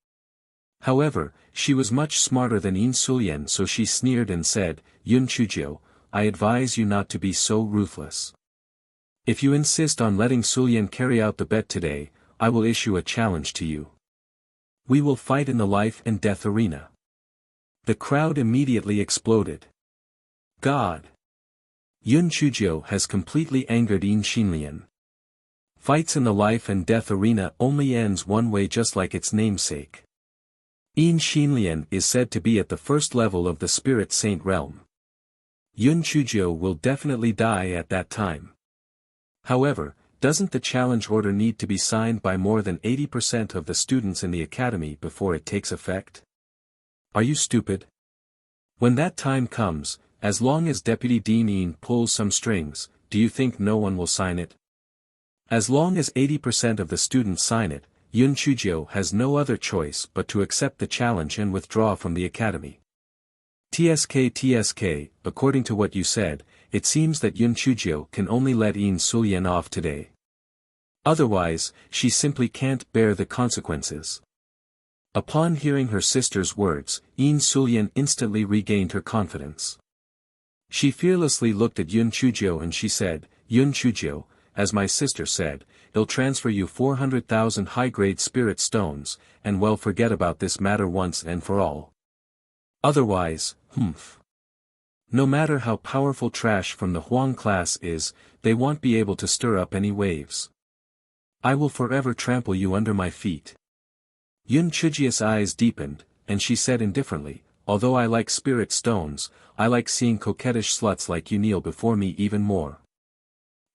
However, she was much smarter than Yin Sulian, so she sneered and said, "Yun Chuzhou, I advise you not to be so ruthless. If you insist on letting Sulian carry out the bet today, I will issue a challenge to you. We will fight in the life and death arena. The crowd immediately exploded. God! Yun Chuzhou has completely angered Yin Xinlian. Fights in the life and death arena only ends one way, just like its namesake. Yin Xinlian is said to be at the first level of the Spirit Saint realm. Yun Chuzhou will definitely die at that time. However, doesn't the challenge order need to be signed by more than 80% of the students in the academy before it takes effect? Are you stupid? When that time comes, as long as Deputy Dean Yin pulls some strings, do you think no one will sign it? As long as 80% of the students sign it, Yun Chuzhou has no other choice but to accept the challenge and withdraw from the academy. TSK, according to what you said, it seems that Yun Chuzhou can only let Yin Sulian off today. Otherwise, she simply can't bear the consequences. Upon hearing her sister's words, Yin Sulian instantly regained her confidence. She fearlessly looked at Yun Chuzhou and she said, Yun Chuzhou, as my sister said, he'll transfer you 400,000 high-grade spirit stones, and well, forget about this matter once and for all. Otherwise, no matter how powerful trash from the Huang class is, they won't be able to stir up any waves. I will forever trample you under my feet. Yun Chuzhia's eyes deepened, and she said indifferently, although I like spirit stones, I like seeing coquettish sluts like you kneel before me even more.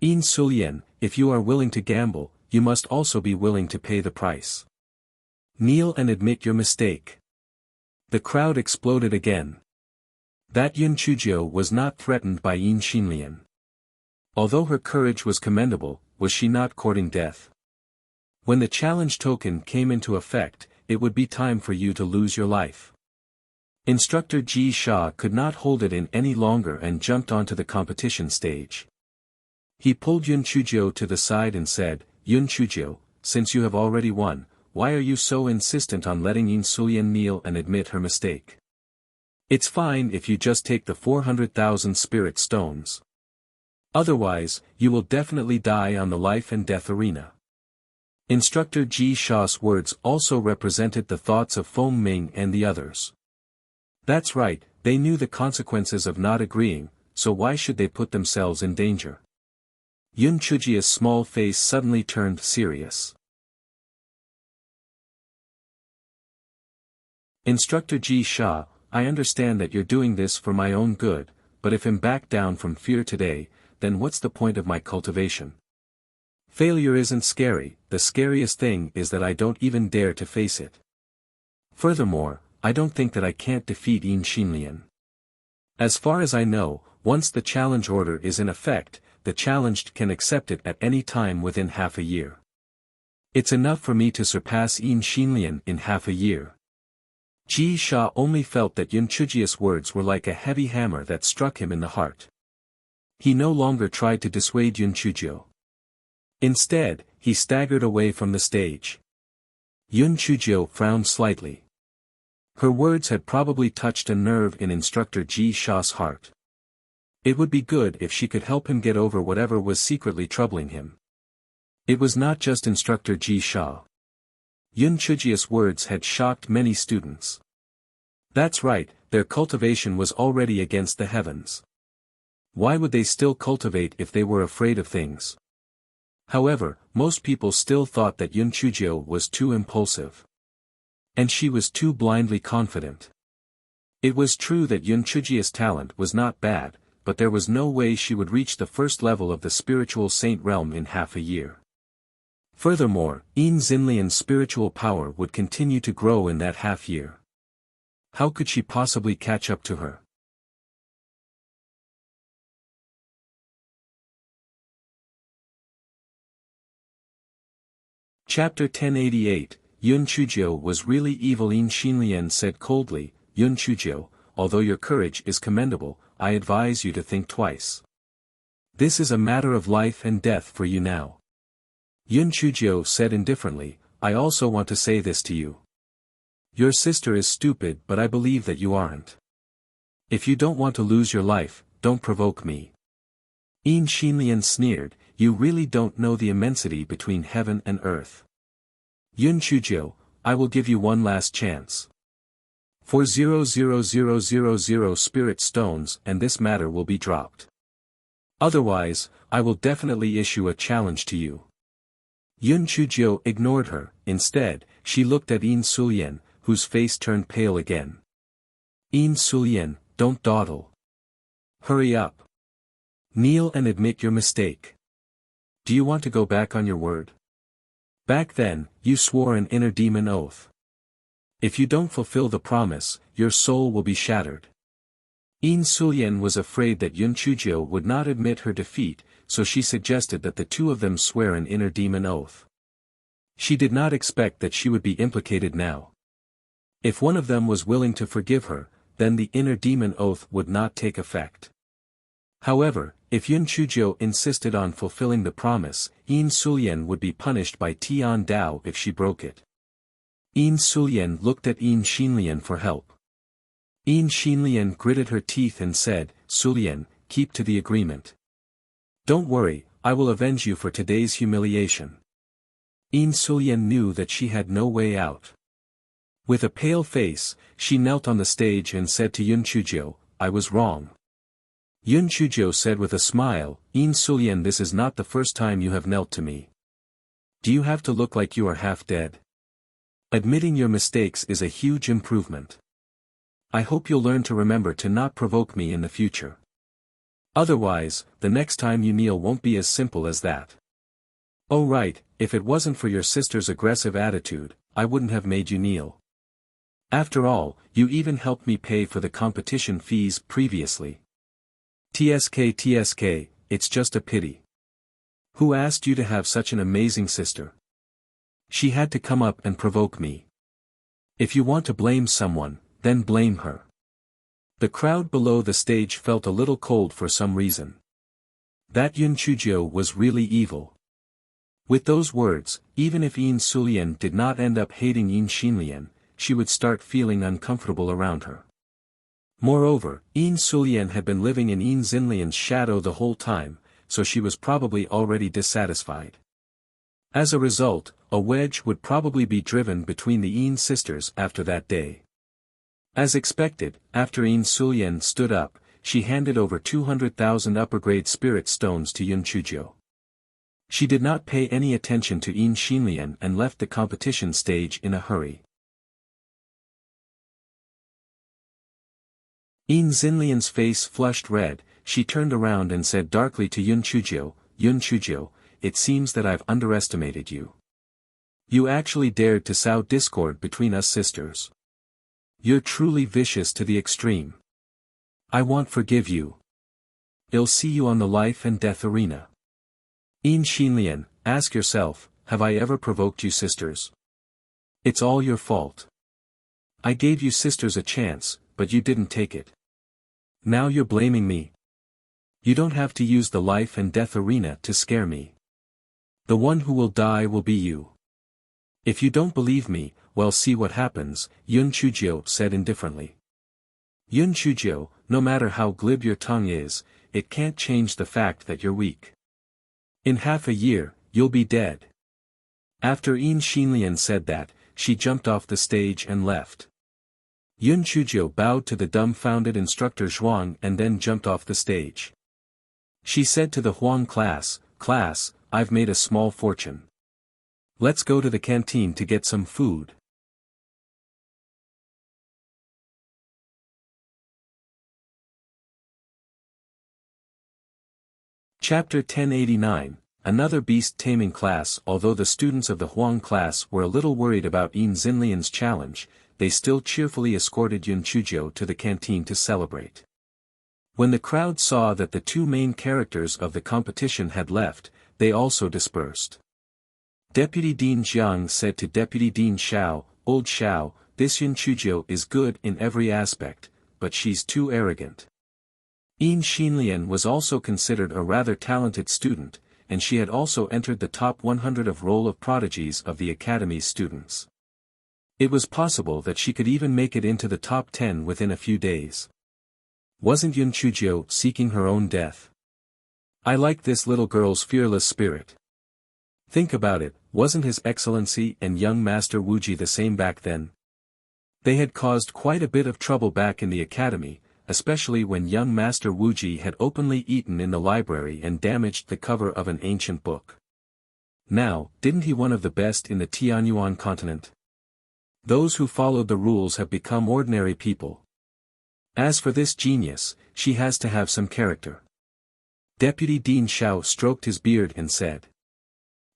Yin Sulian, if you are willing to gamble, you must also be willing to pay the price. Kneel and admit your mistake. The crowd exploded again. That Yun Chuzhou was not threatened by Yin Xinlian. Although her courage was commendable, was she not courting death? When the challenge token came into effect, it would be time for you to lose your life. Instructor Ji Sha could not hold it in any longer and jumped onto the competition stage. He pulled Yun Chuzhou to the side and said, Yun Chuzhou, since you have already won, why are you so insistent on letting Yin Sulian kneel and admit her mistake? It's fine if you just take the 400,000 spirit stones. Otherwise, you will definitely die on the life and death arena. Instructor Ji Sha's words also represented the thoughts of Feng Ming and the others. That's right, they knew the consequences of not agreeing, so why should they put themselves in danger? Yun Chuzhia's small face suddenly turned serious. Instructor Ji Sha, I understand that you're doing this for my own good, but if I'm back down from fear today, then what's the point of my cultivation? Failure isn't scary, the scariest thing is that I don't even dare to face it. Furthermore, I don't think that I can't defeat Yin Xinlian. As far as I know, once the challenge order is in effect, the challenged can accept it at any time within half a year. It's enough for me to surpass Yin Xinlian in half a year. Ji Sha only felt that Yun Chuzhia's words were like a heavy hammer that struck him in the heart. He no longer tried to dissuade Yun Chuzhou. Instead, he staggered away from the stage. Yun Chuzhou frowned slightly. Her words had probably touched a nerve in Instructor Ji Sha's heart. It would be good if she could help him get over whatever was secretly troubling him. It was not just Instructor Ji Sha. Yun Chuzhia's words had shocked many students. That's right, their cultivation was already against the heavens. Why would they still cultivate if they were afraid of things? However, most people still thought that Yun Chuzhou was too impulsive. And she was too blindly confident. It was true that Yun Chuzhia's talent was not bad, but there was no way she would reach the first level of the spiritual saint realm in half a year. Furthermore, Yin Xinlian's spiritual power would continue to grow in that half year. How could she possibly catch up to her? Chapter 1088, Yun Chuzhou was really evil. Yin Xinlian said coldly, Yun Chuzhou, although your courage is commendable, I advise you to think twice. This is a matter of life and death for you now. Yun Chuzhou said indifferently, I also want to say this to you. Your sister is stupid, but I believe that you aren't. If you don't want to lose your life, don't provoke me. Yin Xinlian sneered, you really don't know the immensity between heaven and earth. Yun Chuzhou, I will give you one last chance. For 0,000,000 spirit stones and this matter will be dropped. Otherwise, I will definitely issue a challenge to you. Yun Chuzhou ignored her. Instead, she looked at Yin Sulian, whose face turned pale again. Yin Sulian, don't dawdle. Hurry up. Kneel and admit your mistake. Do you want to go back on your word? Back then, you swore an inner demon oath. If you don't fulfill the promise, your soul will be shattered. Yin Sulian was afraid that Yun Chuzhou would not admit her defeat, so she suggested that the two of them swear an inner demon oath. She did not expect that she would be implicated now. If one of them was willing to forgive her, then the inner demon oath would not take effect. However, if Yun Chuzhou insisted on fulfilling the promise, Yin Sulian would be punished by Tian Dao if she broke it. Yin Sulian looked at Yin Xinlian for help. Yin Xinlian gritted her teeth and said, Sulian, keep to the agreement. Don't worry, I will avenge you for today's humiliation. Yin Sulian knew that she had no way out. With a pale face, she knelt on the stage and said to Yun Chuzhou, I was wrong. Yun Chuzhou said with a smile, Yin Sulian, this is not the first time you have knelt to me. Do you have to look like you are half dead? Admitting your mistakes is a huge improvement. I hope you'll learn to remember to not provoke me in the future. Otherwise, the next time you kneel won't be as simple as that. Oh right, if it wasn't for your sister's aggressive attitude, I wouldn't have made you kneel. After all, you even helped me pay for the competition fees previously. TSK, it's just a pity. Who asked you to have such an amazing sister? She had to come up and provoke me. If you want to blame someone, then blame her. The crowd below the stage felt a little cold for some reason. That Yun Chuzhou was really evil. With those words, even if Yin Sulian did not end up hating Yin Xinlian, she would start feeling uncomfortable around her. Moreover, Yin Sulian had been living in Yin Xinlian's shadow the whole time, so she was probably already dissatisfied. As a result, a wedge would probably be driven between the Yin sisters after that day. As expected, after Yin Sulian stood up, she handed over 200,000 upper-grade spirit stones to Yun Chuzhou. She did not pay any attention to Yin Xinlian and left the competition stage in a hurry. Yin Xinlian's face flushed red. She turned around and said darkly to Yun Chuzhou, Yun Chuzhou, it seems that I've underestimated you. You actually dared to sow discord between us sisters. You're truly vicious to the extreme. I won't forgive you. I'll see you on the life and death arena. Yin Xinlian, ask yourself, have I ever provoked you sisters? It's all your fault. I gave you sisters a chance, but you didn't take it. Now you're blaming me. You don't have to use the life and death arena to scare me. The one who will die will be you. If you don't believe me, well, see what happens, Yun Chuzhou said indifferently. Yun Chuzhou, no matter how glib your tongue is, it can't change the fact that you're weak. In half a year, you'll be dead. After Yin Xinlian said that, she jumped off the stage and left. Yun Chuzhou bowed to the dumbfounded instructor Zhuang and then jumped off the stage. She said to the Huang class, Class, I've made a small fortune. Let's go to the canteen to get some food. Chapter 1089, Another Beast Taming Class. Although the students of the Huang class were a little worried about Yin Xinlian's challenge, they still cheerfully escorted Yun Chuzhou to the canteen to celebrate. When the crowd saw that the two main characters of the competition had left, they also dispersed. Deputy Dean Jiang said to Deputy Dean Xiao, Old Xiao, this Yun Chuzhou is good in every aspect, but she's too arrogant. Yin Xinlian was also considered a rather talented student, and she had also entered the top 100 of Roll of Prodigies of the Academy's students. It was possible that she could even make it into the top 10 within a few days. Wasn't Yun Chuzhou seeking her own death? I like this little girl's fearless spirit. Think about it, wasn't His Excellency and young Master Wuji the same back then? They had caused quite a bit of trouble back in the academy, especially when young Master Wuji had openly eaten in the library and damaged the cover of an ancient book. Now, didn't he one of the best in the Tianyuan continent? Those who followed the rules have become ordinary people. As for this genius, she has to have some character. Deputy Dean Xiao stroked his beard and said.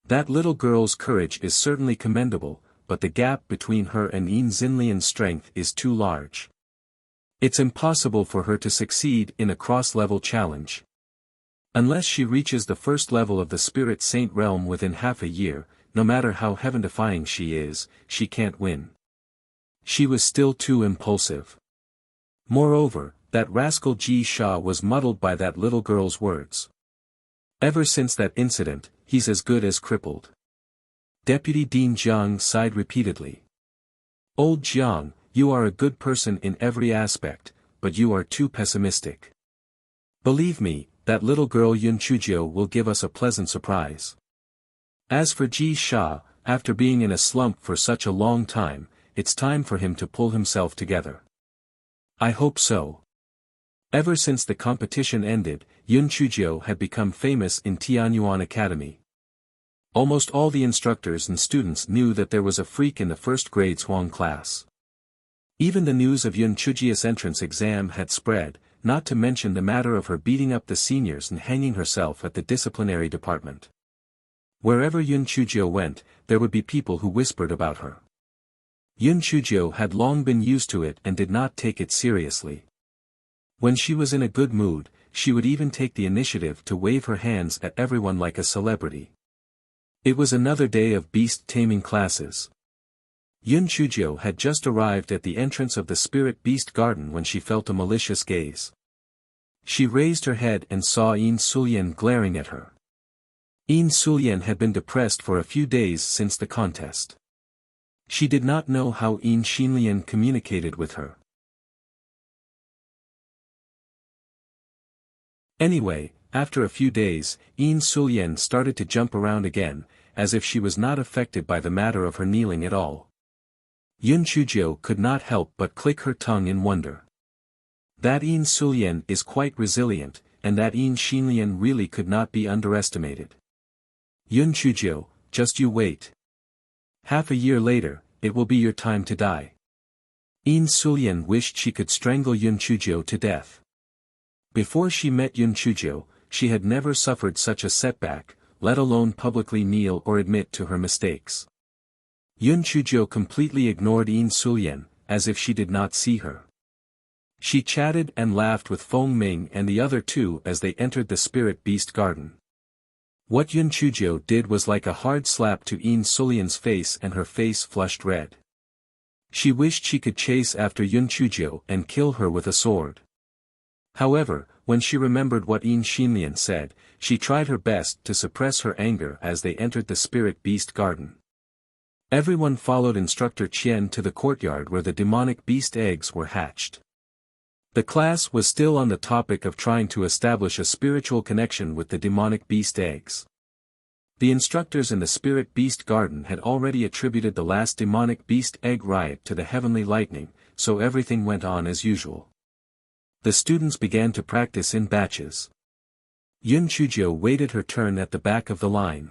That little girl's courage is certainly commendable, but the gap between her and Yin Xinlian's strength is too large. It's impossible for her to succeed in a cross-level challenge. Unless she reaches the first level of the Spirit Saint realm within half a year, no matter how heaven-defying she is, she can't win. She was still too impulsive. Moreover, that rascal Ji Sha was muddled by that little girl's words. Ever since that incident, he's as good as crippled. Deputy Dean Jiang sighed repeatedly. Old Jiang, you are a good person in every aspect, but you are too pessimistic. Believe me, that little girl Yun Chuzhou will give us a pleasant surprise. As for Ji Sha, after being in a slump for such a long time, it's time for him to pull himself together. I hope so. Ever since the competition ended, Yun Chuzhou had become famous in Tianyuan Academy. Almost all the instructors and students knew that there was a freak in the first grade Huang class. Even the news of Yun Chujia's entrance exam had spread, not to mention the matter of her beating up the seniors and hanging herself at the disciplinary department. Wherever Yun Chujiu went, there would be people who whispered about her. Yun Chujiu had long been used to it and did not take it seriously. When she was in a good mood, she would even take the initiative to wave her hands at everyone like a celebrity. It was another day of beast-taming classes. Yun Chujiu had just arrived at the entrance of the Spirit Beast Garden when she felt a malicious gaze. She raised her head and saw Yin Sulian glaring at her. Yin Sulian had been depressed for a few days since the contest. She did not know how Yin Xinlian communicated with her. Anyway, after a few days, Yin Sulian started to jump around again, as if she was not affected by the matter of her kneeling at all. Yun Chujiu could not help but click her tongue in wonder. That Yin Sulian is quite resilient, and that Yin Xinlian really could not be underestimated. Yun Chujiu, just you wait. Half a year later, it will be your time to die. Yin Sulian wished she could strangle Yun Chujiu to death. Before she met Yun Chujiu, she had never suffered such a setback, let alone publicly kneel or admit to her mistakes. Yun Chujiu completely ignored Yin Sulian, as if she did not see her. She chatted and laughed with Feng Ming and the other two as they entered the Spirit Beast Garden. What Yun Chujiu did was like a hard slap to Yin Sulian's face, and her face flushed red. She wished she could chase after Yun Chujiu and kill her with a sword. However, when she remembered what Yin Xinlian said, she tried her best to suppress her anger as they entered the Spirit Beast Garden. Everyone followed Instructor Qian to the courtyard where the demonic beast eggs were hatched. The class was still on the topic of trying to establish a spiritual connection with the demonic beast eggs. The instructors in the Spirit Beast Garden had already attributed the last demonic beast egg riot to the heavenly lightning, so everything went on as usual. The students began to practice in batches. Yun Chujiu waited her turn at the back of the line.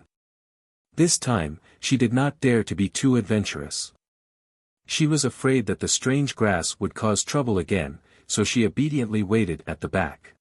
This time, she did not dare to be too adventurous. She was afraid that the strange grass would cause trouble again, so she obediently waited at the back.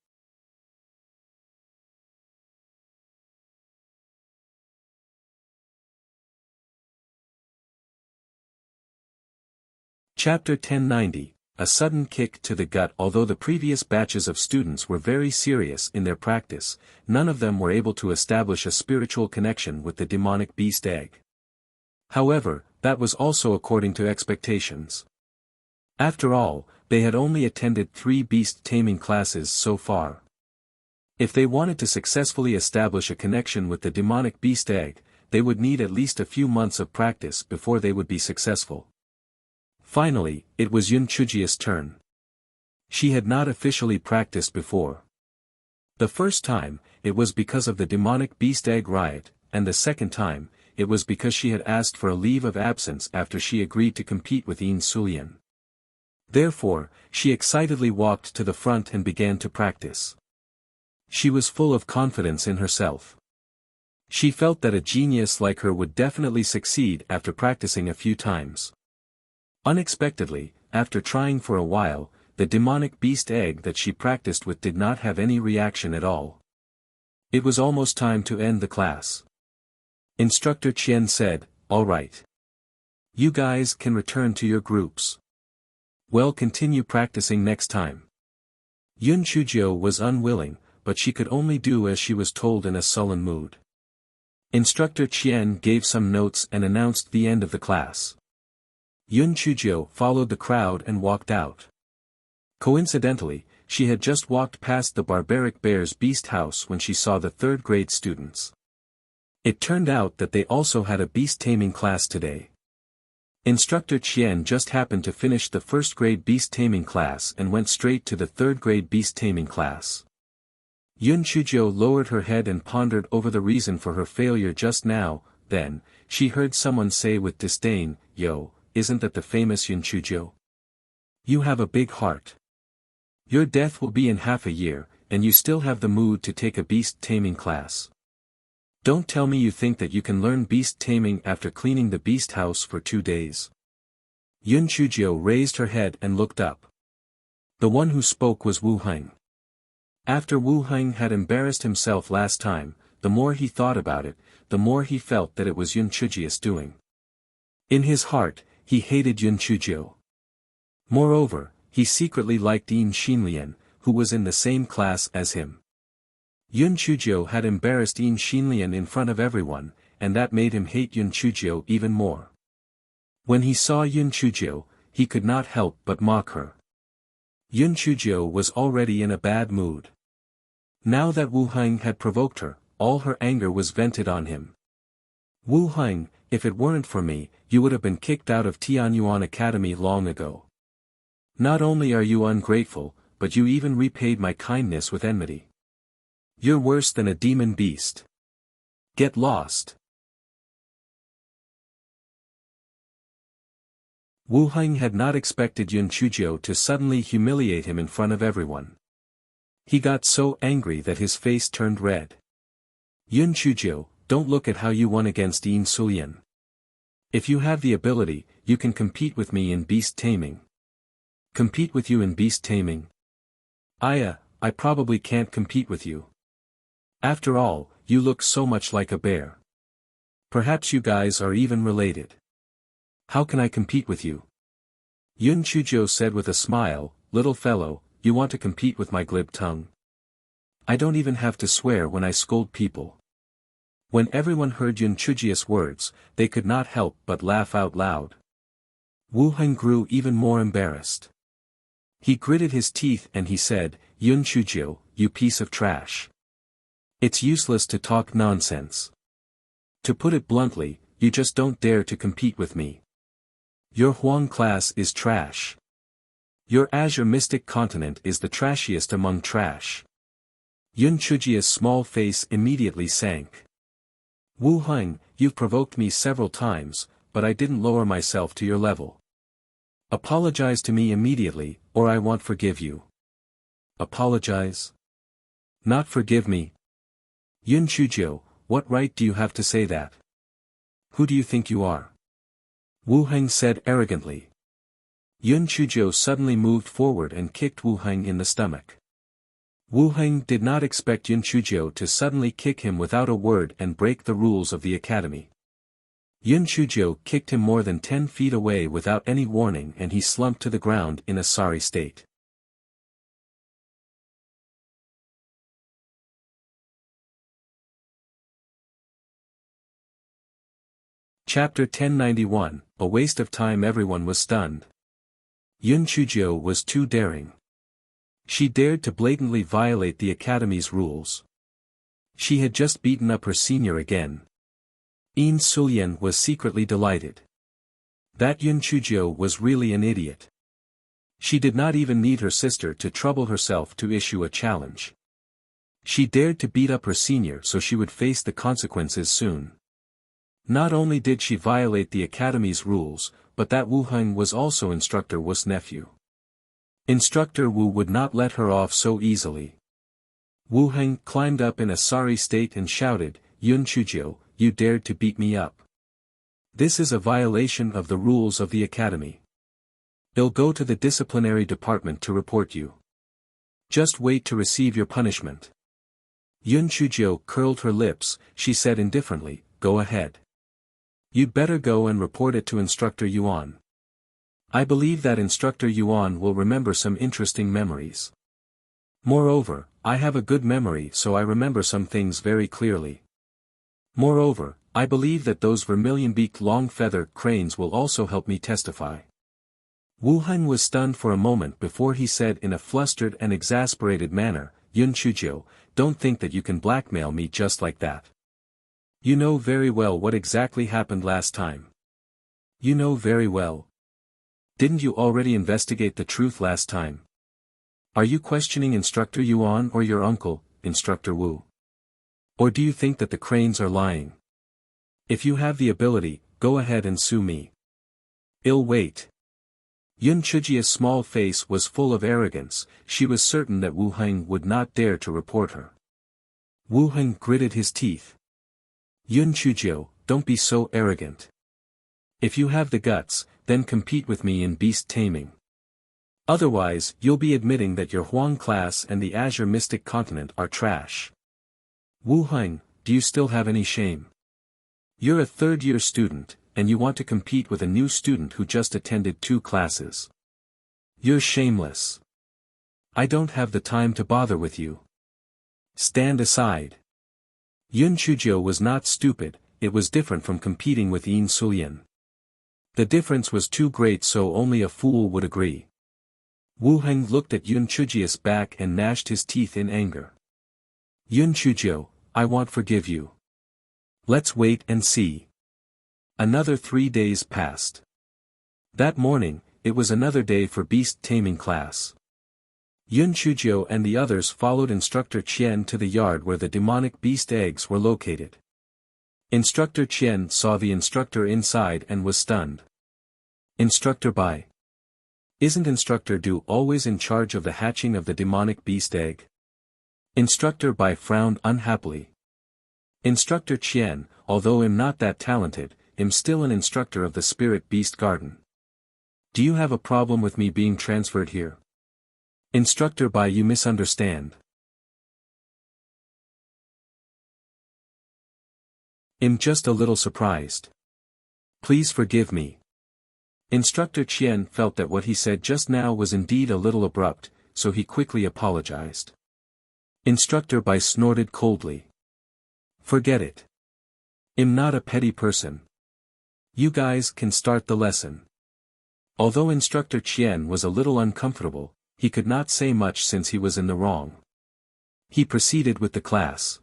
Chapter 1090, A Sudden Kick to the Gut. Although the previous batches of students were very serious in their practice, none of them were able to establish a spiritual connection with the demonic beast egg. However, that was also according to expectations. After all, they had only attended 3 beast-taming classes so far. If they wanted to successfully establish a connection with the demonic beast egg, they would need at least a few months of practice before they would be successful. Finally, it was Yun Chujia's turn. She had not officially practiced before. The first time, it was because of the demonic beast egg riot, and the second time, it was because she had asked for a leave of absence after she agreed to compete with Yin Sulian. Therefore, she excitedly walked to the front and began to practice. She was full of confidence in herself. She felt that a genius like her would definitely succeed after practicing a few times. Unexpectedly, after trying for a while, the demonic beast egg that she practiced with did not have any reaction at all. It was almost time to end the class. Instructor Qian said, "All right. You guys can return to your groups. Well, continue practicing next time." Yun Chujio was unwilling, but she could only do as she was told in a sullen mood. Instructor Qian gave some notes and announced the end of the class. Yun Chujio followed the crowd and walked out. Coincidentally, she had just walked past the barbaric bear's beast house when she saw the third-grade students. It turned out that they also had a beast-taming class today. Instructor Qian just happened to finish the first-grade beast-taming class and went straight to the third-grade beast-taming class. Yun Chujio lowered her head and pondered over the reason for her failure just now. Then, she heard someone say with disdain, "Yo, isn't that the famous Yun Chujio? You have a big heart. Your death will be in half a year, and you still have the mood to take a beast-taming class. Don't tell me you think that you can learn beast-taming after cleaning the beast house for 2 days." Yun Chujio raised her head and looked up. The one who spoke was Wu Heng. After Wu Heng had embarrassed himself last time, the more he thought about it, the more he felt that it was Yun Chujio's doing. In his heart, he hated Yun Chujio. Moreover, he secretly liked Yin Xinlian, who was in the same class as him. Yun Chujio had embarrassed Yin Xinlian in front of everyone, and that made him hate Yun Chujio even more. When he saw Yun Chujio, he could not help but mock her. Yun Chujio was already in a bad mood. Now that Wu Heng had provoked her, all her anger was vented on him. "Wu Heng, if it weren't for me, you would have been kicked out of Tianyuan Academy long ago. Not only are you ungrateful, but you even repaid my kindness with enmity. You're worse than a demon beast. Get lost." Wu Heng had not expected Yun Chujio to suddenly humiliate him in front of everyone. He got so angry that his face turned red. "Yun Chujio, don't look at how you won against Yin Sulian. If you have the ability, you can compete with me in beast taming." "Compete with you in beast taming? I probably can't compete with you. After all, you look so much like a bear. Perhaps you guys are even related. How can I compete with you?" Yun Chujio said with a smile, "Little fellow, you want to compete with my glib tongue? I don't even have to swear when I scold people." When everyone heard Yun Chujio's words, they could not help but laugh out loud. Wu Heng grew even more embarrassed. He gritted his teeth and he said, "Yun Chujio, you piece of trash. It's useless to talk nonsense. To put it bluntly, you just don't dare to compete with me. Your Huang class is trash. Your Azure Mystic Continent is the trashiest among trash." Yun Chujio's small face immediately sank. "Wu Heng, you've provoked me several times, but I didn't lower myself to your level. Apologize to me immediately, or I won't forgive you." "Apologize? Not forgive me? Yun Chujio, what right do you have to say that? Who do you think you are?" Wu Heng said arrogantly. Yun Chujio suddenly moved forward and kicked Wu Heng in the stomach. Wu Heng did not expect Yun Chujio to suddenly kick him without a word and break the rules of the academy. Yun Chujio kicked him more than 10 feet away without any warning and he slumped to the ground in a sorry state. Chapter 1091, A Waste of Time. Everyone was stunned. Yun Chujio was too daring. She dared to blatantly violate the academy's rules. She had just beaten up her senior again. Yin Sulian was secretly delighted. That Yun Chujio was really an idiot. She did not even need her sister to trouble herself to issue a challenge. She dared to beat up her senior so she would face the consequences soon. Not only did she violate the academy's rules, but that Wu Heng was also Instructor Wu's nephew. Instructor Wu would not let her off so easily. Wu Heng climbed up in a sorry state and shouted, "Yun Chujiu, you dared to beat me up. This is a violation of the rules of the academy. I'll go to the disciplinary department to report you. Just wait to receive your punishment." Yun Chujiu curled her lips. She said indifferently, "Go ahead. You'd better go and report it to Instructor Yuan. I believe that Instructor Yuan will remember some interesting memories. Moreover, I have a good memory, so I remember some things very clearly. Moreover, I believe that those vermilion-beaked long-feathered cranes will also help me testify." Wu Heng was stunned for a moment before he said in a flustered and exasperated manner, "Yun Chujiu, don't think that you can blackmail me just like that. You know very well what exactly happened last time. You know very well. Didn't you already investigate the truth last time? Are you questioning Instructor Yuan or your uncle, Instructor Wu? Or do you think that the cranes are lying? If you have the ability, go ahead and sue me. I'll wait." Yun Chujia's small face was full of arrogance. She was certain that Wu Heng would not dare to report her. Wu Heng gritted his teeth. "Yun Chujiu, don't be so arrogant. If you have the guts, then compete with me in beast taming. Otherwise, you'll be admitting that your Huang class and the Azure Mystic Continent are trash. Wu Heng, do you still have any shame? You're a third-year student, and you want to compete with a new student who just attended 2 classes. You're shameless. I don't have the time to bother with you. Stand aside." Yun Chujiu was not stupid. It was different from competing with Yin Sulian. The difference was too great, so only a fool would agree. Wu Heng looked at Yun Chujia's back and gnashed his teeth in anger. "Yun Chujiu, I won't forgive you. Let's wait and see." Another 3 days passed. That morning, it was another day for beast taming class. Yun Chujiu and the others followed Instructor Qian to the yard where the demonic beast eggs were located. Instructor Qian saw the instructor inside and was stunned. "Instructor Bai. Isn't Instructor Du always in charge of the hatching of the demonic beast egg?" Instructor Bai frowned unhappily. "Instructor Qian, although I'm not that talented, I'm still an instructor of the Spirit Beast Garden. Do you have a problem with me being transferred here?" "Instructor Bai, you misunderstand. I'm just a little surprised. Please forgive me." Instructor Qian felt that what he said just now was indeed a little abrupt, so he quickly apologized. Instructor Bai snorted coldly. "Forget it. I'm not a petty person. You guys can start the lesson." Although Instructor Qian was a little uncomfortable, he could not say much since he was in the wrong. He proceeded with the class.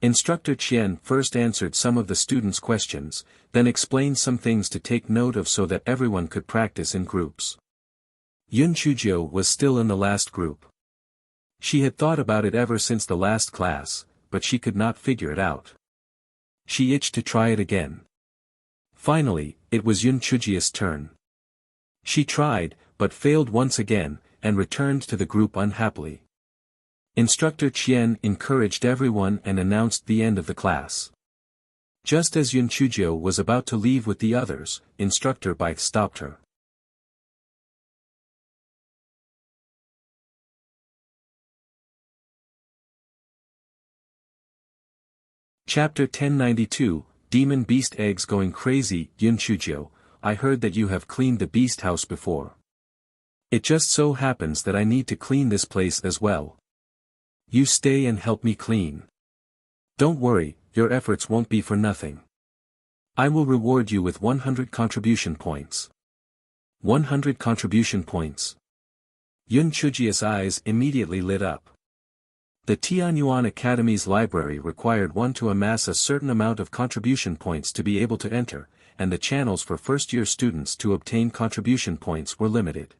Instructor Qian first answered some of the students' questions, then explained some things to take note of so that everyone could practice in groups. Yun Chujiu was still in the last group. She had thought about it ever since the last class, but she could not figure it out. She itched to try it again. Finally, it was Yun Chujia's turn. She tried, but failed once again, and returned to the group unhappily. Instructor Qian encouraged everyone and announced the end of the class. Just as Yun Chujiu was about to leave with the others, Instructor Bai stopped her. Chapter 1092, Demon Beast Eggs Going Crazy. Yun Chujiu, I heard that you have cleaned the beast house before. It just so happens that I need to clean this place as well. You stay and help me clean. Don't worry, your efforts won't be for nothing. I will reward you with 100 contribution points. 100 contribution points. Yun Chujia's eyes immediately lit up. The Tianyuan Academy's library required one to amass a certain amount of contribution points to be able to enter, and the channels for first-year students to obtain contribution points were limited.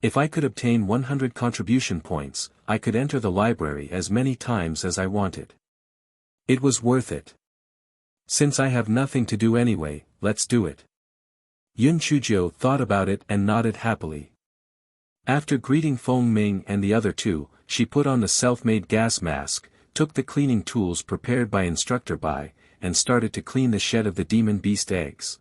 If I could obtain 100 contribution points, I could enter the library as many times as I wanted. It was worth it. Since I have nothing to do anyway, let's do it. Yun Chuzhou thought about it and nodded happily. After greeting Feng Ming and the other two, she put on the self-made gas mask, took the cleaning tools prepared by Instructor Bai, and started to clean the shed of the demon beast eggs.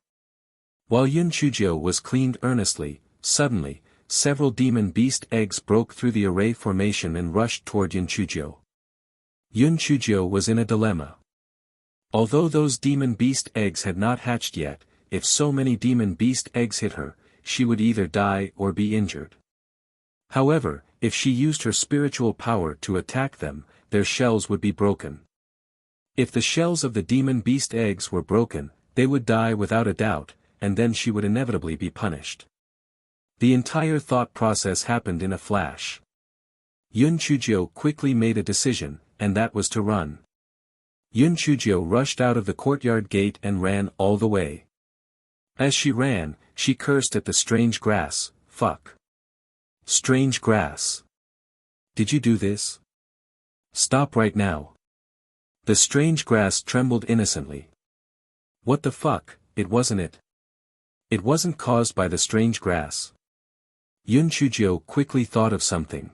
While Yun Chuzhou was cleaned earnestly, suddenly, several demon beast eggs broke through the array formation and rushed toward Yun Chuzhou. Yun Chuzhou was in a dilemma. Although those demon beast eggs had not hatched yet, if so many demon beast eggs hit her, she would either die or be injured. However, if she used her spiritual power to attack them, their shells would be broken. If the shells of the demon beast eggs were broken, they would die without a doubt, and then she would inevitably be punished. The entire thought process happened in a flash. Yun Chuzhou quickly made a decision, and that was to run. Yun Chuzhou rushed out of the courtyard gate and ran all the way. As she ran, she cursed at the strange grass. Fuck. Strange grass. Did you do this? Stop right now. The strange grass trembled innocently. What the fuck, it wasn't it. It wasn't caused by the strange grass. Yun Chuzhou quickly thought of something.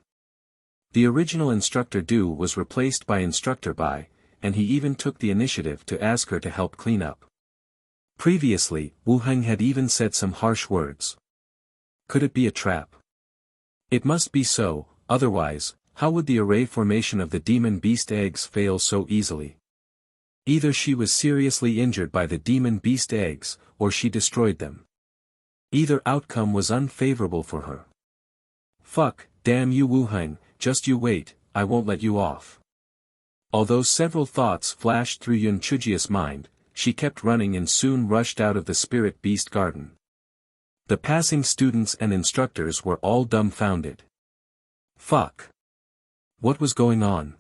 The original Instructor Du was replaced by Instructor Bai, and he even took the initiative to ask her to help clean up. Previously, Wu Heng had even said some harsh words. Could it be a trap? It must be so, otherwise, how would the array formation of the demon beast eggs fail so easily? Either she was seriously injured by the demon beast eggs, or she destroyed them. Either outcome was unfavorable for her. Fuck, damn you Wu Heng, just you wait, I won't let you off. Although several thoughts flashed through Yun Chuzhou's mind, she kept running and soon rushed out of the spirit beast garden. The passing students and instructors were all dumbfounded. Fuck. What was going on?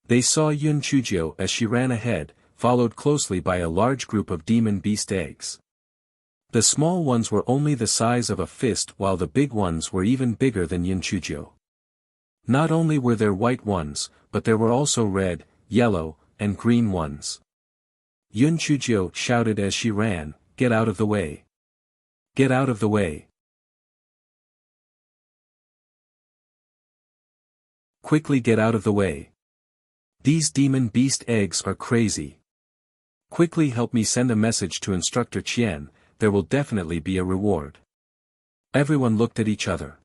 They saw Yun Chuzhou as she ran ahead, followed closely by a large group of demon beast eggs. The small ones were only the size of a fist while the big ones were even bigger than Yun Chuzhou. Not only were there white ones, but there were also red, yellow, and green ones. Yun Chuzhou shouted as she ran, "Get out of the way! Get out of the way! Quickly get out of the way! These demon beast eggs are crazy! Quickly help me send a message to Instructor Qian, there will definitely be a reward." Everyone looked at each other.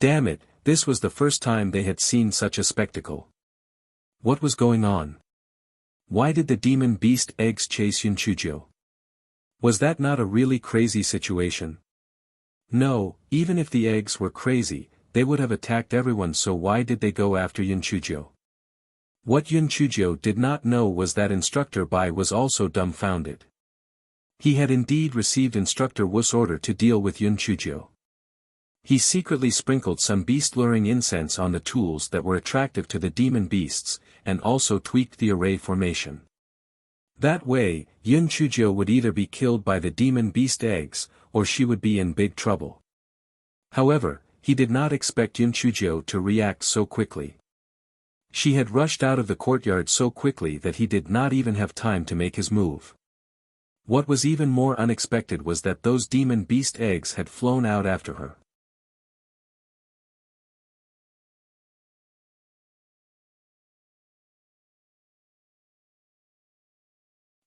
Damn it, this was the first time they had seen such a spectacle. What was going on? Why did the demon beast eggs chase Yun Chuzhou? Was that not a really crazy situation? No, even if the eggs were crazy, they would have attacked everyone, so why did they go after Yun Chuzhou? What Yun Chuzhou did not know was that Instructor Bai was also dumbfounded. He had indeed received Instructor Wu's order to deal with Yun Chuzhou. He secretly sprinkled some beast-luring incense on the tools that were attractive to the demon beasts, and also tweaked the array formation. That way, Yun Chuzhou would either be killed by the demon beast eggs, or she would be in big trouble. However, he did not expect Yun Chuzhou to react so quickly. She had rushed out of the courtyard so quickly that he did not even have time to make his move. What was even more unexpected was that those demon beast eggs had flown out after her.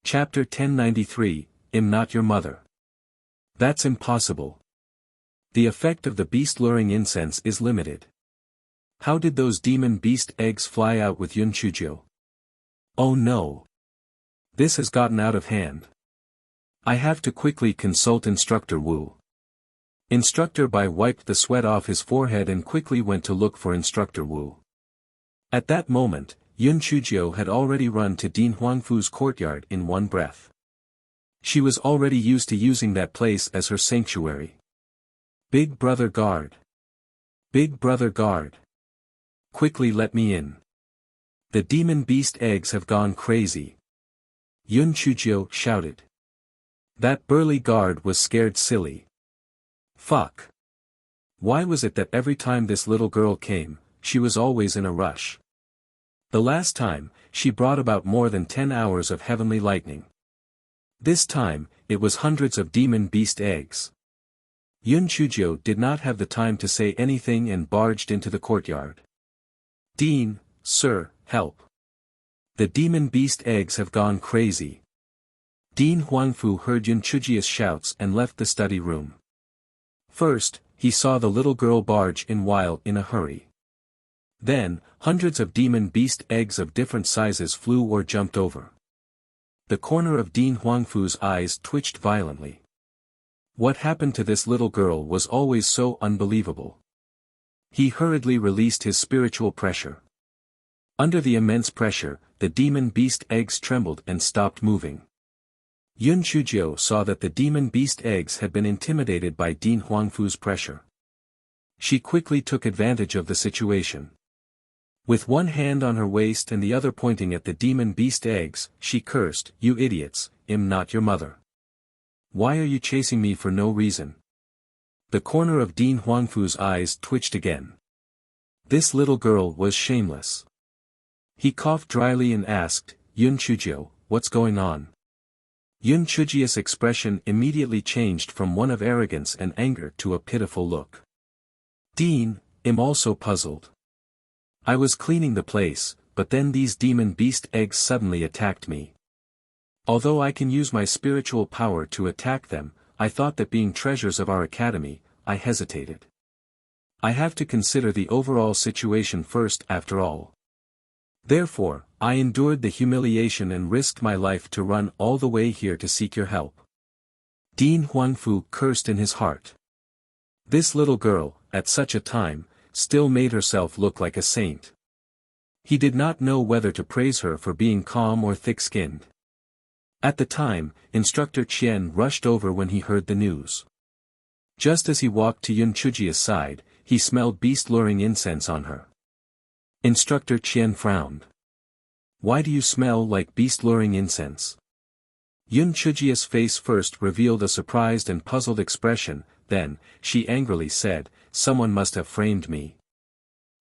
Chapter 1093, I'm not your mother. That's impossible. The effect of the beast-luring incense is limited. How did those demon beast eggs fly out with Yun Chuzhou? Oh no! This has gotten out of hand. I have to quickly consult Instructor Wu. Instructor Bai wiped the sweat off his forehead and quickly went to look for Instructor Wu. At that moment, Yun Chuzhou had already run to Dean Huangfu's courtyard in one breath. She was already used to using that place as her sanctuary. Big brother guard! Big brother guard! Quickly let me in. The demon beast eggs have gone crazy. Yun Chuzhou shouted. That burly guard was scared silly. Fuck. Why was it that every time this little girl came, she was always in a rush? The last time, she brought about more than 10 hours of heavenly lightning. This time, it was hundreds of demon beast eggs. Yun Chujio did not have the time to say anything and barged into the courtyard. Dean, sir, help. The demon beast eggs have gone crazy. Dean Huangfu heard Yun Chujio's shouts and left the study room. First, he saw the little girl barge in while in a hurry. Then, hundreds of demon beast eggs of different sizes flew or jumped over. The corner of Dean Huangfu's eyes twitched violently. What happened to this little girl was always so unbelievable. He hurriedly released his spiritual pressure. Under the immense pressure, the demon beast eggs trembled and stopped moving. Yun Chujio saw that the demon beast eggs had been intimidated by Dean Huangfu's pressure. She quickly took advantage of the situation. With one hand on her waist and the other pointing at the demon beast eggs, she cursed, "You idiots, I'm not your mother. Why are you chasing me for no reason?" The corner of Dean Huangfu's eyes twitched again. This little girl was shameless. He coughed dryly and asked, "Yun Chujio, what's going on?" Yun Chujio's expression immediately changed from one of arrogance and anger to a pitiful look. "Dean, I'm also puzzled. I was cleaning the place, but then these demon beast eggs suddenly attacked me. Although I can use my spiritual power to attack them, I thought that being treasures of our academy, I hesitated. I have to consider the overall situation first after all. Therefore, I endured the humiliation and risked my life to run all the way here to seek your help." Dean Huangfu cursed in his heart. This little girl, at such a time, still made herself look like a saint. He did not know whether to praise her for being calm or thick-skinned. At the time, Instructor Qian rushed over when he heard the news. Just as he walked to Yun Chujio's side, he smelled beast-luring incense on her. Instructor Qian frowned. "Why do you smell like beast-luring incense?" Yun Chujio's face first revealed a surprised and puzzled expression, then, she angrily said, "Someone must have framed me.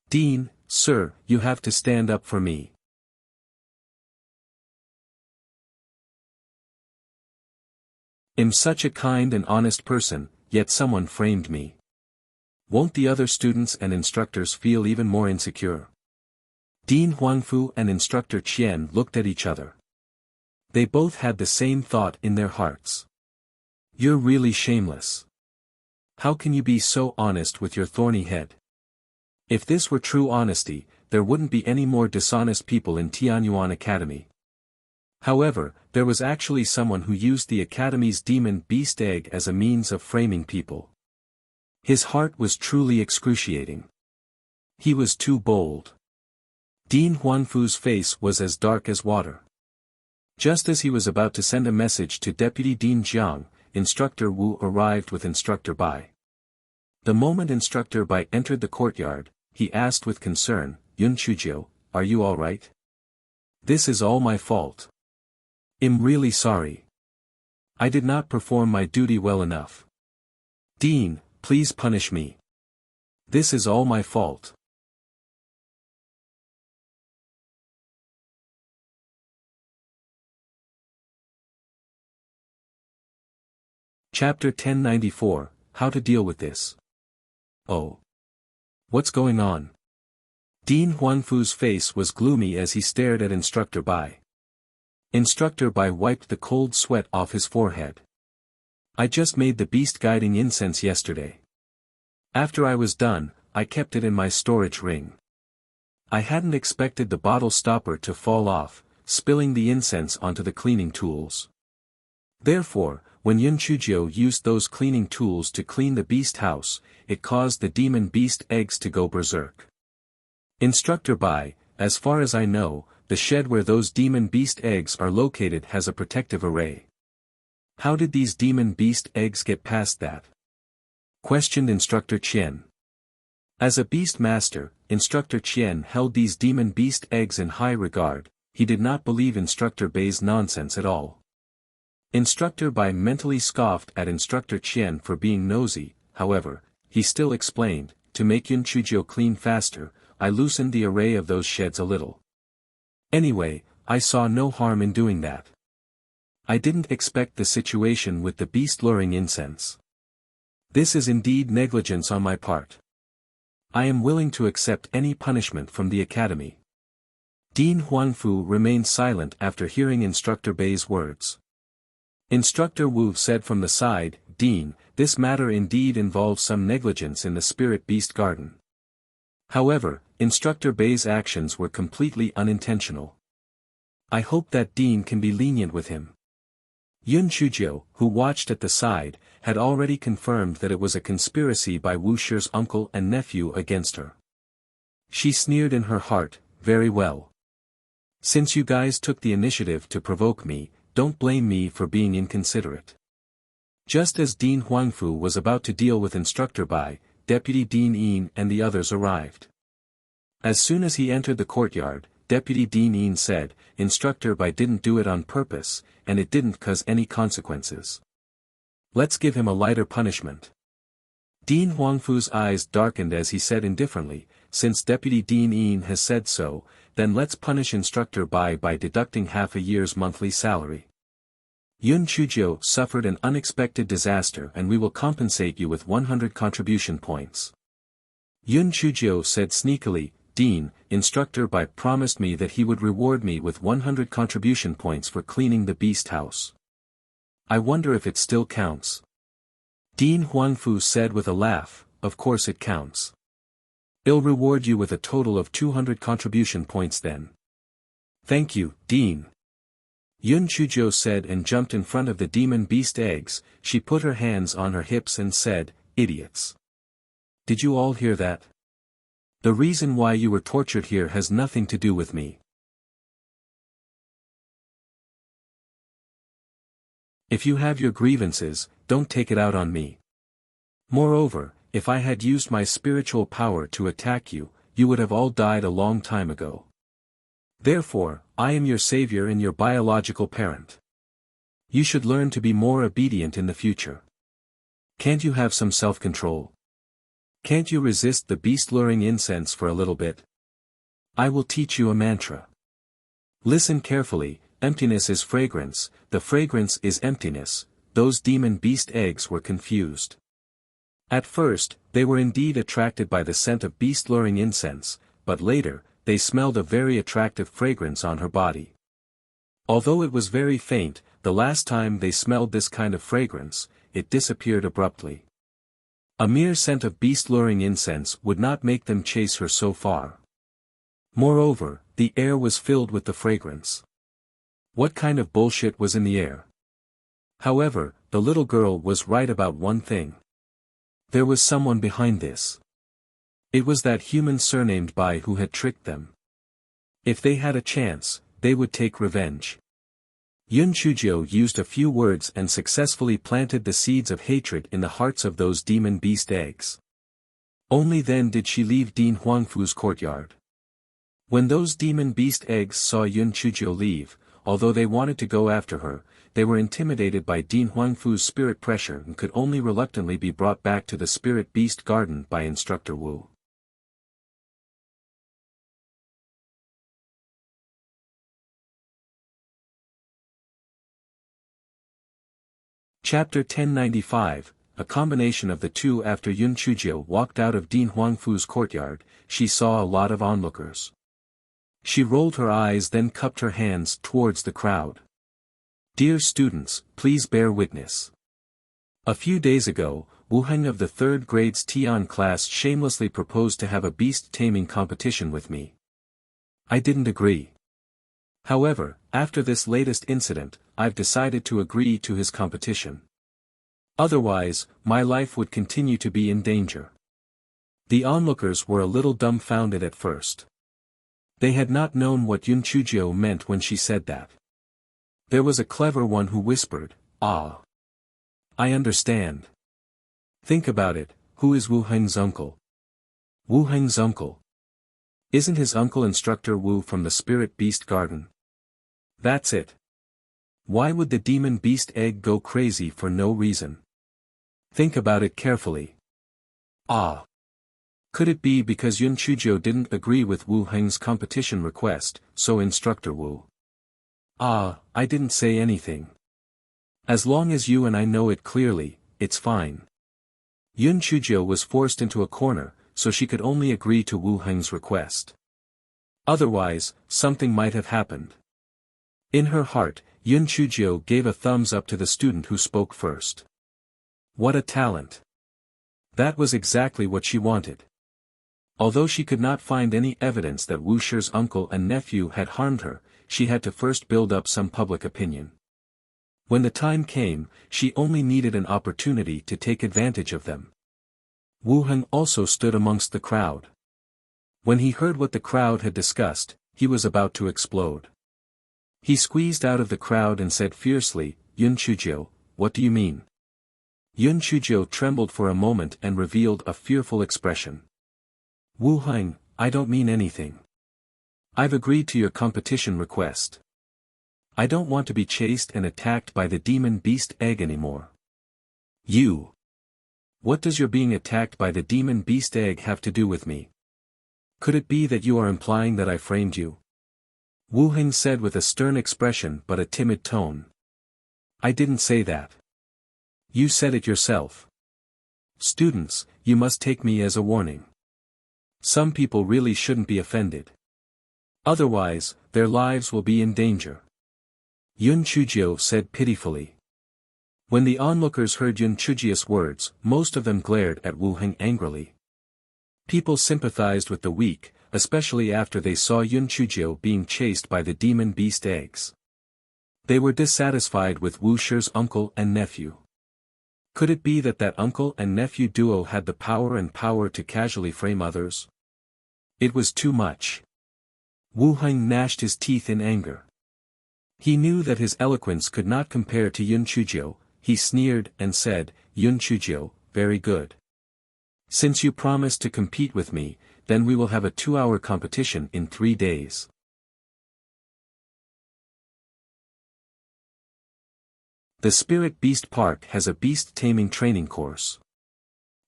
Dean, sir, you have to stand up for me. I'm such a kind and honest person, yet someone framed me. Won't the other students and instructors feel even more insecure?" Dean Huangfu and Instructor Qian looked at each other. They both had the same thought in their hearts. "You're really shameless. How can you be so honest with your thorny head?" If this were true honesty, there wouldn't be any more dishonest people in Tianyuan Academy. However, there was actually someone who used the Academy's demon beast egg as a means of framing people. His heart was truly excruciating. He was too bold. Dean Huangfu's face was as dark as water. Just as he was about to send a message to Deputy Dean Jiang, Instructor Wu arrived with Instructor Bai. The moment Instructor Bai entered the courtyard, he asked with concern, "Yun Chujio, are you all right? This is all my fault. I'm really sorry. I did not perform my duty well enough. Dean, please punish me. This is all my fault." Chapter 1094, How to Deal with This. Oh. What's going on? Dean Huangfu's face was gloomy as he stared at Instructor Bai. Instructor Bai wiped the cold sweat off his forehead. "I just made the beast guiding incense yesterday. After I was done, I kept it in my storage ring. I hadn't expected the bottle stopper to fall off, spilling the incense onto the cleaning tools. Therefore, when Yun Chujio used those cleaning tools to clean the beast house, it caused the demon beast eggs to go berserk. Instructor Bai, as far as I know, the shed where those demon beast eggs are located has a protective array. How did these demon beast eggs get past that?" questioned Instructor Qian. As a beast master, Instructor Qian held these demon beast eggs in high regard. He did not believe Instructor Bai's nonsense at all. Instructor Bai mentally scoffed at Instructor Qian for being nosy, however, he still explained, to make Yun Chujio clean faster, I loosened the array of those sheds a little. Anyway, I saw no harm in doing that. I didn't expect the situation with the beast luring incense. This is indeed negligence on my part. I am willing to accept any punishment from the academy. Dean Huangfu remained silent after hearing Instructor Bei's words. Instructor Wu said from the side, Dean, this matter indeed involves some negligence in the spirit beast garden. However, Instructor Bei's actions were completely unintentional. I hope that Dean can be lenient with him. Yun Chujio, who watched at the side, had already confirmed that it was a conspiracy by Wu Shi's uncle and nephew against her. She sneered in her heart, very well. Since you guys took the initiative to provoke me, don't blame me for being inconsiderate. Just as Dean Huangfu was about to deal with Instructor Bai, Deputy Dean Yin and the others arrived. As soon as he entered the courtyard, Deputy Dean Yin said, Instructor Bai didn't do it on purpose, and it didn't cause any consequences. Let's give him a lighter punishment. Dean Huangfu's eyes darkened as he said indifferently, since Deputy Dean Yin has said so, then let's punish Instructor Bai by deducting half a year's monthly salary. Yun Chujio suffered an unexpected disaster and we will compensate you with 100 contribution points. Yun Chujio said sneakily, Dean, Instructor Bai promised me that he would reward me with 100 contribution points for cleaning the beast house. I wonder if it still counts. Dean Huangfu said with a laugh, of course it counts. I'll reward you with a total of 200 contribution points then. Thank you, Dean. Yun Chujio said and jumped in front of the demon beast eggs. She put her hands on her hips and said, idiots. Did you all hear that? The reason why you were tortured here has nothing to do with me. If you have your grievances, don't take it out on me. Moreover, if I had used my spiritual power to attack you, you would have all died a long time ago. Therefore, I am your savior and your biological parent. You should learn to be more obedient in the future. Can't you have some self-control? Can't you resist the beast-luring incense for a little bit? I will teach you a mantra. Listen carefully, emptiness is fragrance, the fragrance is emptiness. Those demon beast eggs were confused. At first, they were indeed attracted by the scent of beast-luring incense, but later, they smelled a very attractive fragrance on her body. Although it was very faint, the last time they smelled this kind of fragrance, it disappeared abruptly. A mere scent of beast-luring incense would not make them chase her so far. Moreover, the air was filled with the fragrance. What kind of bullshit was in the air? However, the little girl was right about one thing. There was someone behind this. It was that human surnamed Bai who had tricked them. If they had a chance, they would take revenge. Yun Chujio used a few words and successfully planted the seeds of hatred in the hearts of those demon beast eggs. Only then did she leave Dean Huangfu's courtyard. When those demon beast eggs saw Yun Chujio leave, although they wanted to go after her, they were intimidated by Dean Huangfu's spirit pressure and could only reluctantly be brought back to the spirit beast garden by Instructor Wu. Chapter 1095, a combination of the two. After Yun Chujio walked out of Dean Huangfu's courtyard, she saw a lot of onlookers. She rolled her eyes then cupped her hands towards the crowd. Dear students, please bear witness. A few days ago, Wu Heng of the 3rd grade's Tian class shamelessly proposed to have a beast taming competition with me. I didn't agree. However, after this latest incident, I've decided to agree to his competition. Otherwise, my life would continue to be in danger. The onlookers were a little dumbfounded at first. They had not known what Yun Chujio meant when she said that. There was a clever one who whispered, "Ah. I understand. Think about it, who is Wu Heng's uncle?" Wu Heng's uncle. Isn't his uncle Instructor Wu from the Spirit Beast Garden? That's it. Why would the demon beast egg go crazy for no reason? Think about it carefully. Ah. Could it be because Yun Chuzhou didn't agree with Wu Heng's competition request, so Instructor Wu? Ah, I didn't say anything. As long as you and I know it clearly, it's fine. Yun Chuzhou was forced into a corner, so she could only agree to Wu Heng's request. Otherwise, something might have happened. In her heart, Yun Chuzhou gave a thumbs up to the student who spoke first. What a talent! That was exactly what she wanted. Although she could not find any evidence that Wu Shi's uncle and nephew had harmed her, she had to first build up some public opinion. When the time came, she only needed an opportunity to take advantage of them. Wu Heng also stood amongst the crowd. When he heard what the crowd had discussed, he was about to explode. He squeezed out of the crowd and said fiercely, "Yun Chuzhou, what do you mean?" Yun Chuzhou trembled for a moment and revealed a fearful expression. "Wu Heng, I don't mean anything. I've agreed to your competition request. I don't want to be chased and attacked by the demon beast egg anymore." "You? What does your being attacked by the demon beast egg have to do with me? Could it be that you are implying that I framed you?" Wu Heng said with a stern expression but a timid tone. "I didn't say that. You said it yourself. Students, you must take me as a warning. Some people really shouldn't be offended. Otherwise, their lives will be in danger." Yun Chuzhou said pitifully. When the onlookers heard Yun Chuzhou's words, most of them glared at Wu Heng angrily. People sympathized with the weak, especially after they saw Yun Chuzhou being chased by the demon beast eggs. They were dissatisfied with Wu Shi's uncle and nephew. Could it be that uncle and nephew duo had the power to casually frame others? It was too much. Wu Heng gnashed his teeth in anger. He knew that his eloquence could not compare to Yun Chuzhou. He sneered and said, "Yun Chuzhou, very good. Since you promised to compete with me, then we will have a 2-hour competition in 3 days. The Spirit Beast Park has a beast taming training course.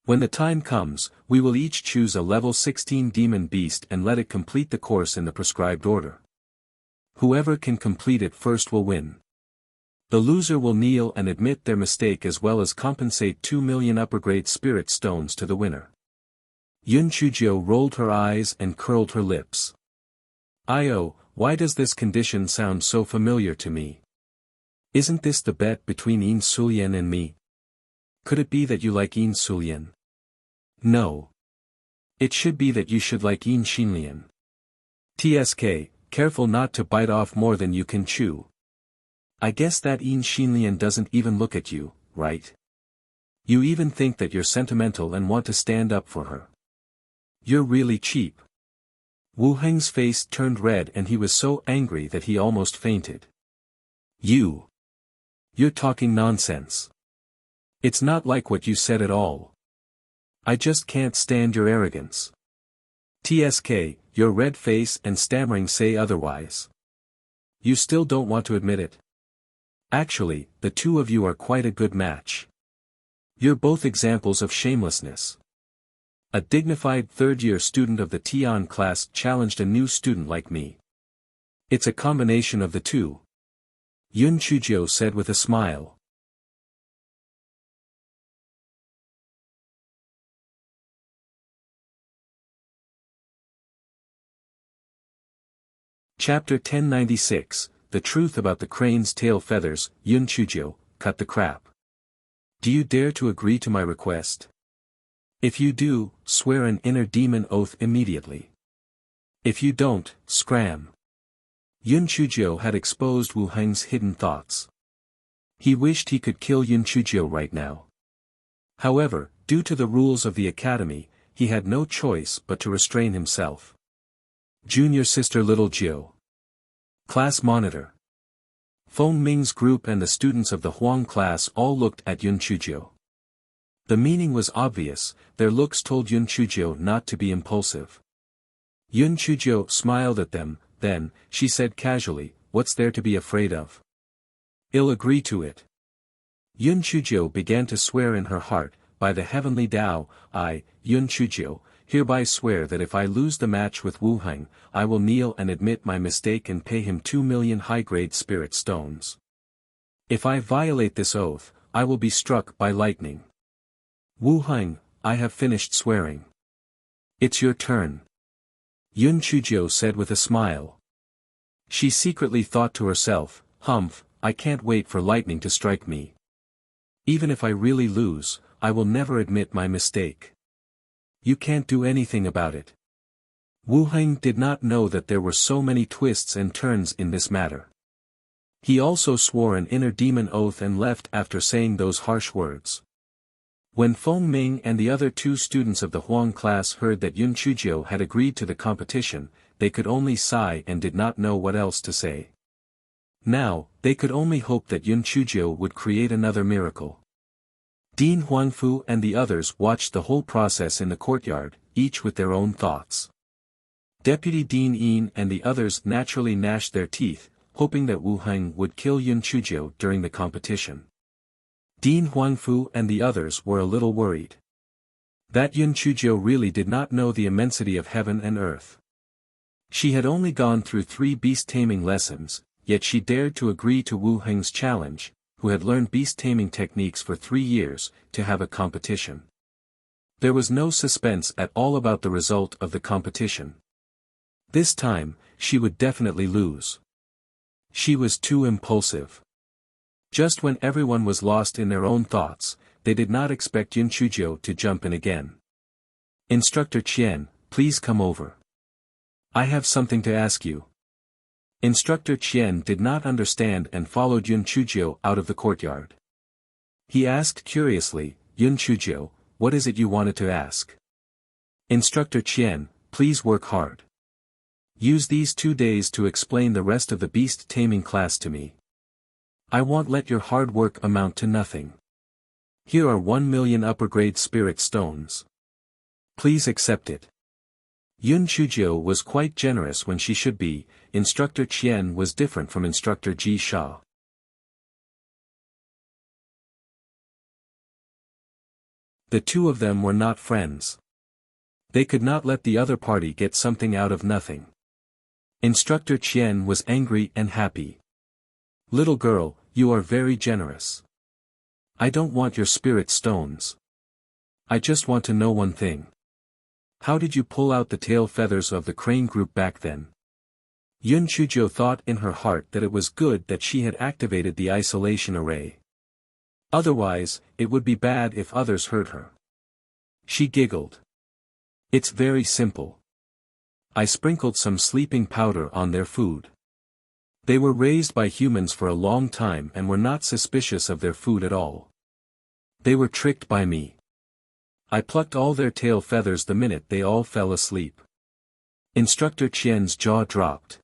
When the time comes, we will each choose a level 16 demon beast and let it complete the course in the prescribed order. Whoever can complete it first will win. The loser will kneel and admit their mistake as well as compensate 2 million upper-grade spirit stones to the winner." Yun Chuzhou rolled her eyes and curled her lips. Why does this condition sound so familiar to me? Isn't this the bet between Yin Sulian and me? Could it be that you like Yin Sulian? No. It should be that you should like Yin Xinlian. TSK, careful not to bite off more than you can chew. I guess that Yin Xinlian doesn't even look at you, right? You even think that you're sentimental and want to stand up for her. You're really cheap. Wu Heng's face turned red and he was so angry that he almost fainted. You're talking nonsense. It's not like what you said at all. I just can't stand your arrogance. TSK, your red face and stammering say otherwise. You still don't want to admit it? Actually, the two of you are quite a good match. You're both examples of shamelessness. A dignified third-year student of the Tian class challenged a new student like me. It's a combination of the two. Yun Chuzhou said with a smile. Chapter 1096, The Truth About the Crane's Tail Feathers. Yun Chuzhou, cut the crap. Do you dare to agree to my request? If you do, swear an inner demon oath immediately. If you don't, scram. Yun Chuzhou had exposed Wu Heng's hidden thoughts. He wished he could kill Yun Chuzhou right now. However, due to the rules of the academy, he had no choice but to restrain himself. Junior sister Little Jiu. Class monitor. Feng Ming's group and the students of the Huang class all looked at Yun Chuzhou. The meaning was obvious, their looks told Yun Chuzhou not to be impulsive. Yun Chuzhou smiled at them, then, she said casually, "What's there to be afraid of? I'll agree to it." Yun Chuzhou began to swear in her heart, by the heavenly Tao, I, Yun Chujio, hereby swear that if I lose the match with Wu Heng, I will kneel and admit my mistake and pay him 2 million high-grade spirit stones. If I violate this oath, I will be struck by lightning. Wu Heng, I have finished swearing. It's your turn. Yun Chujio said with a smile. She secretly thought to herself, humph, I can't wait for lightning to strike me. Even if I really lose, I will never admit my mistake. You can't do anything about it. Wu Heng did not know that there were so many twists and turns in this matter. He also swore an inner demon oath and left after saying those harsh words. When Feng Ming and the other 2 students of the Huang class heard that Yun Chujio had agreed to the competition, they could only sigh and did not know what else to say. Now, they could only hope that Yun Chujio would create another miracle. Dean Huangfu and the others watched the whole process in the courtyard, each with their own thoughts. Deputy Dean Yin and the others naturally gnashed their teeth, hoping that Wu Heng would kill Yun Chujio during the competition. Dean Huangfu and the others were a little worried. That Yun Chujio really did not know the immensity of heaven and earth. She had only gone through 3 beast-taming lessons, yet she dared to agree to Wu Heng's challenge, who had learned beast-taming techniques for 3 years, to have a competition. There was no suspense at all about the result of the competition. This time, she would definitely lose. She was too impulsive. Just when everyone was lost in their own thoughts, they did not expect Yun Chujio to jump in again. Instructor Qian, please come over. I have something to ask you. Instructor Qian did not understand and followed Yun Chujio out of the courtyard. He asked curiously, Yun Chujio, what is it you wanted to ask? Instructor Qian, please work hard. Use these 2 days to explain the rest of the beast-taming class to me. I won't let your hard work amount to nothing. Here are 1 million upper-grade spirit stones. Please accept it. Yun Chujio was quite generous when she should be. Instructor Qian was different from Instructor Ji Sha. The 2 of them were not friends. They could not let the other party get something out of nothing. Instructor Qian was angry and happy. Little girl, you are very generous. I don't want your spirit stones. I just want to know one thing. How did you pull out the tail feathers of the crane group back then? Yun Chujio thought in her heart that it was good that she had activated the isolation array. Otherwise, it would be bad if others heard her. She giggled. It's very simple. I sprinkled some sleeping powder on their food. They were raised by humans for a long time and were not suspicious of their food at all. They were tricked by me. I plucked all their tail feathers the minute they all fell asleep. Instructor Qian's jaw dropped.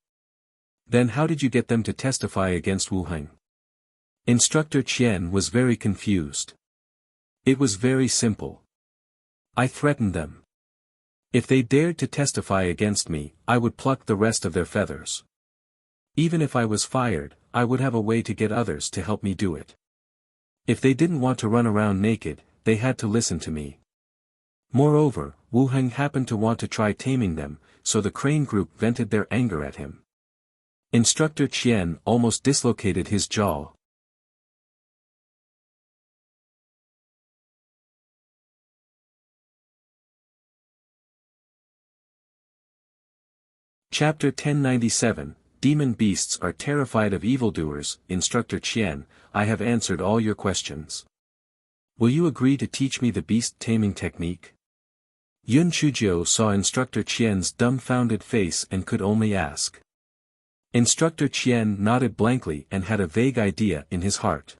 Then how did you get them to testify against Wu Heng? Instructor Qian was very confused. It was very simple. I threatened them. If they dared to testify against me, I would pluck the rest of their feathers. Even if I was fired, I would have a way to get others to help me do it. If they didn't want to run around naked, they had to listen to me. Moreover, Wu Heng happened to want to try taming them, so the crane group vented their anger at him. Instructor Qian almost dislocated his jaw. Chapter 1097, Demon Beasts are terrified of evildoers. Instructor Qian, I have answered all your questions. Will you agree to teach me the beast-taming technique? Yun Chujio saw Instructor Qian's dumbfounded face and could only ask. Instructor Qian nodded blankly and had a vague idea in his heart.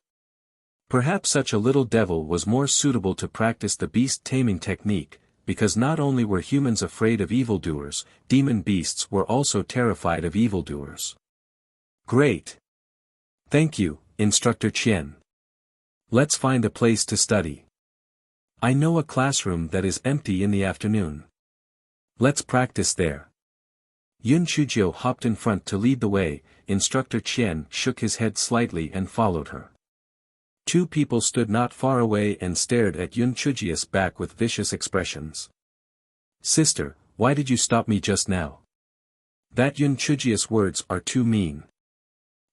Perhaps such a little devil was more suitable to practice the beast-taming technique, because not only were humans afraid of evildoers, demon beasts were also terrified of evildoers. Great! Thank you, Instructor Qian. Let's find a place to study. I know a classroom that is empty in the afternoon. Let's practice there. Yun Chujio hopped in front to lead the way. Instructor Qian shook his head slightly and followed her. Two people stood not far away and stared at Yun Chujia's back with vicious expressions. Sister, why did you stop me just now? That Yun Chujia's words are too mean.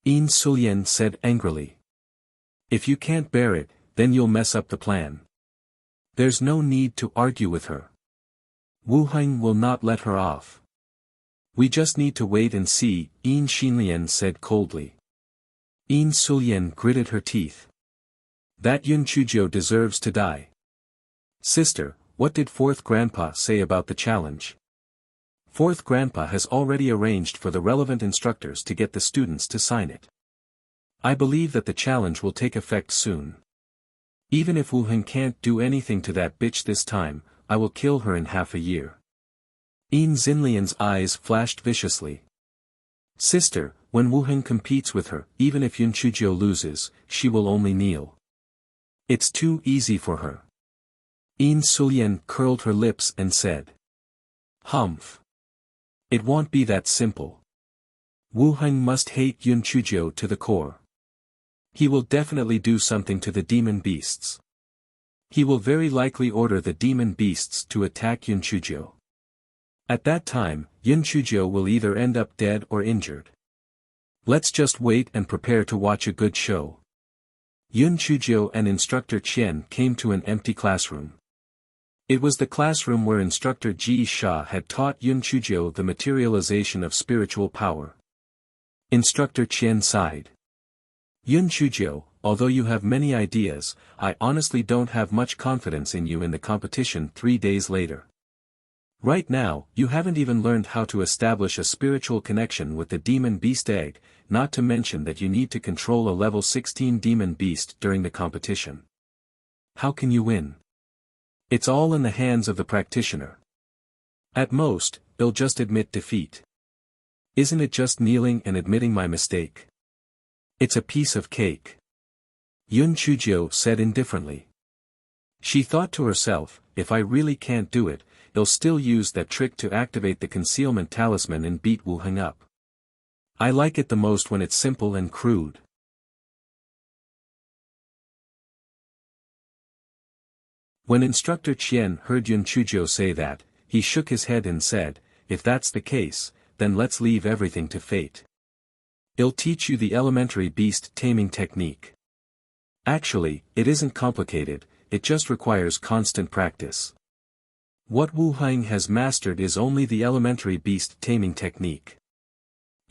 Yin Sulian said angrily. If you can't bear it, then you'll mess up the plan. There's no need to argue with her. Wu Heng will not let her off. We just need to wait and see, Yin Xinlian said coldly. Yin Sulian gritted her teeth. That Yun Chuzhou deserves to die. Sister, what did Fourth Grandpa say about the challenge? Fourth Grandpa has already arranged for the relevant instructors to get the students to sign it. I believe that the challenge will take effect soon. Even if Wu Heng can't do anything to that bitch this time, I will kill her in half a year. Yin Xinlian's eyes flashed viciously. Sister, when Wu Heng competes with her, even if Yun Chuzhou loses, she will only kneel. It's too easy for her. Yin Sulian curled her lips and said. Humph. It won't be that simple. Wu Heng must hate Yun Chuzhou to the core. He will definitely do something to the demon beasts. He will very likely order the demon beasts to attack Yun Chuzhou. At that time, Yun Chuzhou will either end up dead or injured. Let's just wait and prepare to watch a good show. Yun Chuzhou and Instructor Qian came to an empty classroom. It was the classroom where Instructor Ji Sha had taught Yun Chuzhou the materialization of spiritual power. Instructor Qian sighed. Yun Chuzhou, although you have many ideas, I honestly don't have much confidence in you in the competition 3 days later. Right now, you haven't even learned how to establish a spiritual connection with the demon beast egg, not to mention that you need to control a level 16 demon beast during the competition. How can you win? It's all in the hands of the practitioner. At most, he'll just admit defeat. Isn't it just kneeling and admitting my mistake? It's a piece of cake. Yun Chuzhou said indifferently. She thought to herself, if I really can't do it, he'll still use that trick to activate the concealment talisman and beat Wu Heng up. I like it the most when it's simple and crude. When Instructor Qian heard Yun Chuzhou say that, he shook his head and said, if that's the case, then let's leave everything to fate. He'll teach you the elementary beast taming technique. Actually, it isn't complicated, it just requires constant practice. What Wu Heng has mastered is only the elementary beast taming technique.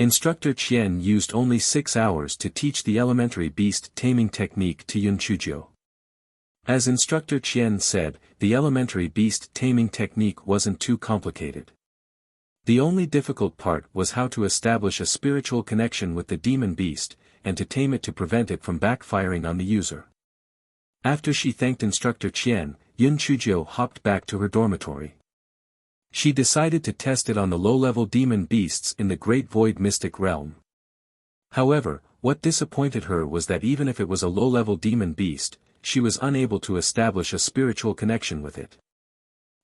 Instructor Qian used only 6 hours to teach the elementary beast taming technique to Yun Chuzhou. As Instructor Qian said, the elementary beast taming technique wasn't too complicated. The only difficult part was how to establish a spiritual connection with the demon beast, and to tame it to prevent it from backfiring on the user. After she thanked Instructor Qian, Yun Chuzhou hopped back to her dormitory. She decided to test it on the low-level demon beasts in the Great Void Mystic Realm. However, what disappointed her was that even if it was a low-level demon beast, she was unable to establish a spiritual connection with it.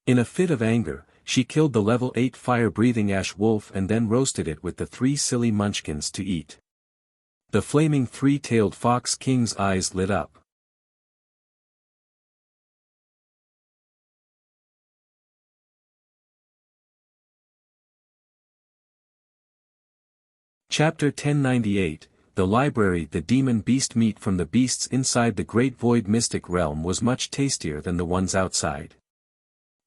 In a fit of anger, she killed the level 8 fire-breathing ash wolf and then roasted it with the 3 silly munchkins to eat. The flaming 3-tailed fox king's eyes lit up. Chapter 1098, The Library. The demon beast meat from the beasts inside the Great Void Mystic Realm was much tastier than the ones outside.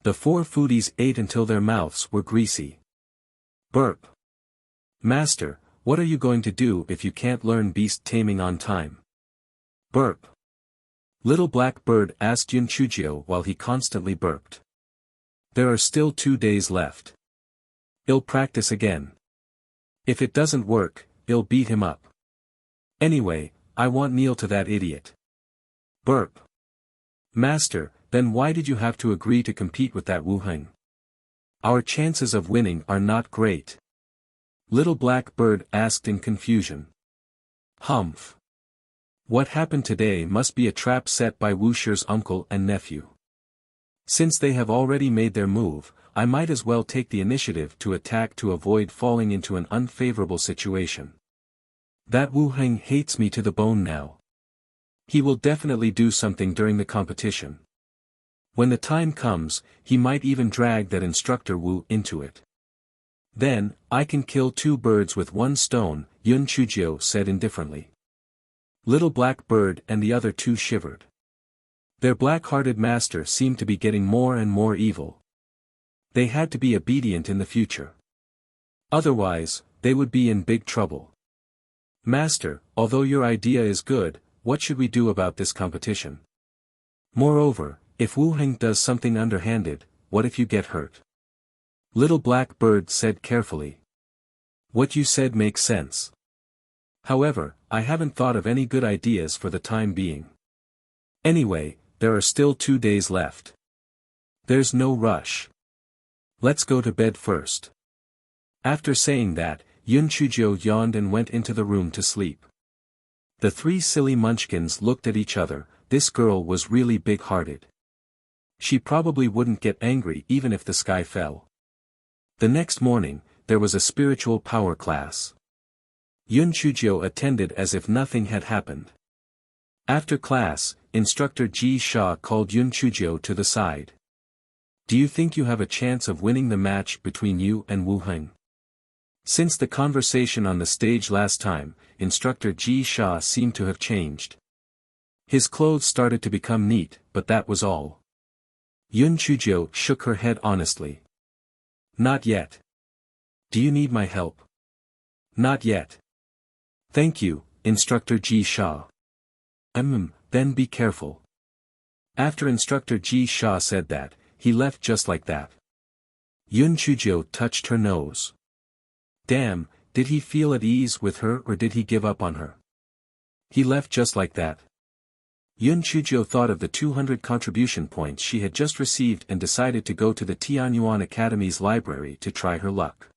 The 4 foodies ate until their mouths were greasy. Burp. Master, what are you going to do if you can't learn beast taming on time? Burp. Little Black Bird asked Yun Chuzhou while he constantly burped. There are still 2 days left. He'll practice again. If it doesn't work, he'll beat him up. Anyway, I won't kneel to that idiot. Burp. Master, then why did you have to agree to compete with that Wu Heng? Our chances of winning are not great. Little Black Bird asked in confusion. Humph. What happened today must be a trap set by Wu Shi's uncle and nephew. Since they have already made their move, I might as well take the initiative to attack to avoid falling into an unfavorable situation. That Wu Heng hates me to the bone now. He will definitely do something during the competition. When the time comes, he might even drag that instructor Wu into it. Then, I can kill two birds with one stone, Yun Chujio said indifferently. Little Black Bird and the other two shivered. Their black-hearted master seemed to be getting more and more evil. They had to be obedient in the future. Otherwise, they would be in big trouble. Master, although your idea is good, what should we do about this competition? Moreover, if Wu Heng does something underhanded, what if you get hurt? Little Black Bird said carefully. What you said makes sense. However, I haven't thought of any good ideas for the time being. Anyway, there are still 2 days left. There's no rush. Let's go to bed first. After saying that, Yun Chujio yawned and went into the room to sleep. The three silly munchkins looked at each other. This girl was really big-hearted. She probably wouldn't get angry even if the sky fell. The next morning, there was a spiritual power class. Yun Chujio attended as if nothing had happened. After class, Instructor Ji Sha called Yun Chujio to the side. Do you think you have a chance of winning the match between you and Wu Heng? Since the conversation on the stage last time, Instructor Ji Sha seemed to have changed. His clothes started to become neat, but that was all. Yun Chujio shook her head honestly. Not yet. Do you need my help? Not yet. Thank you, Instructor Ji Sha. Then be careful. After Instructor Ji Sha said that, he left just like that. Yun Chujio touched her nose. Damn, did he feel at ease with her or did he give up on her? He left just like that. Yun Chujio thought of the 200 contribution points she had just received and decided to go to the Tianyuan Academy's library to try her luck.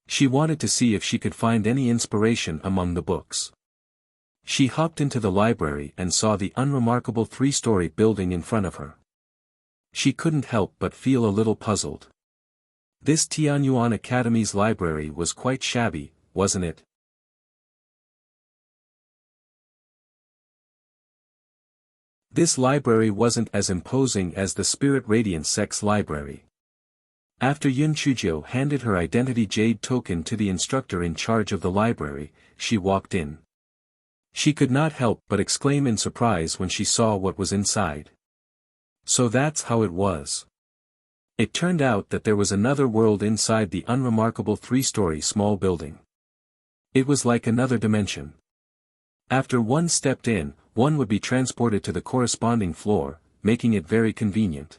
She wanted to see if she could find any inspiration among the books. She hopped into the library and saw the unremarkable 3-story building in front of her. She couldn't help but feel a little puzzled. This Tianyuan Academy's library was quite shabby, wasn't it? This library wasn't as imposing as the Spirit Radiance Sect's library. After Yun Chujio handed her identity jade token to the instructor in charge of the library, she walked in. She could not help but exclaim in surprise when she saw what was inside. So that's how it was. It turned out that there was another world inside the unremarkable 3-story small building. It was like another dimension. After one stepped in, one would be transported to the corresponding floor, making it very convenient.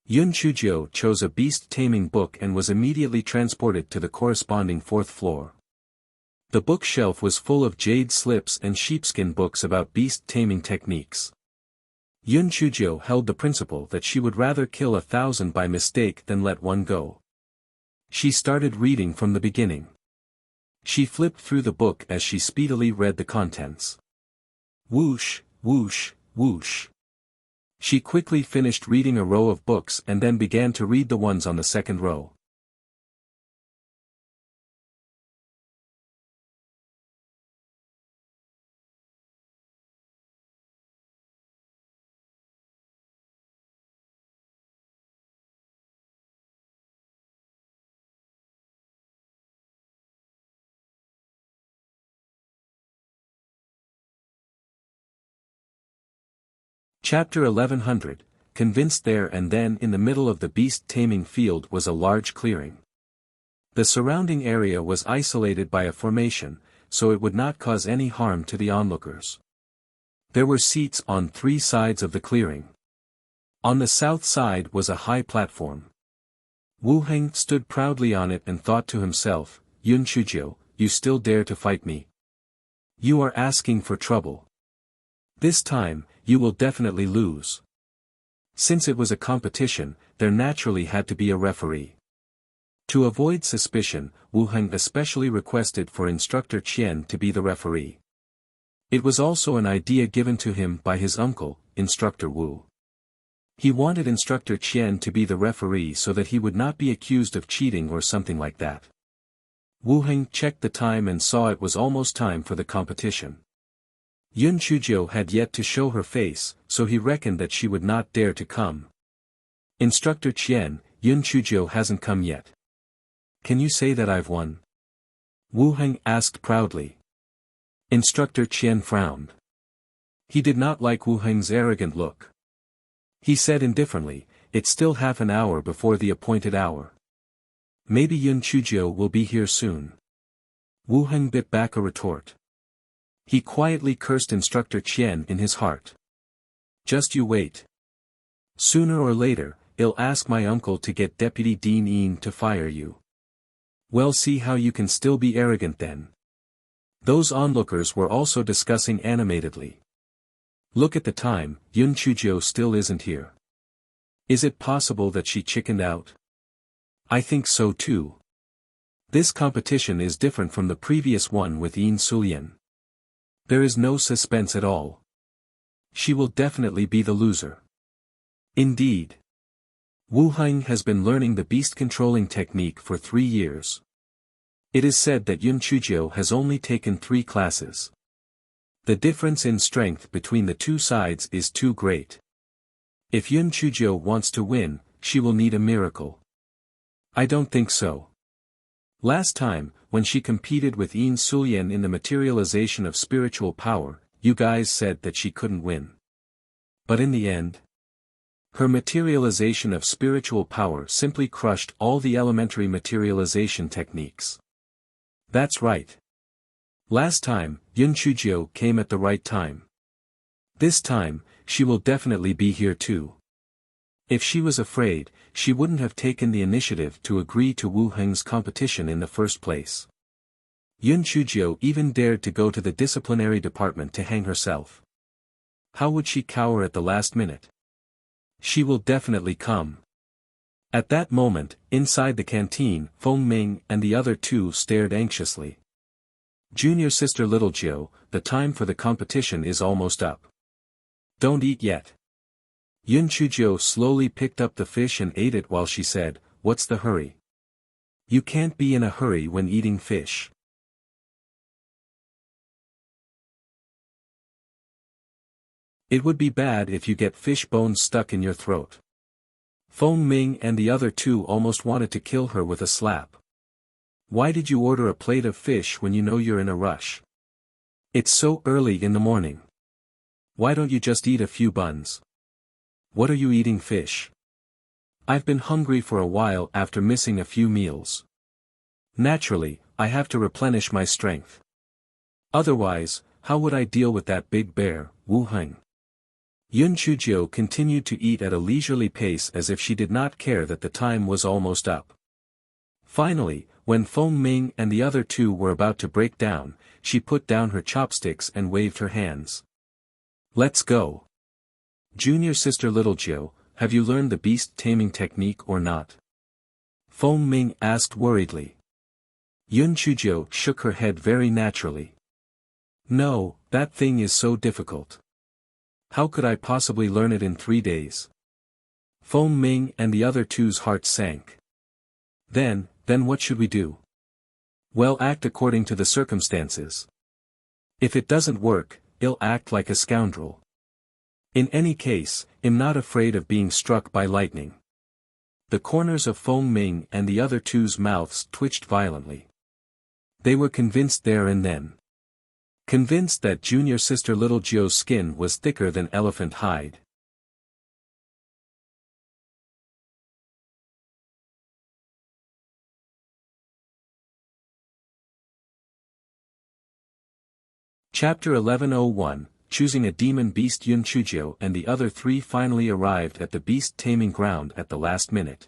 Yun Chujio chose a beast-taming book and was immediately transported to the corresponding 4th floor. The bookshelf was full of jade slips and sheepskin books about beast-taming techniques. Yun Chujio held the principle that she would rather kill 1,000 by mistake than let one go. She started reading from the beginning. She flipped through the book as she speedily read the contents. Whoosh, whoosh, whoosh. She quickly finished reading a row of books and then began to read the ones on the second row. Chapter 1100, Convinced. There and then in the middle of the beast-taming field was a large clearing. The surrounding area was isolated by a formation, so it would not cause any harm to the onlookers. There were seats on 3 sides of the clearing. On the south side was a high platform. Wu Heng stood proudly on it and thought to himself, Yun Chujio, you still dare to fight me? You are asking for trouble. This time, you will definitely lose. Since it was a competition, there naturally had to be a referee. To avoid suspicion, Wu Heng especially requested for Instructor Qian to be the referee. It was also an idea given to him by his uncle, Instructor Wu. He wanted Instructor Qian to be the referee so that he would not be accused of cheating or something like that. Wu Heng checked the time and saw it was almost time for the competition. Yun Chuzhou had yet to show her face, so he reckoned that she would not dare to come. Instructor Qian, Yun Chuzhou hasn't come yet. Can you say that I've won? Wu Heng asked proudly. Instructor Qian frowned. He did not like Wu Heng's arrogant look. He said indifferently, it's still half an hour before the appointed hour. Maybe Yun Chuzhou will be here soon. Wu Heng bit back a retort. He quietly cursed Instructor Qian in his heart. Just you wait. Sooner or later, I'll ask my uncle to get Deputy Dean Yin to fire you. Well, see how you can still be arrogant then. Those onlookers were also discussing animatedly. Look at the time, Yun Chuzhou still isn't here. Is it possible that she chickened out? I think so too. This competition is different from the previous one with Yin Sulian. There is no suspense at all. She will definitely be the loser. Indeed. Wu Heng has been learning the beast controlling technique for 3 years. It is said that Yun Chuzhou has only taken 3 classes. The difference in strength between the two sides is too great. If Yun Chuzhou wants to win, she will need a miracle. I don't think so. Last time, when she competed with Yin Sulian in the materialization of spiritual power, you guys said that she couldn't win. But in the end, her materialization of spiritual power simply crushed all the elementary materialization techniques. That's right. Last time, Yun Chuzhou came at the right time. This time, she will definitely be here too. If she was afraid, she wouldn't have taken the initiative to agree to Wu Heng's competition in the first place. Yun Chuzhou even dared to go to the disciplinary department to hang herself. How would she cower at the last minute? She will definitely come. At that moment, inside the canteen, Feng Ming and the other 2 stared anxiously. Junior sister Little Jiu, the time for the competition is almost up. Don't eat yet. Yun Chuzhou slowly picked up the fish and ate it while she said, what's the hurry? You can't be in a hurry when eating fish. It would be bad if you get fish bones stuck in your throat. Feng Ming and the other 2 almost wanted to kill her with a slap. Why did you order a plate of fish when you know you're in a rush? It's so early in the morning. Why don't you just eat a few buns? What are you eating fish? I've been hungry for a while after missing a few meals. Naturally, I have to replenish my strength. Otherwise, how would I deal with that big bear, Wu Heng? Yun Chuzhou continued to eat at a leisurely pace as if she did not care that the time was almost up. Finally, when Feng Ming and the other 2 were about to break down, she put down her chopsticks and waved her hands. Let's go. Junior sister Little Jiu, have you learned the beast taming technique or not? Feng Ming asked worriedly. Yun Chuzhou shook her head very naturally. No, that thing is so difficult. How could I possibly learn it in 3 days? Feng Ming and the other 2's hearts sank. Then what should we do? Well, act according to the circumstances. If it doesn't work, I'll act like a scoundrel. In any case, I'm not afraid of being struck by lightning. The corners of Feng Ming and the other 2's mouths twitched violently. They were convinced there and then. Convinced that junior sister Little Jiu's skin was thicker than elephant hide. Chapter 1101, Choosing a Demon Beast. Yun Chuzhou and the other 3 finally arrived at the beast taming ground at the last minute.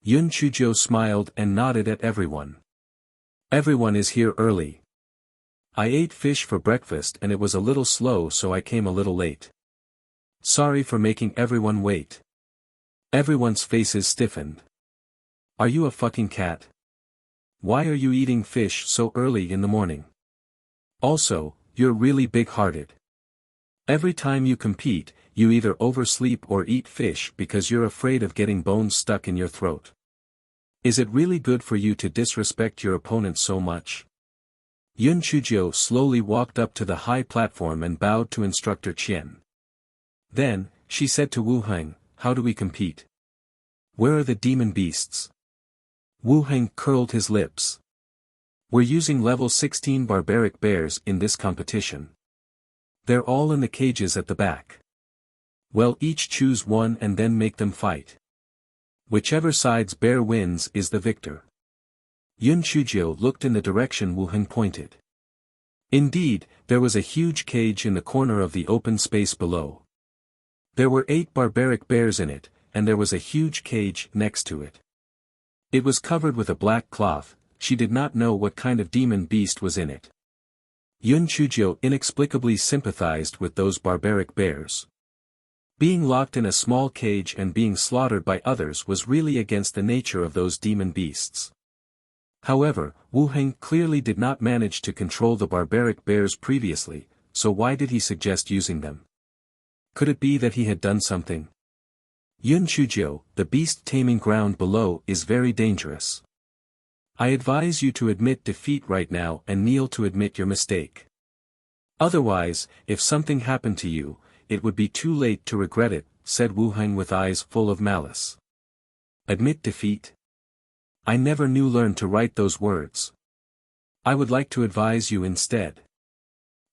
Yun Chuzhou smiled and nodded at everyone. Everyone is here early. I ate fish for breakfast and it was a little slow, so I came a little late. Sorry for making everyone wait. Everyone's faces stiffened. Are you a fucking cat? Why are you eating fish so early in the morning? Also, you're really big-hearted. Every time you compete, you either oversleep or eat fish because you're afraid of getting bones stuck in your throat. Is it really good for you to disrespect your opponent so much? Yun Chuzhou slowly walked up to the high platform and bowed to Instructor Qian. Then, she said to Wu Heng, "How do we compete? Where are the demon beasts?" Wu Heng curled his lips. "We're using level 16 barbaric bears in this competition. They're all in the cages at the back. Well, each choose one and then make them fight. Whichever side's bear wins is the victor." Yun Chuzhou looked in the direction Wu Heng pointed. Indeed, there was a huge cage in the corner of the open space below. There were 8 barbaric bears in it, and there was a huge cage next to it. It was covered with a black cloth. She did not know what kind of demon beast was in it. Yun Chuzhou inexplicably sympathized with those barbaric bears. Being locked in a small cage and being slaughtered by others was really against the nature of those demon beasts. However, Wu Heng clearly did not manage to control the barbaric bears previously, so why did he suggest using them? Could it be that he had done something? Yun Chuzhou, the beast taming ground below is very dangerous. I advise you to admit defeat right now and kneel to admit your mistake. Otherwise, if something happened to you, it would be too late to regret it, said Wu Heng with eyes full of malice. Admit defeat? I never knew learn to write those words. I would like to advise you instead.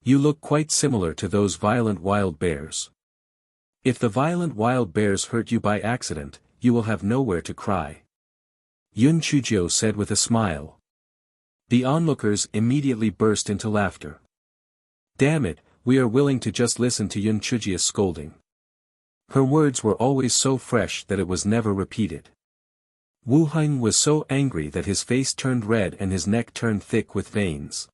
You look quite similar to those violent wild bears. If the violent wild bears hurt you by accident, you will have nowhere to cry. Yun Chuzhou said with a smile. The onlookers immediately burst into laughter. Damn it, we are willing to just listen to Yun Chuzhou's scolding. Her words were always so fresh that it was never repeated. Wu Heng was so angry that his face turned red and his neck turned thick with veins.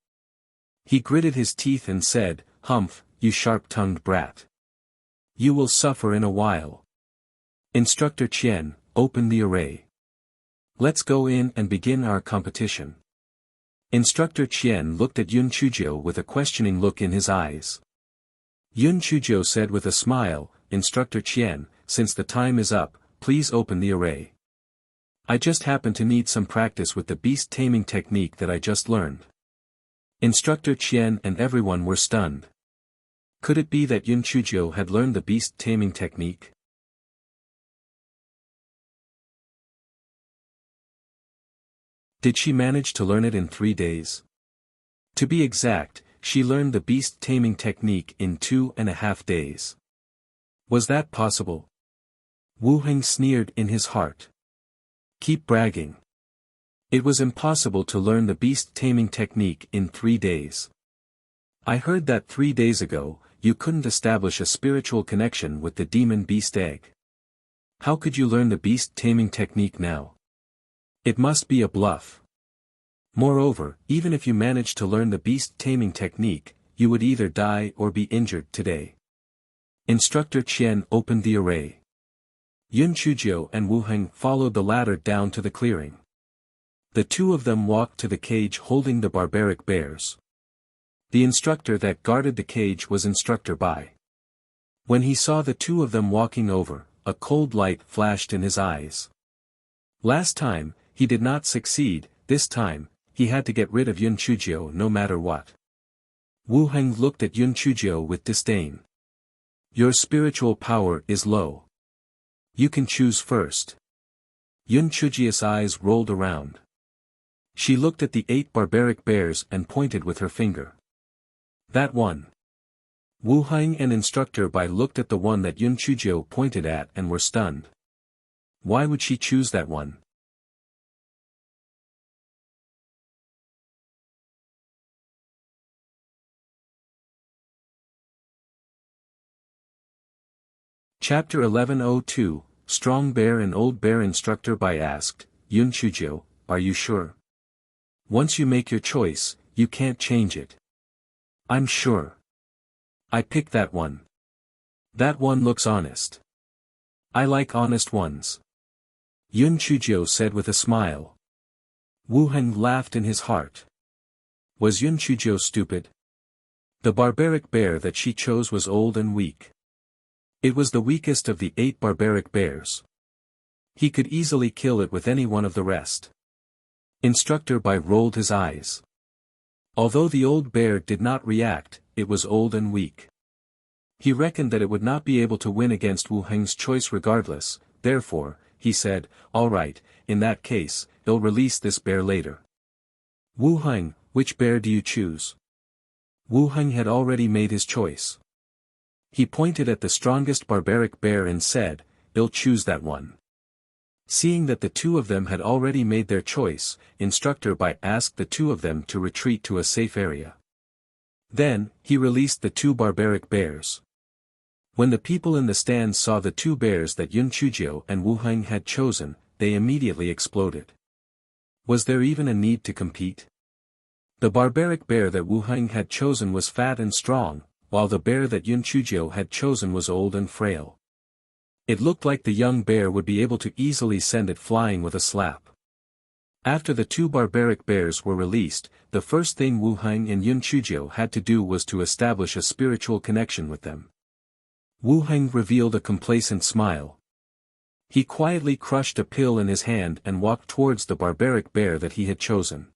He gritted his teeth and said, "Humph, you sharp-tongued brat. You will suffer in a while. Instructor Qian, open the array. Let's go in and begin our competition." Instructor Qian looked at Yun Chuzhou with a questioning look in his eyes. Yun Chuzhou said with a smile, "Instructor Qian, since the time is up, please open the array. I just happen to need some practice with the beast taming technique that I just learned." Instructor Qian and everyone were stunned. Could it be that Yun Chuzhou had learned the beast taming technique? Did she manage to learn it in 3 days? To be exact, she learned the beast taming technique in 2.5 days. Was that possible? Wu Heng sneered in his heart. Keep bragging. It was impossible to learn the beast taming technique in 3 days. I heard that 3 days ago, you couldn't establish a spiritual connection with the demon beast egg. How could you learn the beast taming technique now? It must be a bluff. Moreover, even if you managed to learn the beast taming technique, you would either die or be injured today. Instructor Qian opened the array. Yun Chuzhou and Wu Heng followed the ladder down to the clearing. The two of them walked to the cage holding the barbaric bears. The instructor that guarded the cage was Instructor Bai. When he saw the two of them walking over, a cold light flashed in his eyes. Last time, he did not succeed. This time, he had to get rid of Yun Chuzhou no matter what. Wu Heng looked at Yun Chuzhou with disdain. Your spiritual power is low. You can choose first. Yun Chuzhou's eyes rolled around. She looked at the 8 barbaric bears and pointed with her finger. That one. Wu Heng and Instructor Bai looked at the one that Yun Chuzhou pointed at and were stunned. Why would she choose that one? Chapter 1102, Strong Bear and Old Bear. Instructor Bai asked, Yun Chuzhou, are you sure? Once you make your choice, you can't change it. I'm sure. I picked that one. That one looks honest. I like honest ones. Yun Chuzhou said with a smile. Wu Heng laughed in his heart. Was Yun Chuzhou stupid? The barbaric bear that she chose was old and weak. It was the weakest of the 8 barbaric bears. He could easily kill it with any one of the rest. Instructor Bai rolled his eyes. Although the old bear did not react, it was old and weak. He reckoned that it would not be able to win against Wu Heng's choice regardless, therefore, he said, "All right, in that case, I'll release this bear later." "Wu Heng, which bear do you choose?" Wu Heng had already made his choice. He pointed at the strongest barbaric bear and said, "I'll choose that one." Seeing that the two of them had already made their choice, Instructor Bai asked the two of them to retreat to a safe area. Then, he released the two barbaric bears. When the people in the stand saw the two bears that Yun Chuzhou and Wu Heng had chosen, they immediately exploded. Was there even a need to compete? The barbaric bear that Wu Heng had chosen was fat and strong, while the bear that Yun Chuzhou had chosen was old and frail. It looked like the young bear would be able to easily send it flying with a slap. After the two barbaric bears were released, the first thing Wu Heng and Yun Chuzhou had to do was to establish a spiritual connection with them. Wu Heng revealed a complacent smile. He quietly crushed a pill in his hand and walked towards the barbaric bear that he had chosen.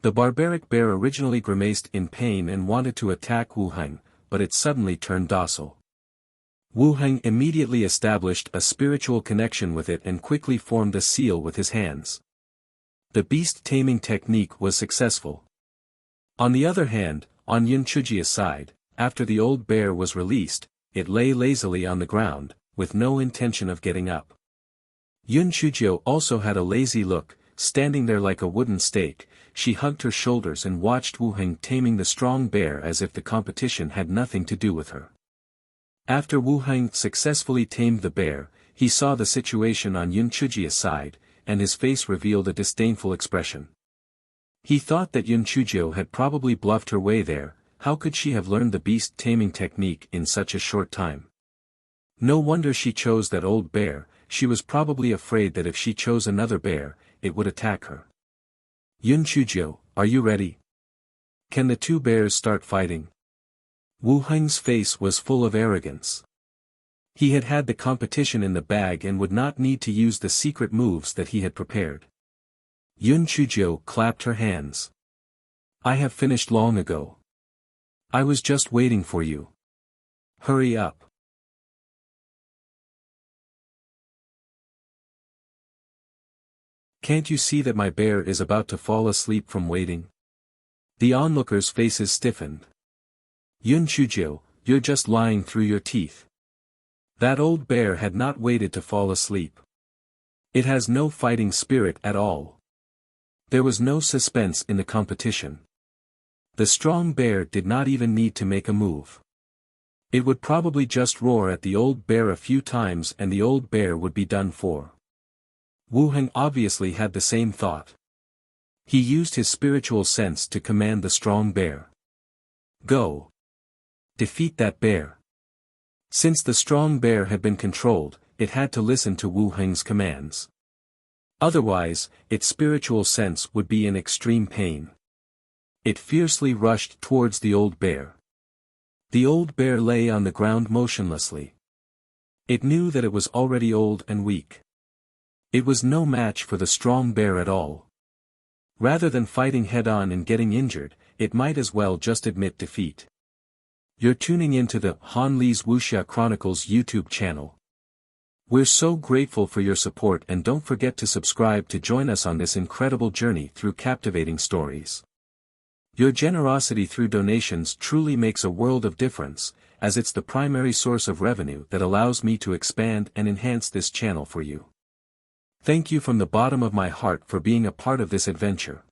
The barbaric bear originally grimaced in pain and wanted to attack Wu Heng, but it suddenly turned docile. Wu Heng immediately established a spiritual connection with it and quickly formed a seal with his hands. The beast taming technique was successful. On the other hand, on Yun Chuzhou's side, after the old bear was released, it lay lazily on the ground, with no intention of getting up. Yun Chuzhou also had a lazy look, standing there like a wooden stake. She hugged her shoulders and watched Wu Heng taming the strong bear as if the competition had nothing to do with her. After Wu Heng successfully tamed the bear, he saw the situation on Yun Chuzhou's side, and his face revealed a disdainful expression. He thought that Yun Chuzhou had probably bluffed her way there. How could she have learned the beast taming technique in such a short time? No wonder she chose that old bear. She was probably afraid that if she chose another bear, it would attack her. "Yun Chuzhou, are you ready? Can the two bears start fighting?" Wu Heng's face was full of arrogance. He had had the competition in the bag and would not need to use the secret moves that he had prepared. Yun Chuzhou clapped her hands. "I have finished long ago. I was just waiting for you. Hurry up." "Can't you see that my bear is about to fall asleep from waiting?" The onlookers' faces stiffened. "Yun Chuzhou, you're just lying through your teeth. That old bear had not waited to fall asleep. It has no fighting spirit at all. There was no suspense in the competition. The strong bear did not even need to make a move. It would probably just roar at the old bear a few times and the old bear would be done for." Wu Heng obviously had the same thought. He used his spiritual sense to command the strong bear. "Go. Defeat that bear." Since the strong bear had been controlled, it had to listen to Wu Heng's commands. Otherwise, its spiritual sense would be in extreme pain. It fiercely rushed towards the old bear. The old bear lay on the ground motionlessly. It knew that it was already old and weak. It was no match for the strong bear at all. Rather than fighting head-on and getting injured, it might as well just admit defeat. You're tuning into the Han Li's Wuxia Chronicles YouTube channel. We're so grateful for your support and don't forget to subscribe to join us on this incredible journey through captivating stories. Your generosity through donations truly makes a world of difference, as it's the primary source of revenue that allows me to expand and enhance this channel for you. Thank you from the bottom of my heart for being a part of this adventure.